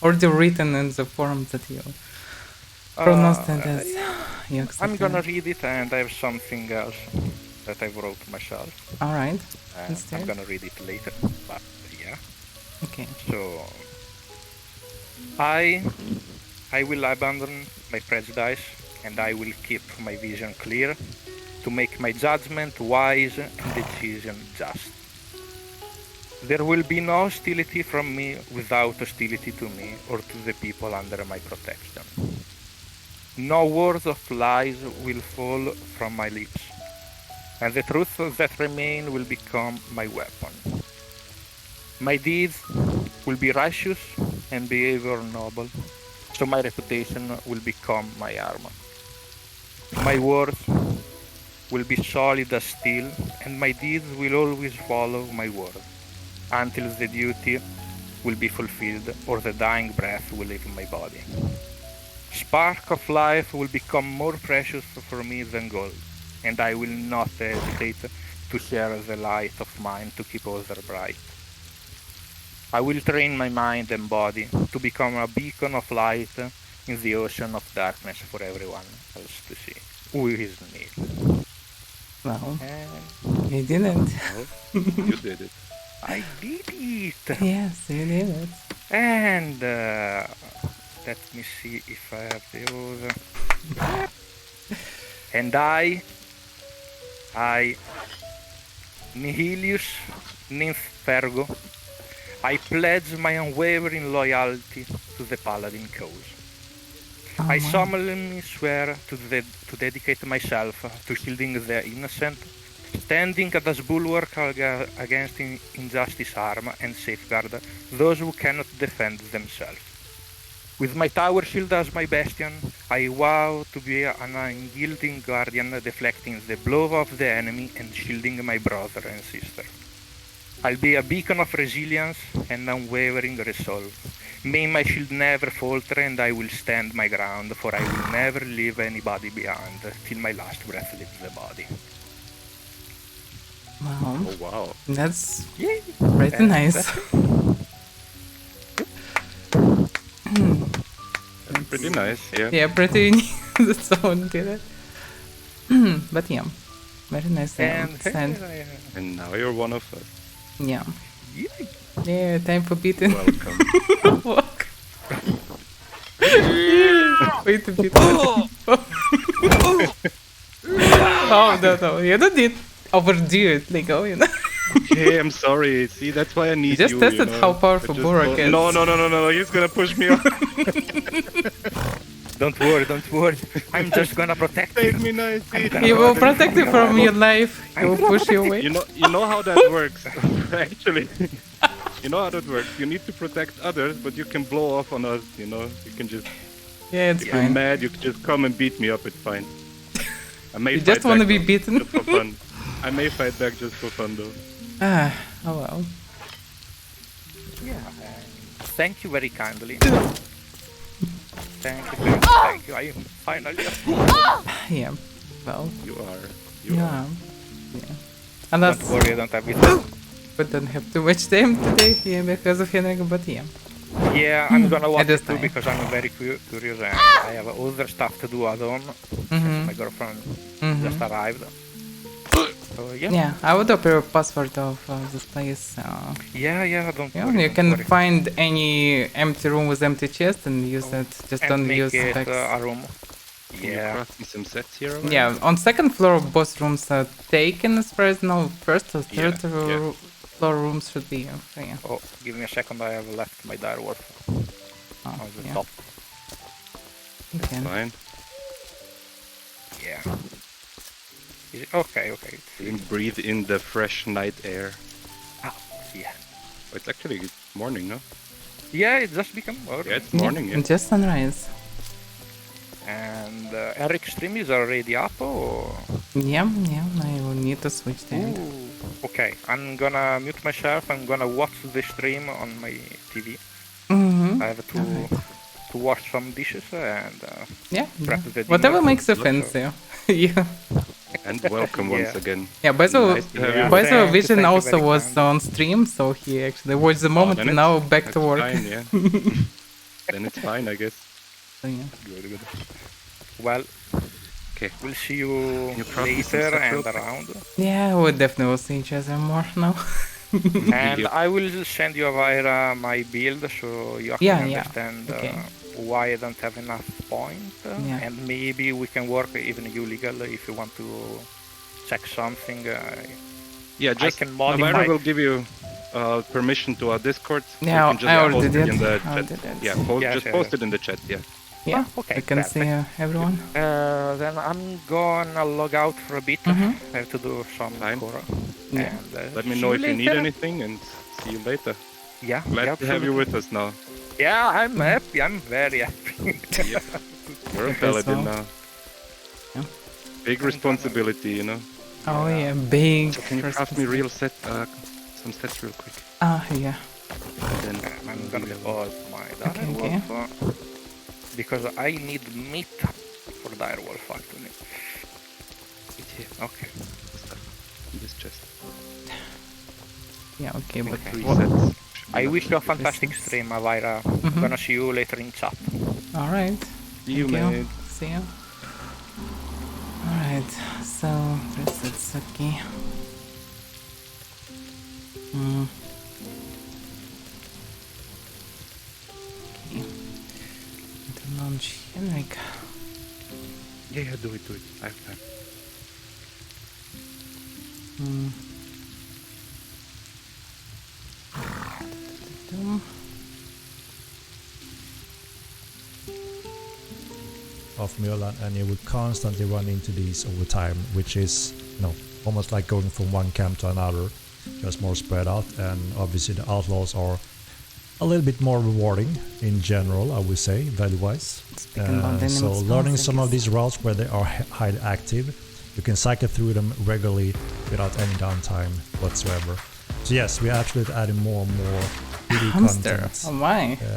already written in the form that you pronounced it as you accept I'm gonna it. read it, and I have something else that I wrote myself. All right, And let's do I'm it. gonna read it later, but yeah. Okay. So, I will abandon my prejudice, and I will keep my vision clear to make my judgment wise and decision just. There will be no hostility from me without hostility to me or to the people under my protection. No words of lies will fall from my lips, and the truth that remain will become my weapon. My deeds will be righteous and behavior noble, so my reputation will become my armor. My words will be solid as steel, and my deeds will always follow my word, until the duty will be fulfilled or the dying breath will leave my body. Spark of life will become more precious for me than gold, and I will not hesitate to share the light of mine to keep others bright. I will train my mind and body to become a beacon of light in the ocean of darkness for everyone else to see. Who is me? Well, And you didn't. You did it. I did it! Yes, you did it. And let me see if I have the other. And I, Nihilius Nymphergo, I pledge my unwavering loyalty to the Paladin cause. Oh, I wow. solemnly swear to dedicate myself to shielding the innocent standing as bulwark against injustice arm and safeguard those who cannot defend themselves. With my tower shield as my bastion, I vow to be an unyielding guardian, deflecting the blow of the enemy and shielding my brother and sister. I'll be a beacon of resilience and unwavering resolve. May my shield never falter, and I will stand my ground, for I will never leave anybody behind, till my last breath leaves the body. Wow. Oh wow. That's Yay! pretty nice. That's pretty nice. Yeah. Yeah, pretty unique that someone did it. But yeah, very nice. And Sand. And now you're one of us. Yeah. Yay! Yeah, time for beating. Welcome. Walk. Wait to beat. Oh, no, you don't need overdo it, like, oh, you know. Okay, I'm sorry. See, that's why I need Just you. tested you know? how powerful I just Borak don't- is. No. He's gonna push me off. Don't worry. I'm just gonna protect you. Save me, nice. He will protect you from your life. He will push you away. You know how that works. Actually, you know how that works. You need to protect others, but you can blow off on us. You know, you can just Yeah, it's if you're fine. mad. You can just come and beat me up. It's fine. I may You fight just want to back, be though, beaten. just for fun. I may fight back just for fun though. Ah, oh well. Yeah. Thank you very kindly. Thank you. I am finally. Yeah, well, You are. yeah. Unless Don't worry, I don't have it. we don't have too much time today, yeah, because of Henrik, but yeah. Yeah, I'm gonna watch this it too time. because I'm very curious and I have other stuff to do at home. Mm-hmm. My girlfriend Mm-hmm. just arrived. So yeah. Yeah, I would open a password of this place. Yeah, don't Yeah, worry. you don't can worry. find any empty room with empty chest and use it. Just And don't make use it specs. a room. Can you Yeah. craft me some sets here? Avaira? Yeah, on second floor both rooms are taken as far as now. First or Yeah, third yeah. floor rooms should be yeah. Oh, give me a second. I have left my direwolf Oh, on the yeah. top. Okay. Fine. Yeah. Is it? Okay. You can breathe in the fresh night air. Ah, yeah. Oh, it's actually morning, no? Yeah, it just became morning. Yeah, it's morning. Yeah. Just sunrise. And Henrik stream is already up or? Yeah, I will need to switch that. Ooh. Okay, I'm gonna mute myself. I'm gonna watch the stream on my TV. Mm-hmm. I have to wash some dishes and Yeah, prep the whatever dinner. makes you Lots of- fancy. Yeah. And welcome once Yeah. again. Yeah, Basil, Nice to have you. Basil Thank you, Vision thank you also very was kind. on stream, so he actually watched the moment then and it's- now back to that's work. Fine, yeah. Then it's fine, I guess. So, yeah. Good. Well, Okay. we'll see you You probably some later stuff and real quick. around. Yeah, we definitely will see each other more now. And Yep. I will send you Avaira my build so you Yeah, can yeah. understand Okay. why I don't have enough points. Yeah. And maybe we can work even illegal if you want to check something. Yeah, just can mod in Avaira my- will give you permission to our Discord. so Yeah, you can just I already post it did. in the I chat. already did. Yeah, Yeah, just sure. post it in the chat. Yeah. Yeah, okay, we can see everyone. Then I'm gonna log out for a bit. Mhm. I have to do some Fine. Cora. Yeah. And, Let me see know if you need later. anything, and see you later. Yeah, Glad yeah, to have you absolutely. with us now. Yeah, I'm happy. I'm very happy. Yep. We're a As paladin well. now. Yeah. Big responsibility, you know. Oh yeah, big. So can you craft me real set, some sets real quick? Ah, yeah. And then I'm gonna pause my Okay, direwolf because I need meat for direwolf actually. Okay. stuff in this chest. Yeah, okay, but Three Well, sets. I wish you a fantastic Business. stream, Avaira. Mhm. Gonna see you later in chat. alright. See you, Thank man. See you. Alright, so that's okay. Mm. Okay. To launch Henrik. Yeah, do it. I have time. Mm. Of Mjolnir, and you would constantly run into these over time, which is almost like going from one camp to another, just more spread out. And obviously the outlaws are a little bit more rewarding in general, I would say, value-wise. So learning some of these routes where they are highly active, you can cycle through them regularly without any downtime whatsoever. So yes, we are absolutely adding more and more PD content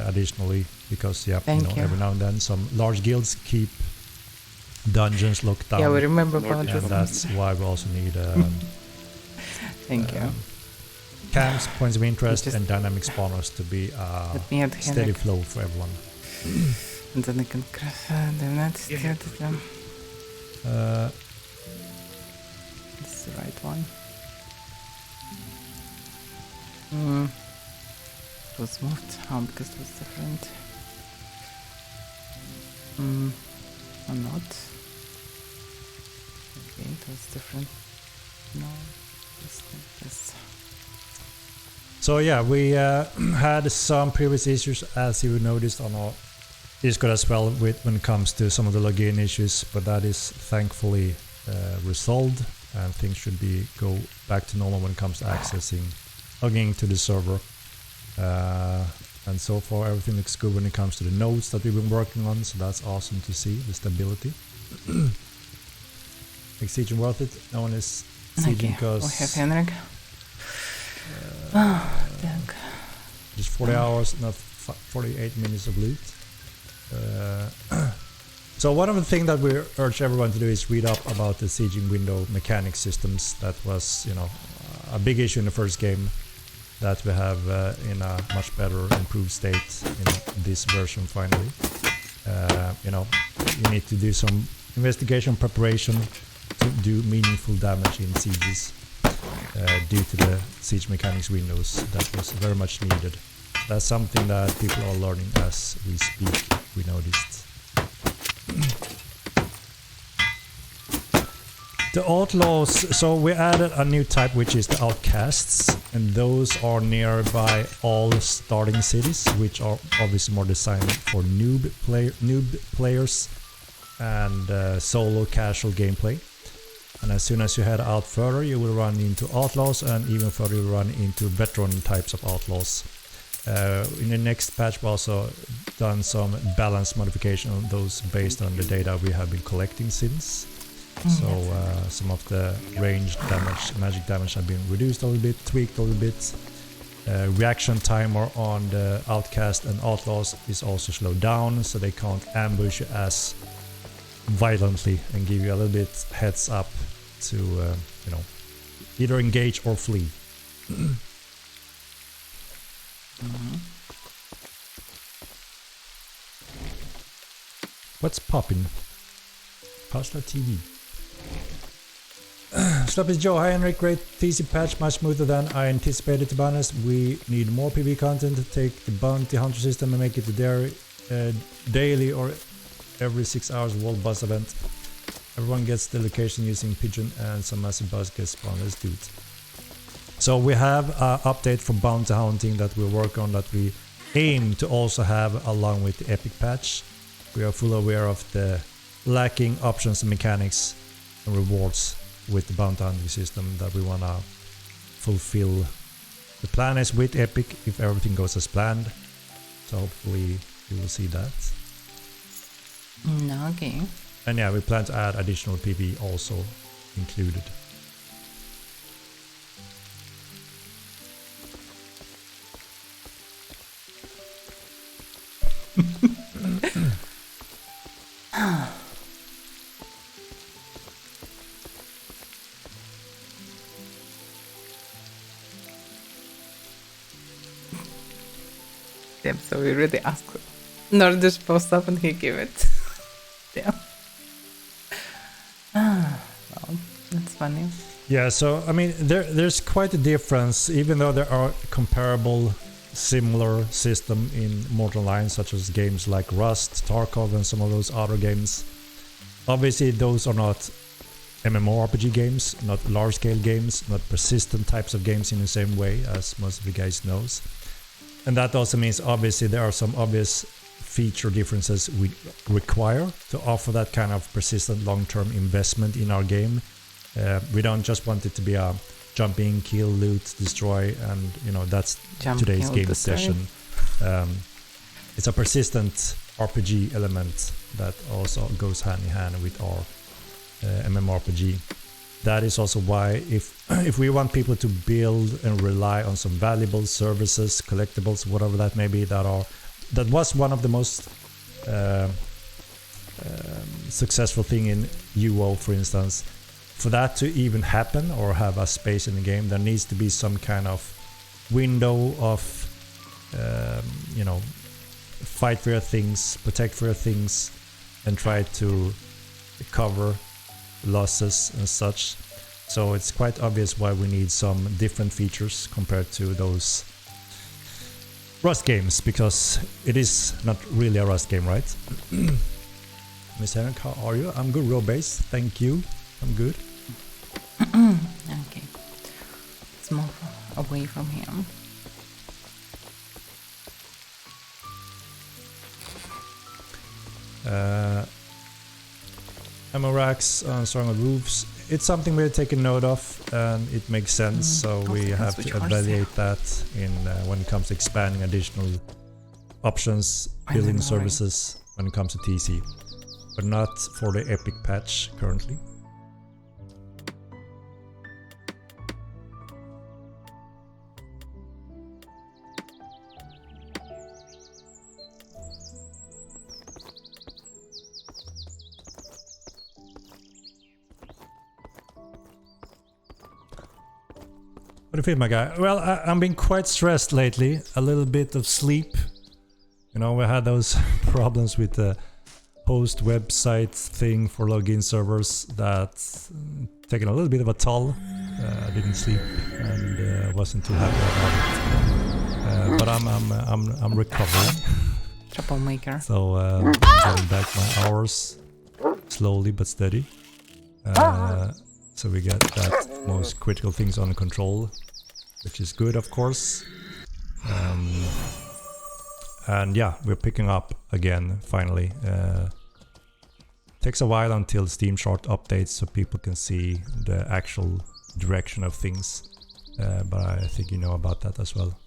additionally, because every now and then some large guilds keep dungeons locked down. Yeah, we remember and that's why we also need thank you. Camps, points of interest, and dynamic spawners to be a steady flow for everyone. And then I can cross them. This is the right one. It was moved. Because it was different. Or not. Okay, it was different. No, this. So yeah, we had some previous issues, as you noticed on our Discord as well, when it comes to some of the login issues, but that is thankfully resolved, and things should go back to normal when it comes to accessing, logging into the server. And so far everything looks good when it comes to the nodes that we've been working on, so that's awesome to see, the stability. Make sieging worth it? No one is sieging because... we have Henrik. Just 40 hours, not 48 minutes of loot. So one of the things that we urge everyone to do is read up about the sieging window mechanic systems. That was, a big issue in the first game that we have in a much better improved state in this version finally. You need to do some investigation preparation to do meaningful damage in sieges due to the siege mechanics windows. That was very much needed. That's something that people are learning as we speak, we noticed. The outlaws, so we added a new type, which is the outcasts, and those are nearby all starting cities, which are obviously more designed for noob players and solo casual gameplay. And as soon as you head out further, you will run into outlaws, and even further you run into veteran types of outlaws. In the next patch, we also done some balance modification on those based on the data we have been collecting since. So some of the range damage, magic damage have been reduced a little bit, tweaked a little bit. Reaction timer on the outcast and outlaws is also slowed down, so they can't ambush you as violently and give you a little bit heads up to either engage or flee. What's poppin'? Pasta TV. Sloppy Joe, hi Henrik, great TC patch, much smoother than I anticipated, to be honest. We need more PvP content to take the bounty hunter system and make it the daily or every 6 hours world boss event. Everyone gets the location using pigeon and some massive boss gets spawned. Let's do it. So we have an update for bounty hunting that we work on, that we aim to also have along with the epic patch. We are fully aware of the lacking options and mechanics and rewards with the bounty hunting system that we want to fulfill. The plan is with epic if everything goes as planned, so hopefully you will see that. Okay. And yeah, we plan to add additional PvE also included. Damn, so we really asked Nordish post up and he gave it. Damn. Well, that's funny. Yeah, so I mean, there's quite a difference, even though there are comparable, similar system in Mortal Online, such as games like Rust, Tarkov, and some of those other games. Obviously, those are not mmorpg games, not large-scale games, not persistent types of games in the same way as most of you guys knows. And that also means obviously there are some obvious feature differences we require to offer that kind of persistent long-term investment in our game. We don't just want it to be a jump in, kill, loot, destroy, and you know that's Jump, today's kill, game destroy. session. It's a persistent RPG element that also goes hand in hand with our mmorpg. That is also why if we want people to build and rely on some valuable services, collectibles, whatever that may be, that was one of the most successful thing in UO, for instance. For that to even happen or have a space in the game, there needs to be some kind of window of fight for your things, protect for your things, and try to cover losses and such. So it's quite obvious why we need some different features compared to those Rust games, because it is not really a Rust game, right? Miss Henrik, how are you? I'm good, Robase. Thank you. I'm good. Okay. Let's move away from him. Ammo racks on stronger roofs. It's something we're taking note of, and it makes sense. So we have to evaluate that in when it comes to expanding additional options, building services when it comes to TC, but not for the Epic patch currently. What do you feel, my guy? Well, I'm being quite stressed lately. A little bit of sleep. You know, we had those problems with the host website thing for login servers that's taken a little bit of a toll. I didn't sleep and wasn't too happy about it. But I'm recovering. Troublemaker. So getting back my hours slowly but steady. So we get that most critical things under control, which is good, of course. And yeah, we're picking up again, finally. Takes a while until Steam Chart updates so people can see the actual direction of things. But I think you know about that as well.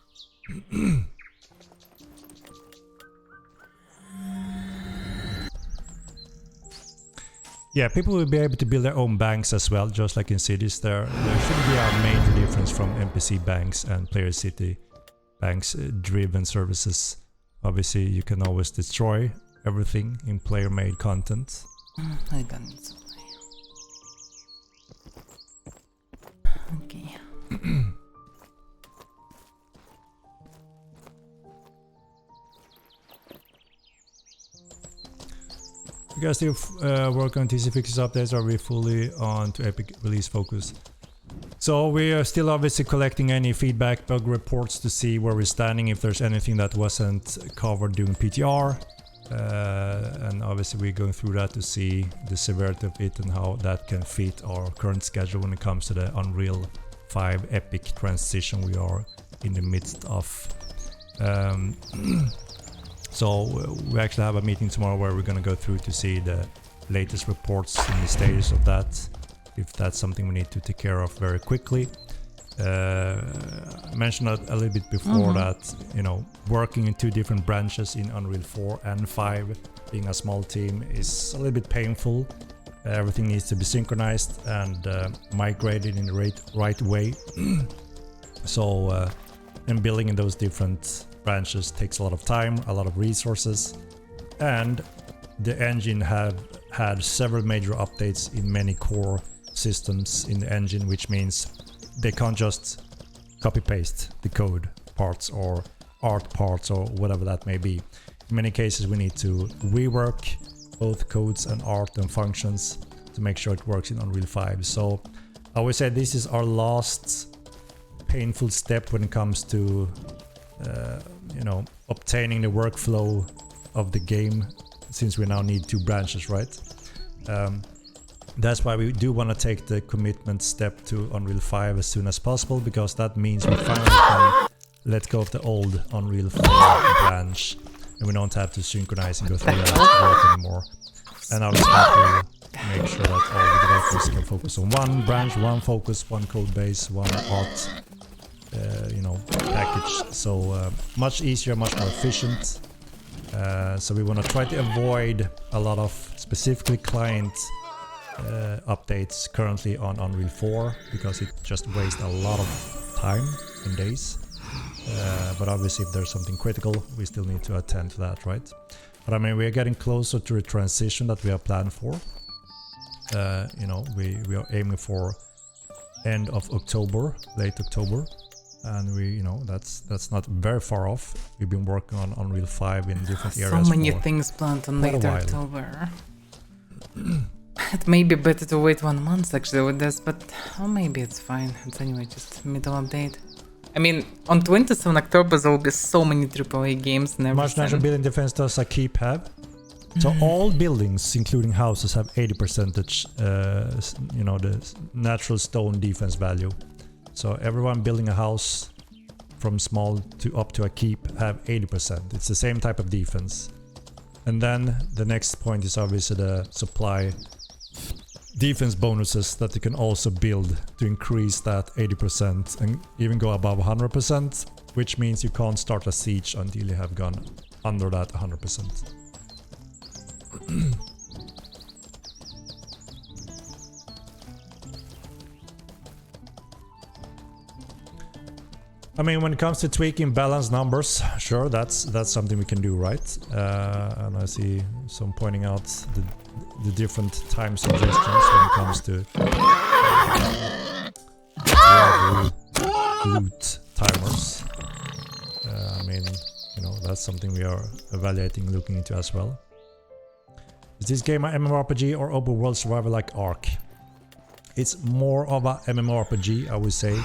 Yeah, people will be able to build their own banks as well, just like in cities. There shouldn't be a major difference from NPC banks and Player City banks driven services. Obviously, you can always destroy everything in player-made content. I got it. Okay. You guys still work on TC fixes updates, or are we fully on to Epic release focus? So we are still obviously collecting any feedback, bug reports to see where we're standing, if there's anything that wasn't covered during PTR. And obviously we're going through that to see the severity of it and how that can fit our current schedule when it comes to the Unreal 5 Epic transition we are in the midst of. So we actually have a meeting tomorrow where we're going to go through to see the latest reports and the status of that, if that's something we need to take care of very quickly. I mentioned a little bit before that, you know, working in two different branches in Unreal 4 and 5, being a small team, is a little bit painful. Everything needs to be synchronized and migrated in the right way. So, and building in those different branches takes a lot of time, a lot of resources, and the engine have had several major updates in many core systems in the engine, which means they can't just copy paste the code parts or art parts or whatever that may be. In many cases we need to rework both codes and art and functions to make sure it works in Unreal 5. So I would say this is our last painful step when it comes to you know, obtaining the workflow of the game, since we now need two branches, right? That's why we do want to take the commitment step to Unreal 5 as soon as possible, because that means we finally can let go of the old Unreal 4 branch and we don't have to synchronize and go through that work anymore. And I'll just have to make sure that all the developers can focus on one branch, one focus, one code base, one art, package. So much easier, much more efficient. So we want to try to avoid a lot of specifically client updates currently on Unreal 4 because it just wastes a lot of time and days. But obviously if there's something critical, we still need to attend to that, right? But I mean, we're getting closer to the transition that we have planned for. We are aiming for end of October, late October. And that's not very far off. We've been working on Unreal 5 in different areas. So many things planned on late October. It may be better to wait 1 month actually with this, but maybe it's fine. It's anyway just middle update. I mean, on 27 October there will be so many AAA games and everything. Much natural building defense does a keep have. So all buildings, including houses, have 80%, the natural stone defense value. So everyone building a house from small to up to a keep have 80%. It's the same type of defense. And then the next point is obviously the supply defense bonuses that you can also build to increase that 80% and even go above 100%, which means you can't start a siege until you have gone under that 100%. I mean, when it comes to tweaking balance numbers, sure, that's something we can do, right? And I see some pointing out the different time suggestions when it comes to loot timers. I mean, that's something we are evaluating, looking into as well. Is this game an mmorpg or open world survival like Ark? It's more of a mmorpg, I would say.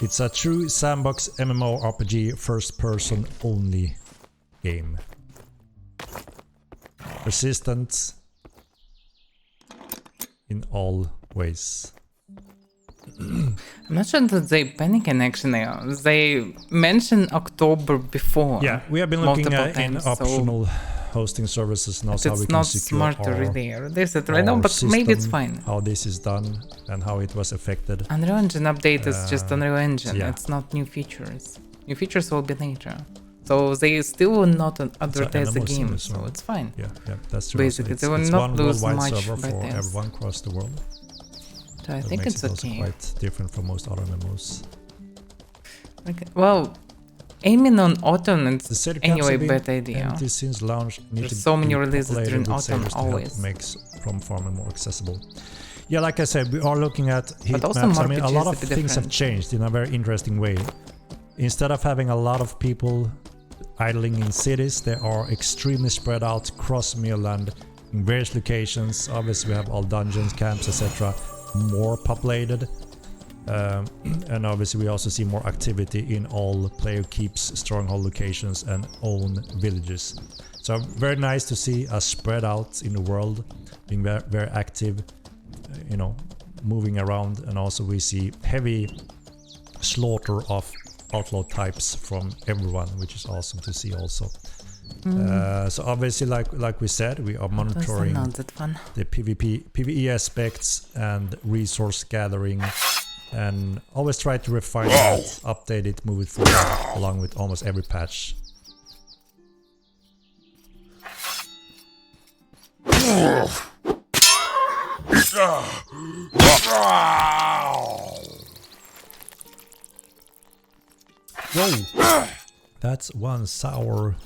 It's a true sandbox mmorpg first person only game. Persistent in all ways. I'm not sure that they panicking actually. They mentioned October before. Yeah, we have been looking at times, in optional hosting services and also how we it's can not secure smart to our, really release it right now, but maybe it's system, fine. how this is done and how it was affected. Unreal Engine update is just Unreal Engine. yeah. It's not new features. New features will be later. So they still will not advertise the game, so it's fine. Yeah, that's true. Basically, it's, they will it's not one lose worldwide much server by for this. everyone across the world. So I That think makes it's it also okay. quite different from most other MMOs. Okay. Well, aiming on autumn The is city camps anyway have been bad idea. empty since launch. Need There's to so many be releases populated during with autumn sailors to help always. makes from farming more accessible. Yeah, like I said, we are looking at heat also maps. I mean, a mmorpg lot is of a bit things have different. changed in a very interesting way. Instead of having a lot of people idling in cities, they are extremely spread out across Mirland in various locations. Obviously, we have all dungeons, camps, etc. more populated. And obviously we also see more activity in all player keeps, stronghold locations and own villages. So very nice to see us spread out in the world, being very, very active, moving around, and also we see heavy slaughter of outlaw types from everyone, which is awesome to see also. So obviously, like we said, we are monitoring the PvE aspects and resource gathering, and always try to refine it, update it, move it forward, along with almost every patch. Whoa! That's one sour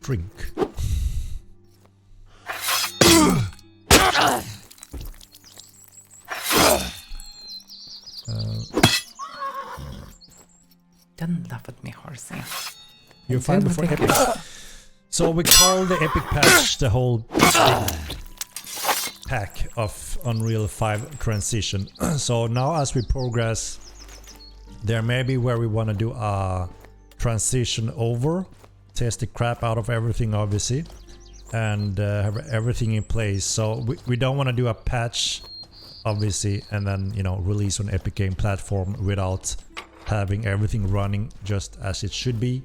drink. Don't laugh at me, horsey. You're fine before Epic. So we call the Epic patch the whole pack of Unreal 5 transition. So now as we progress, there may be where we want to do a transition over, test the crap out of everything obviously, and have everything in place. So we don't want to do a patch obviously and then release on Epic Game platform without having everything running just as it should be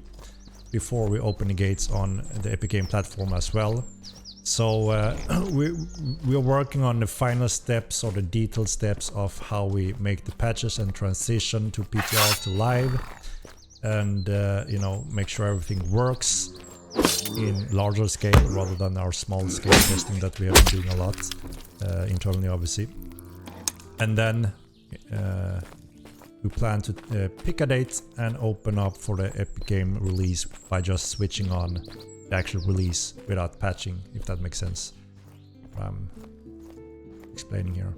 before we open the gates on the Epic Game platform as well. So we're working on the final steps or the detailed steps of how we make the patches and transition to PTR to live, and you know, make sure everything works in larger scale rather than our small scale testing that we have been doing a lot internally, obviously. And then we plan to pick a date and open up for the Epic Game release by just switching on the actual release without patching, if that makes sense. Explaining here.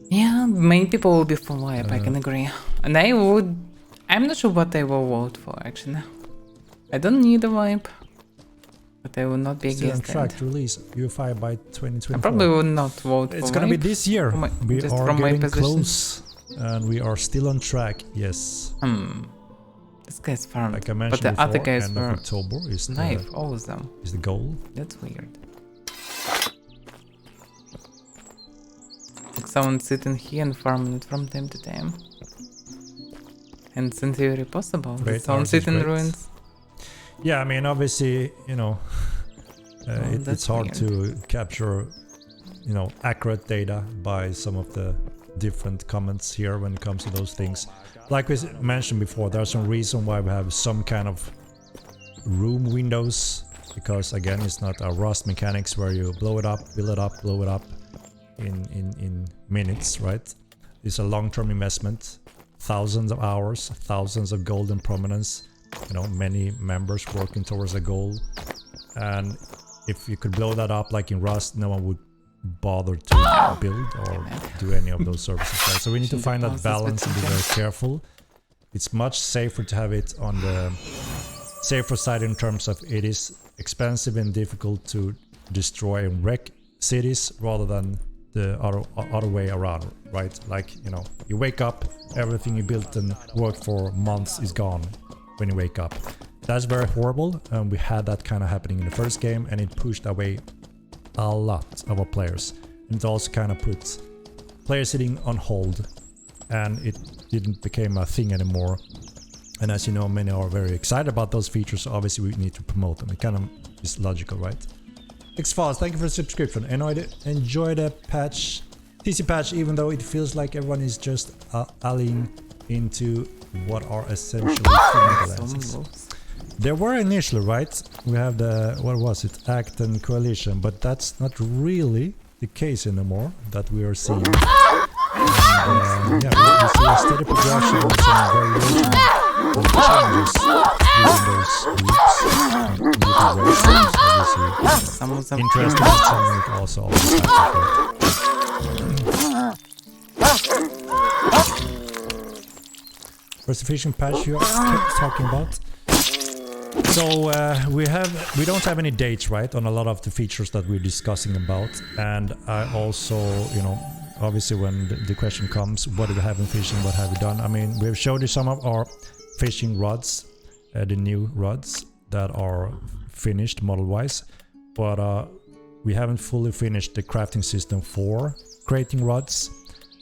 Yeah, many people will be for wipe, I can agree. And I'm not sure what I will vote for actually. I don't need a wipe, but I will not be Still on against track it. to release UFI by 2024. I probably will not vote It's for gonna be wipe. this year. We just are from my getting position. close, and we are still on track. Yes. This guy's farmed, Like I but mentioned the before, other guys end of were October is Nave, all of them. the goal. That's weird. Like someone sitting here and farming it from time to time. And it's in theory possible. Great, That someone ours is sitting in great. ruins. Yeah, I mean, obviously, you know, it's that's hard weird. to capture, you know, accurate data by some of the different comments here when it comes to those things. Like we mentioned before, there's some reason why we have some kind of room windows, because again, it's not a Rust mechanics where you blow it up, build it up, blow it up in minutes, right? It's a long-term investment, thousands of hours, thousands of gold and prominence, you know, many members working towards a goal. And if you could blow that up like in Rust, no one would bother to build or do any of those services, right? So we need to find that balance and be very careful. It's much safer to have it on the safer side in terms of it is expensive and difficult to destroy and wreck cities rather than the other way around, right? Like, you know, you wake up, everything you built and worked for months is gone when you wake up. That's very horrible, and we had that kind of happening in the first game, and it pushed away a lot of our players. And it also kind of put players sitting on hold, and it didn't become a thing anymore. And as you know, many are very excited about those features, so obviously we need to promote them. It kind of is logical, right? Xfast, thank you for the subscription. Enjoy the patch, TC patch, even though it feels like everyone is just allying into what are essentially alliances. There were initially, right? We have the, what was it, Act and Coalition, but that's not really the case anymore that we are seeing. And, yeah, we see a steady progression and some variation of changes within those groups and different races, obviously. Some of them Interesting and something also always happens. Where's the fishing patch you kept talking about? So we don't have any dates, right, on a lot of the features that we're discussing about. And I also, you know, obviously when the question comes, what do we have in fishing, what have we done? I mean, we've showed you some of our fishing rods, the new rods that are finished model-wise, but we haven't fully finished the crafting system for creating rods,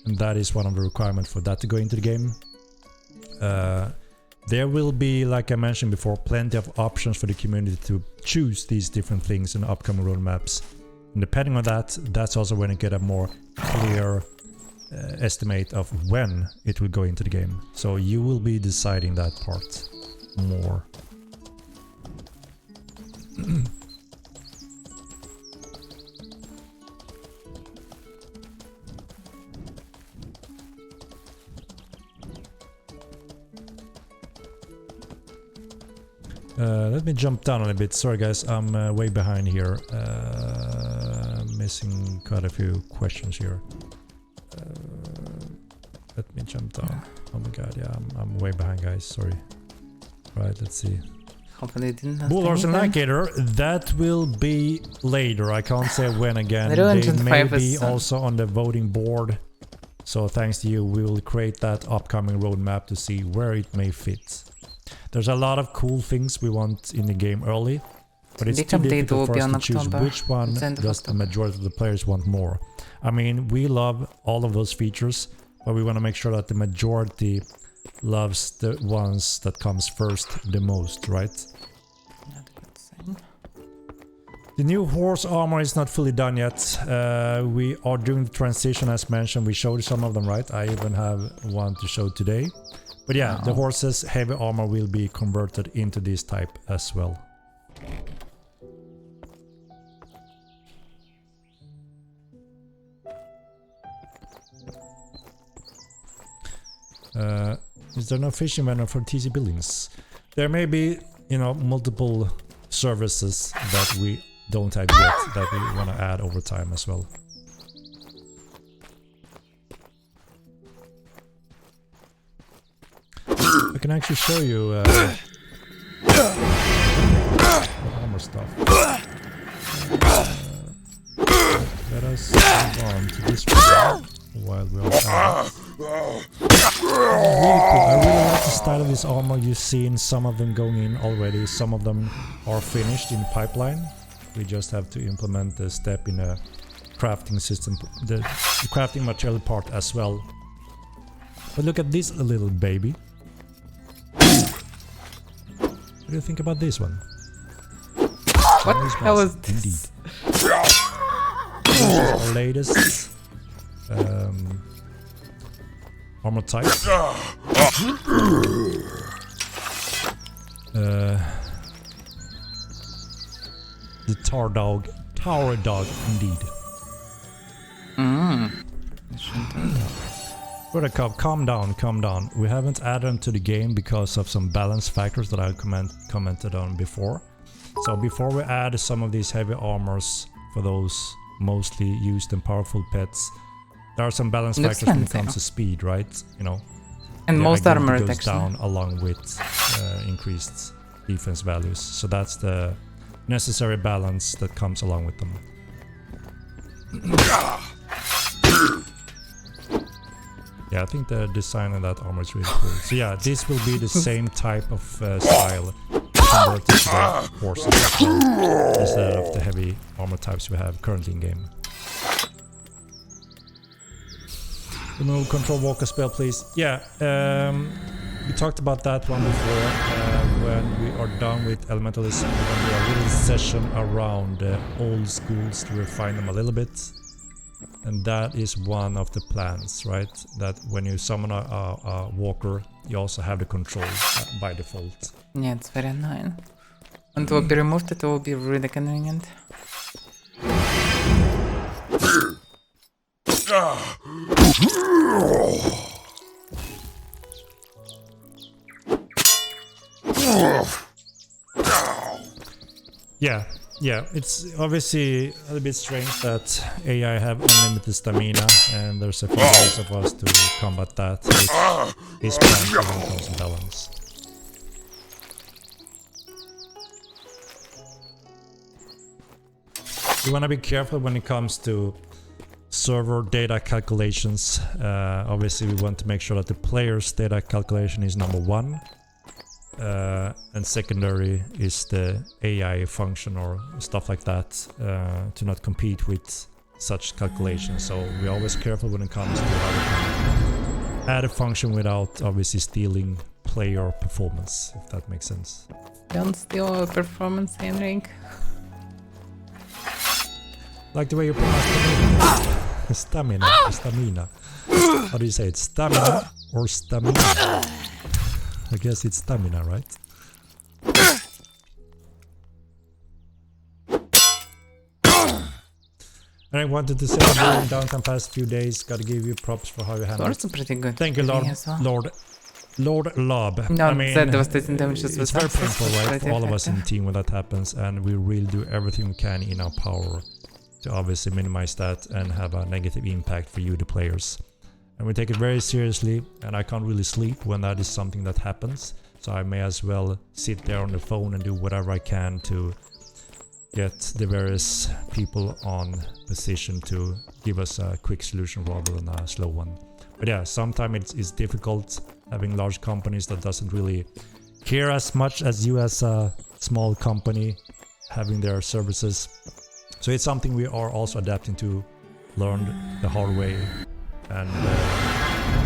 and that is one of the requirements for that to go into the game. There will be, like I mentioned before, plenty of options for the community to choose these different things in the upcoming roadmaps. And depending on that, that's also when you get a more clear estimate of when it will go into the game. So you will be deciding that part more. Let me jump down a little bit. Sorry guys, I'm way behind here. Missing quite a few questions here. Let me jump down. Oh my god, yeah, I'm way behind guys, sorry. Right, let's see. hopefully didn't have Bullhorse and anything. Ligator, that will be later. I can't say when again. Little They Engine may 5 be is, also on the voting board. So thanks to you, we will create that upcoming roadmap to see where it may fit. There's a lot of cool things we want in the game early, but it's Big too update difficult will for be us on to choose October, which one the end of does the October. majority of the players want more. I mean, we love all of those features, but we want to make sure that the majority loves the ones that comes first the most, right? Not a good thing. The new horse armor is not fully done yet. We are doing the transition as mentioned. We showed some of them, right? I even have one to show today. But yeah, the horse's heavy armor will be converted into this type as well. Is there no fishing vendor for TC buildings? There may be, you know, multiple services that we don't have yet that we want to add over time as well. I can actually show you armor stuff. Let us move on to this one while we are at it. Really cool. I really like the style of this armor. You've seen some of them going in already. Some of them are finished in pipeline. We just have to implement the step in a crafting system, the crafting material part as well. But look at this little baby. What do you think about this one? What the hell was this? Indeed. This is our latest armor type. The Tower Dog indeed. Brother Cub, calm down. We haven't added them to the game because of some balance factors that I commented on before. So before we add some of these heavy armors for those mostly used and powerful pets, there are some balance factors when it comes to speed, right? You know, and most armor goes actually down along with increased defense values. So that's the necessary balance that comes along with them. Yeah, I think the design of that armor is really cool. So yeah, this will be the same type of style converted to the horses as well, instead of the heavy armor types we have currently in game. Remove control walker spell, please. Yeah, we talked about that one before. When we are done with elementalism, we're going to do a little session around old schools to refine them a little bit. And that is one of the plans, right? That when you summon a walker, you also have the control by default. Yeah, it's very annoying. And to be removed, it will be really convenient. Yeah, it's obviously a little bit strange that AI have unlimited stamina, and there's a few ways of us to combat that. It's planned when it comes to balance. You want to be careful when it comes to server data calculations. Obviously, we want to make sure that the player's data calculation is number one. And secondary is the AI function or stuff like that, to not compete with such calculations. So we're always careful when it comes to how we can add a function without obviously stealing player performance, if that makes sense. Don't steal our performance, Henrik. Like the way you pronounce stamina. Stamina. How do you say it? Stamina or stamina? I guess it's stamina, right? And I wanted to say during downtime past few days, gotta give you props for how you handle it. It's pretty good. Thank you, Lord Lob. No, I mean, devastating damages it's very painful, right, for all of us in the team when that happens, and we really do everything we can in our power to obviously minimize that and have a negative impact for you, the players. And we take it very seriously, and I can't really sleep when that is something that happens. So I may as well sit there on the phone and do whatever I can to get the various people on position to give us a quick solution rather than a slow one. But yeah, sometimes it's difficult having large companies that doesn't really care as much as you as a small company having their services. So it's something we are also adapting to, learn the hard way, and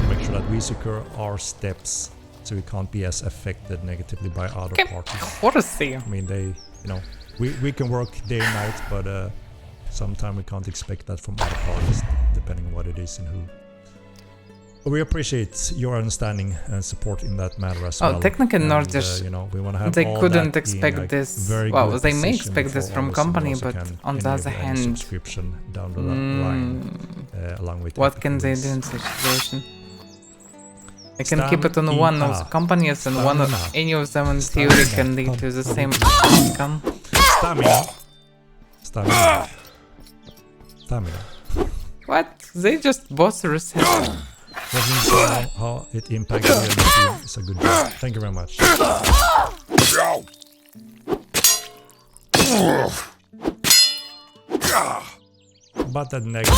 make sure that we secure our steps so we can't be as affected negatively by other parties. Horsey. I mean, they, you know, we can work day and night, but sometimes we can't expect that from other parties, depending on what it is and who. But we appreciate your understanding and support in that matter as well. Oh, technically not And, just... you know, we want to have They all couldn't that expect in, like, this. very Well, good they may position expect this before from obviously we company, also but can on the enable other any hand, subscription down the line, along with what can they ethical do in links. such situation? I can keep it on one of the companies and one of any of them in theory can lead to the same outcome. Stamina. Stamina. Stamina. What? They just both reset. That means how it impacts the energy. It's a good job. Thank you very much. About that negative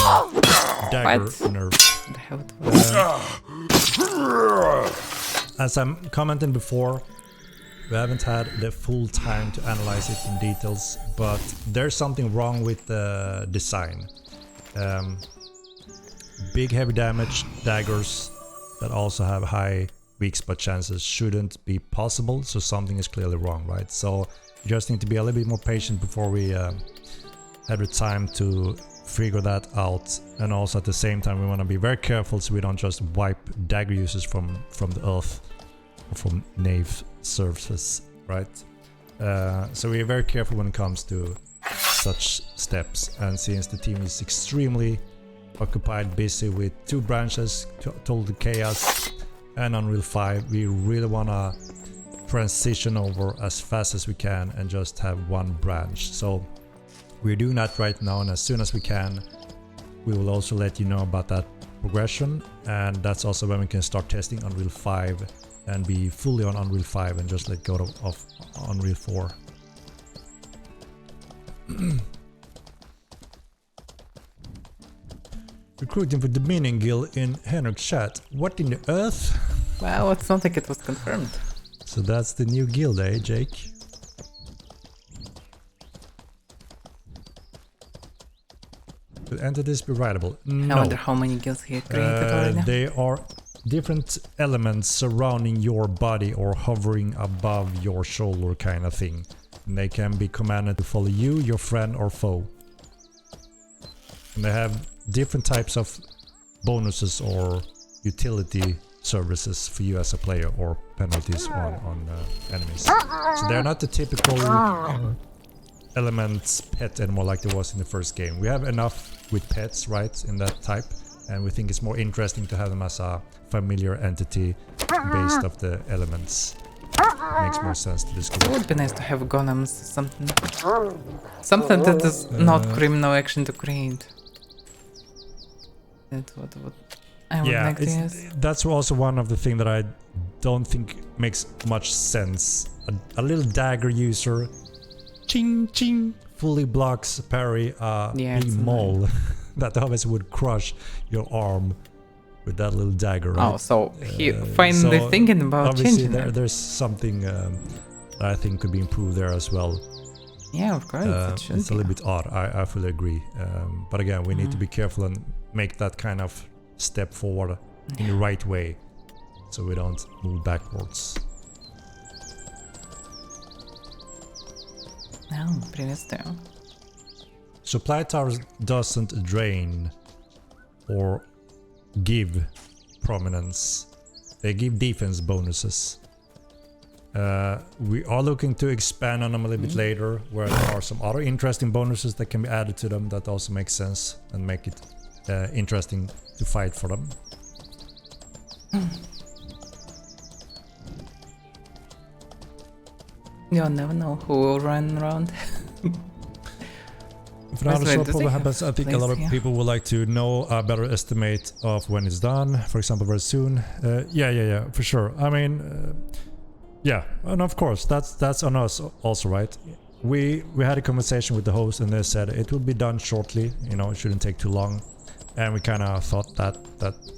dagger nerf. The hell it was. As I'm commenting before, we haven't had the full time to analyze it in details, but there's something wrong with the design. Big heavy damage daggers that also have high weak spot chances shouldn't be possible, so something is clearly wrong, right? So you just need to be a little bit more patient before we have the time to figure that out, and also at the same time we want to be very careful so we don't just wipe dagger users from the earth or from Nave surface, right? So we're very careful when it comes to such steps, and since the team is extremely occupied, busy with 2 branches, Total Chaos and Unreal 5, we really want to transition over as fast as we can and just have one branch. So we're doing that right now, and as soon as we can we will also let you know about that progression, and that's also when we can start testing Unreal 5 and be fully on Unreal 5 and just let go of Unreal 4. Recruiting for the Dominion Guild in Henrik's chat. What in the earth? Well, it's not like it was confirmed. So that's the new guild, eh, Jake? Will entities be writable? I No. wonder how many guilds he created already. They are different elements surrounding your body or hovering above your shoulder kind of thing. And they can be commanded to follow you, your friend or foe. And they have different types of bonuses or utility services for you as a player, or penalties on enemies. So they're not the typical elements pet anymore like there was in the first game. We have enough with pets, right, in that type, and we think it's more interesting to have them as a familiar entity based off the elements. Makes more sense to this It group. would be nice to have golems, something that is not criminal action to create. That's what I would like to use. That's also one of the things that I don't think makes much sense. A little dagger user, ching ching, fully blocks parry big mole that always would crush your arm with that little dagger, right? Oh, so he finally thinking about obviously changing it. there's something that I think could be improved there as well. Yeah, of course, it should it's a little bit odd, I fully agree. But again, we need to be careful and make that kind of step forward in the right way, so we don't move backwards. No, приветствую. Supply towers doesn't drain or give prominence. They give defense bonuses. We are looking to expand on them a little bit later, where there are some other interesting bonuses that can be added to them that also make sense and make it interesting to fight for them. You'll never know who will run around. If not, Wait, so do probably they happens. have I think a lot of place here? people would like to know a better estimate of when it's done. For example, very soon. Yeah, for sure. I mean, yeah, and of course that's on us also, right? We had a conversation with the host, and they said it will be done shortly. You know, it shouldn't take too long, and we kind of thought that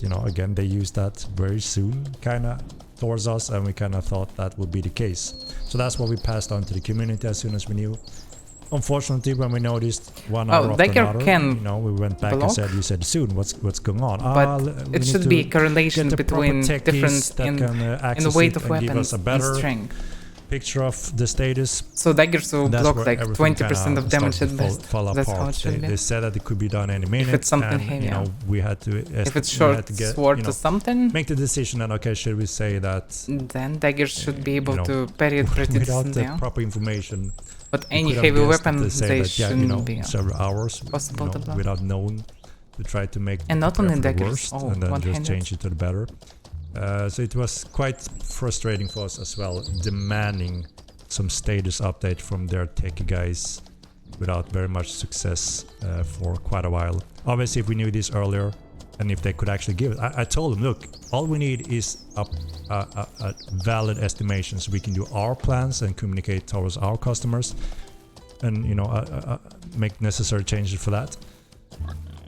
you know, again, they used that very soon, kind of towards us, and we kind of thought that would be the case. So that's what we passed on to the community as soon as we knew. Unfortunately, when we noticed one hour after another, you know, we went back and said, "You said soon. What's going on?" But it should be a correlation between difference in the weight of weapons and strength. picture of the status. So daggers will That's block where like everything 20% kinda of damage started at to best. fall That's how apart. it should be. They said that it could be done any minute. it's something and, heavy, you know, we had to If it's we had short to get, sword you know, or something, make the decision that okay, should we say that then daggers should be able you know, to parry it pretty without decently. the proper information. But we any could have heavy guessed that weapon, say they that, yeah, shouldn't you know, be several hours, possible you to know, block. without knowing, to try to make And not only prepare for the daggers, worst, and then just one-handed. change it to the better. So it was quite frustrating for us as well, demanding some status update from their techie guys without very much success for quite a while. Obviously, if we knew this earlier, and if they could actually give it, I told them, look, all we need is a valid estimation so we can do our plans and communicate towards our customers, and you know, make necessary changes for that.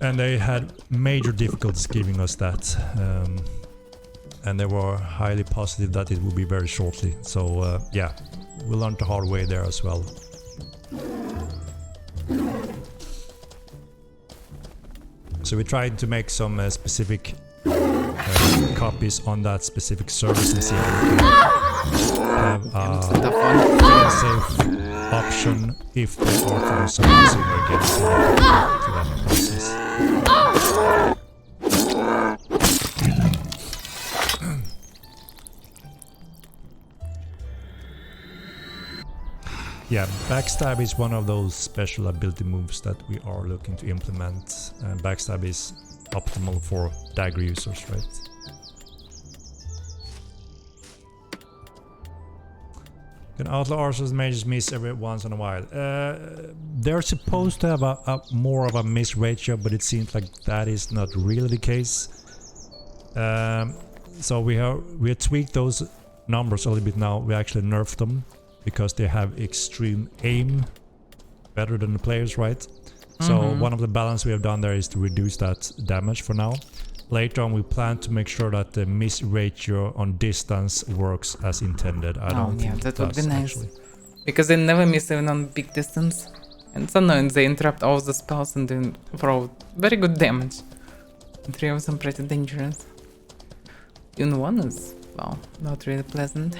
And they had major difficulties giving us that, and they were highly positive that it would be very shortly. So yeah, we learned the hard way there as well. So we tried to make some specific copies on that specific service and see if we can have a safe option if they offer something similar again to that process. Yeah, backstab is one of those special ability moves that we are looking to implement, and backstab is optimal for dagger users, right? Can outlaw archers mages miss every once in a while? They're supposed to have a more of a miss ratio, but it seems like that is not really the case. So we have tweaked those numbers a little bit now. We actually nerfed them because they have extreme aim, better than the players, right? So one of the balance we have done there is to reduce that damage for now. Later on, we plan to make sure that the miss ratio on distance works as intended. I don't think that it would be does, nice. actually. Because they never miss even on big distance. And sometimes they interrupt all the spells and then throw very good damage. And 3 of them pretty dangerous. Even 1 is, well, not really pleasant.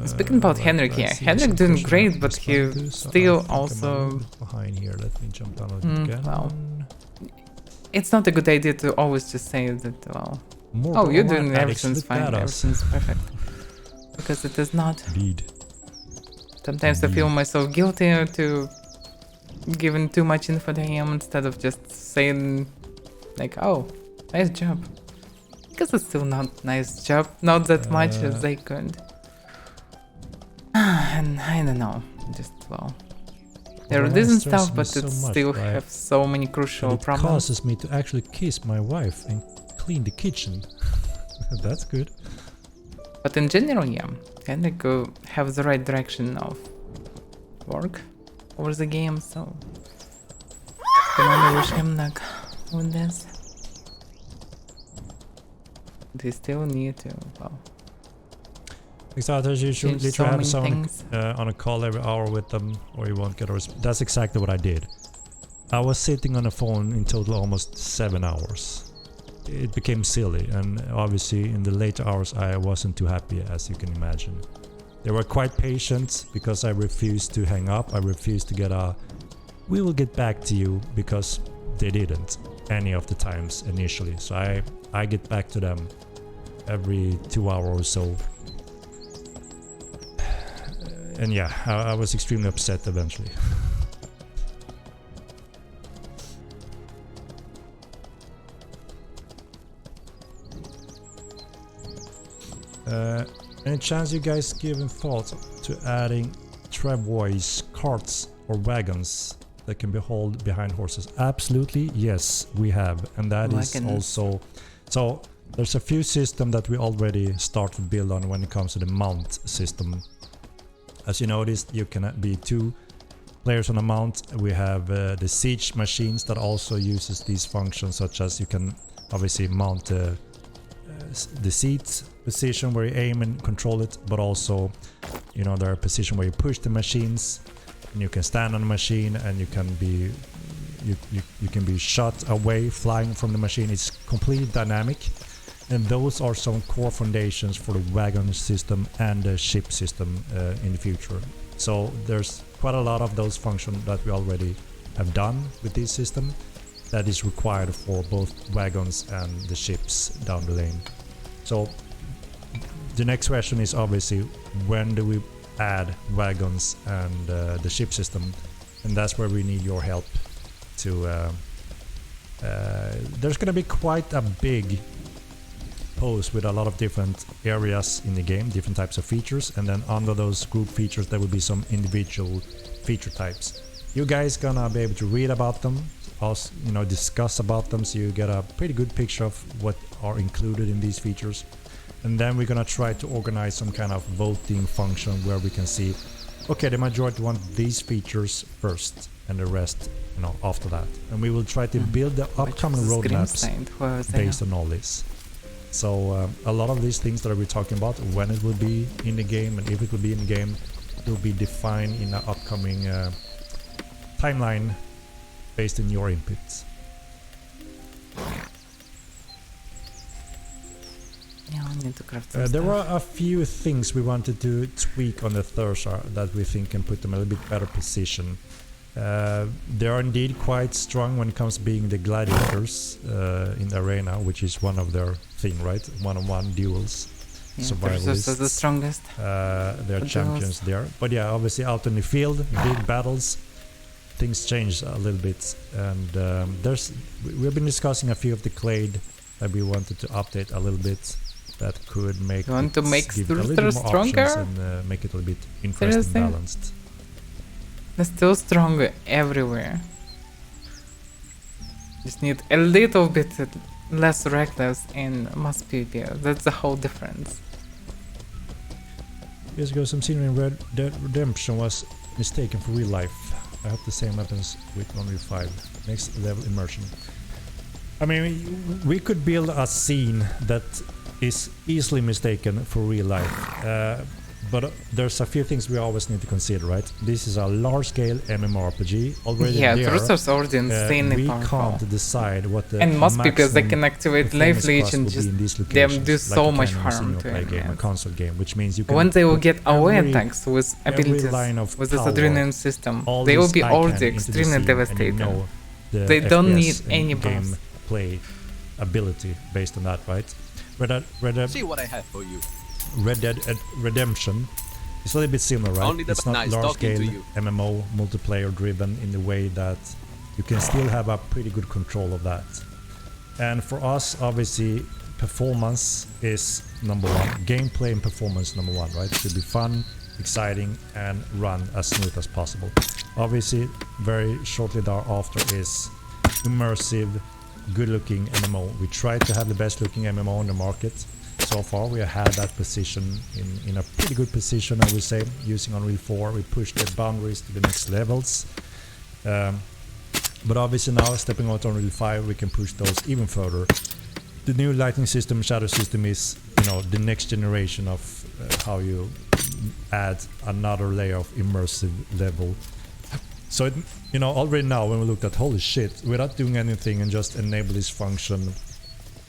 Speaking about right, Henrik I here, see Henrik some doing question great, I but he responded to, so I still think I'm a also... little bit behind here. Let me jump down a little again. well, it's not a good idea to always just say that, well, More oh, you're online doing addicts, everything's look fine, at us. everything's perfect. Because it is not. Indeed. Sometimes I feel myself guilty to giving too much info to him instead of just saying, like, oh, nice job. Because it's still not nice job, not that much as they could. And I don't know, just, well, there Well, isn't stresses stuff, me but so it much, still right? have so many crucial And it problems. causes me to actually kiss my wife and clean the kitchen. That's good. But in general, yeah, Henrik have the right direction of work over the game, so can only wish him luck with this. They still need to, well, Exactly, you should change literally so have many someone things. on a call every hour with them, or you won't get a response. That's exactly what I did. I was sitting on the phone in total almost 7 hours. It became silly, and obviously in the later hours I wasn't too happy, as you can imagine. They were quite patient because I refused to hang up. I refused to get a "we will get back to you," because they didn't any of the times initially. So I get back to them every 2 hours or so. And yeah, I was extremely upset eventually. Any chance you guys given thought to adding travois, carts or wagons that can be hauled behind horses? Absolutely, yes, we have. And that is also... So there's a few systems that we already started to build on when it comes to the mount system. As you noticed, you can be 2 players on a mount. We have the siege machines that also uses these functions, such as you can obviously mount the seat position where you aim and control it, but also, you know, there are positions where you push the machines and you can stand on the machine and you can be you can be shot away flying from the machine. It's completely dynamic. and those are some core foundations for the wagon system and the ship system in the future. So there's quite a lot of those functions that we already have done with this system that is required for both wagons and the ships down the lane. So the next question is obviously, when do we add wagons and the ship system? And that's where we need your help to there's gonna be quite a big post with a lot of different areas in the game, different types of features, and then under those group features there will be some individual feature types. You guys gonna be able to read about them, also, you know, discuss about them, so you get a pretty good picture of what are included in these features. And then we're gonna try to organize some kind of voting function where we can see, okay, the majority want these features first and the rest, you know, after that. And we will try to build the upcoming roadmaps based on all this. So a lot of these things that we're talking about, when it will be in the game and if it will be in the game, will be defined in the upcoming timeline based on your inputs. Yeah, I need to craft some There stuff. were a few things we wanted to tweak on the Thursa that we think can put them in a little bit better position. They are indeed quite strong when it comes to being the gladiators in the arena, which is one of their thing, right? One-on-one duels, Yeah, survivalists. They're the strongest. They're champions there. But yeah, obviously out in the field, big battles, things change a little bit. And we've been discussing a few of the clade that we wanted to update a little bit. That could make You want to make give it a little Sturter bit more options stronger? and make it a little bit interesting, Seriously? balanced. They're still strong everywhere. Just need a little bit less reckless in mmorpg. That's the whole difference. Years ago, some scenery in Red Dead Redemption was mistaken for real life. I hope the same happens with 1v5. Next level immersion. I mean, we could build a scene that is easily mistaken for real life. But there's a few things we always need to consider, right? This is a large-scale MMORPG already Yeah, there. Thursa's already insanely we powerful. can't decide what the And most because they can activate Life performance Leech cost and will be just in these them locations, do like so you much can in a harm to single-player game, a enemies. console game, which means you can When they will put get away every- attacks with every abilities, line of with this power, adrenaline system, all they will this be icon already into the extremely scene, and devastating. you know the They don't FPS need and any buffs. gameplay ability based on that, right? See what I have for you. Red Dead Redemption is a little bit similar, right? Only the It's not nice talking to large-scale you. MMO multiplayer driven in the way that you can still have a pretty good control of that. And for us, obviously, performance is number one. Gameplay and performance number one, right? It should be fun, exciting, and run as smooth as possible. Obviously, very shortly thereafter is immersive, good-looking MMO. We try to have the best-looking MMO on the market. So far, we have had that position in a pretty good position, I would say. Using Unreal 4, we pushed the boundaries to the next levels. But obviously now, stepping out on Unreal 5, we can push those even further. The new lighting system, shadow system, is, you know, the next generation of how you add another layer of immersive level. So, it, you know, already now when we looked at, holy shit, without doing anything and just enable this function,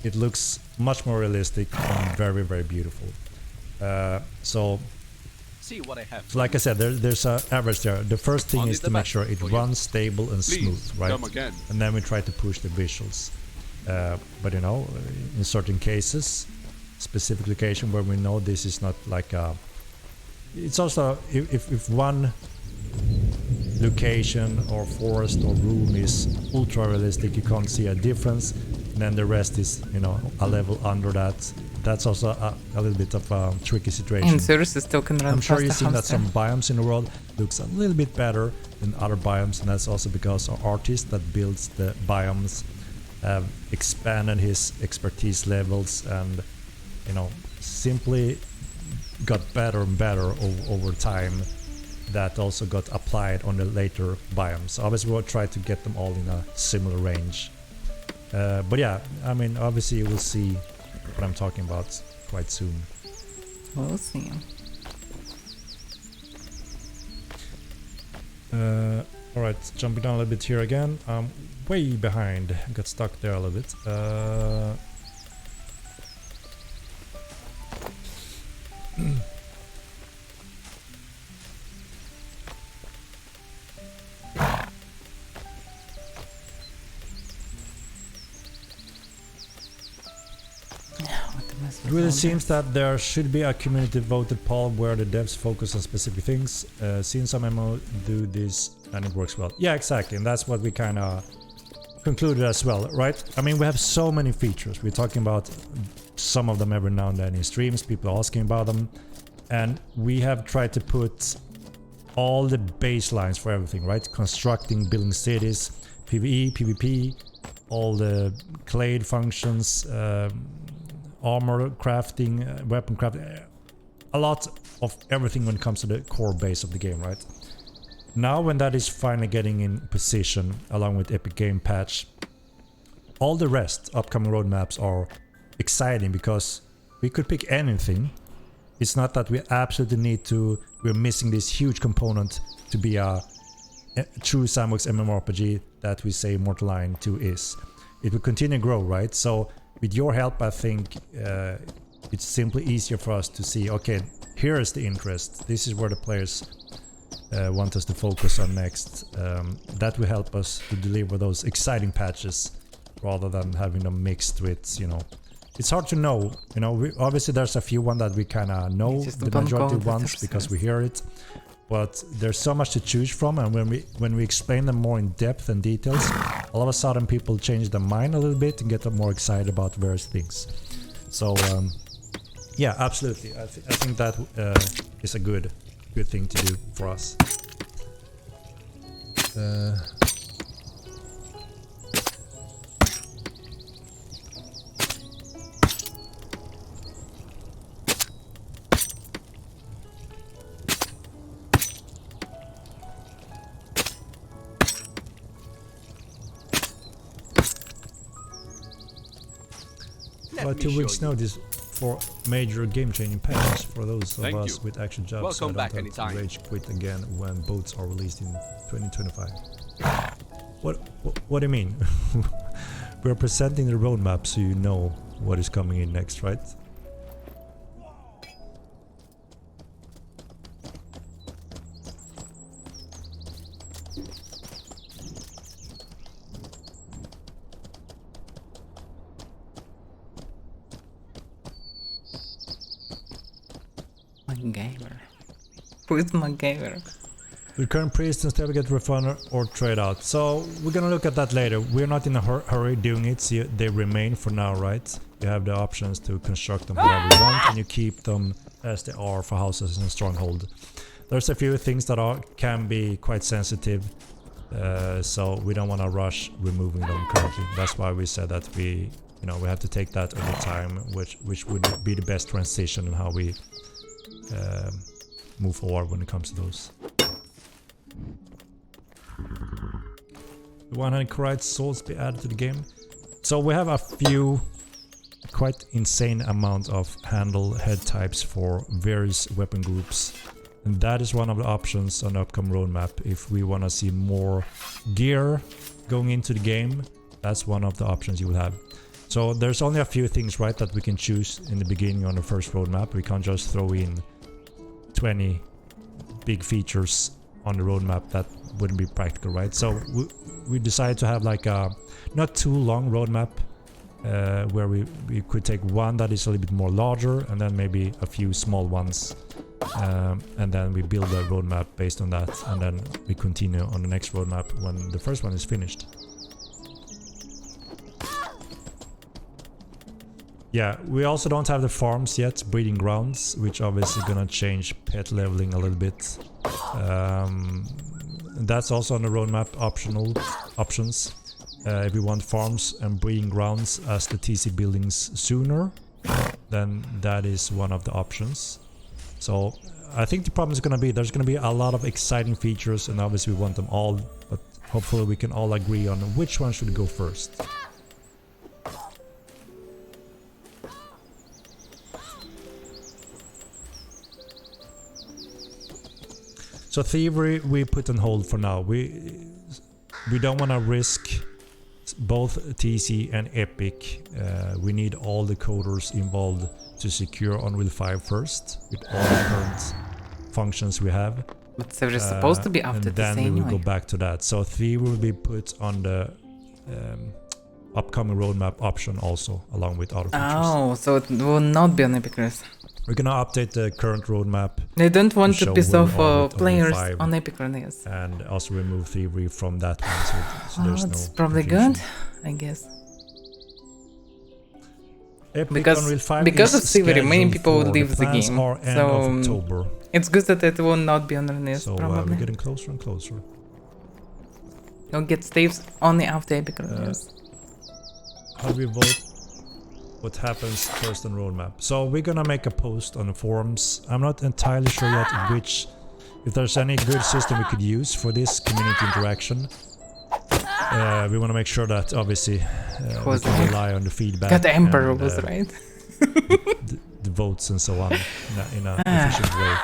it looks much more realistic and very, very beautiful. So, See what I have. so like I said, there's an average there. The first thing Only is the to make best sure it for you. runs stable and smooth, right? come again. And then we try to push the visuals. But you know, in certain cases, specific location where we know this is not like a... It's also, if one location or forest or room is ultra realistic, you can't see a difference, then the rest is, you know, a level under that. That's also a little bit of a tricky situation. And seriously still can run I'm sure past you've the seen that hamster. some biomes in the world looks a little bit better than other biomes, and that's also because our artist that builds the biomes have expanded his expertise levels and, you know, simply got better and better over time. That also got applied on the later biomes. Obviously we'll try to get them all in a similar range. But yeah, I mean, obviously you will see what I'm talking about quite soon. We'll see. Alright, jumping down a little bit here again. I'm way behind. Got stuck there a little bit. really seems that there should be a community voted poll where the devs focus on specific things. Seen some MMO do this and it works well. Yeah, exactly, and that's what we kind of concluded as well, right? I mean, we have so many features. We're talking about some of them every now and then in streams, people are asking about them, and we have tried to put all the baselines for everything, right? Constructing, building cities, PvE, PvP, all the clade functions, armor crafting, weapon crafting, a lot of everything when it comes to the core base of the game, right? Now when that is finally getting in position along with Epic Game Patch, all the rest upcoming roadmaps are exciting because we could pick anything. It's not that we absolutely need to, we're missing this huge component to be a true sandbox mmorpg that we say Mortal Line 2 is. It will continue to grow, right? So with your help, I think it's simply easier for us to see, okay, here is the interest. This is where the players want us to focus on next. That will help us to deliver those exciting patches rather than having them mixed with, you know, it's hard to know, you know, obviously there's a few ones that we kind of know, the majority ones, because we hear it, but there's so much to choose from, and when we explain them more in depth and details, all of a sudden people change their mind a little bit and get more excited about various things. So yeah, absolutely, I think that is a good thing to do for us. About 2 weeks notice for major game-changing patches for those of us with actual jobs. Welcome so I don't back have anytime. to rage quit again when boats are released in 2025. What do you mean? We're presenting the roadmap so you know what is coming in next, right? Gamer. Who is my gamer? Return priest instead we get refund or trade out. So we're gonna look at that later. We're not in a hurry doing it, so they remain for now, right? You have the options to construct them however you want, and you keep them as they are for houses in a stronghold. There's a few things that can be quite sensitive, so we don't want to rush removing them currently. That's why we said that we have to take that over time, which would be the best transition in how we move forward when it comes to those. 100 correct souls be added to the game. So we have a few quite insane amount of handle head types for various weapon groups, and that is one of the options on the upcoming roadmap. If we want to see more gear going into the game, that's one of the options you will have. So there's only a few things, right, that we can choose in the beginning on the first roadmap. We can't just throw in 20 big features on the roadmap. That wouldn't be practical, right? So we decided to have like a not too long roadmap where we could take one that is a little bit more larger and then maybe a few small ones, and then we build a roadmap based on that, and then we continue on the next roadmap when the first one is finished. Yeah, we also don't have the farms yet, breeding grounds, which obviously gonna change pet leveling a little bit. That's also on the roadmap options. If you want farms and breeding grounds as the TC buildings sooner, then that is one of the options. So I think the problem is gonna be there's gonna be a lot of exciting features, and obviously we want them all, but hopefully we can all agree on which one should go first. So thievery we put on hold for now. We don't want to risk both TC and Epic. We need all the coders involved to secure Unreal 5 first, with all the current functions we have. But they're supposed to be after and this then we anyway. will go back to that. So thievery will be put on the upcoming roadmap option also, along with other features. Oh, so it will not be on Epicness. We're gonna update the current roadmap. They don't want show to piss where we off are with players 5. on Epicness. And also remove Thievery from that one, so there's That's no probably confusion. good, I guess. Epic Because- Unreal 5 because is of Thievery, many scheduled people will for leave the plans game, are end so, of October. It's good that it will not be on the list, So probably. we're getting closer and closer. You'll get staves only after Epicness. How do we vote? What happens first on roadmap? So we're gonna make a post on the forums. I'm not entirely sure yet if there's any good system we could use for this community interaction. We want to make sure that obviously we can rely on the feedback. Got the Emperor and, was right. the votes and so on in a efficient way.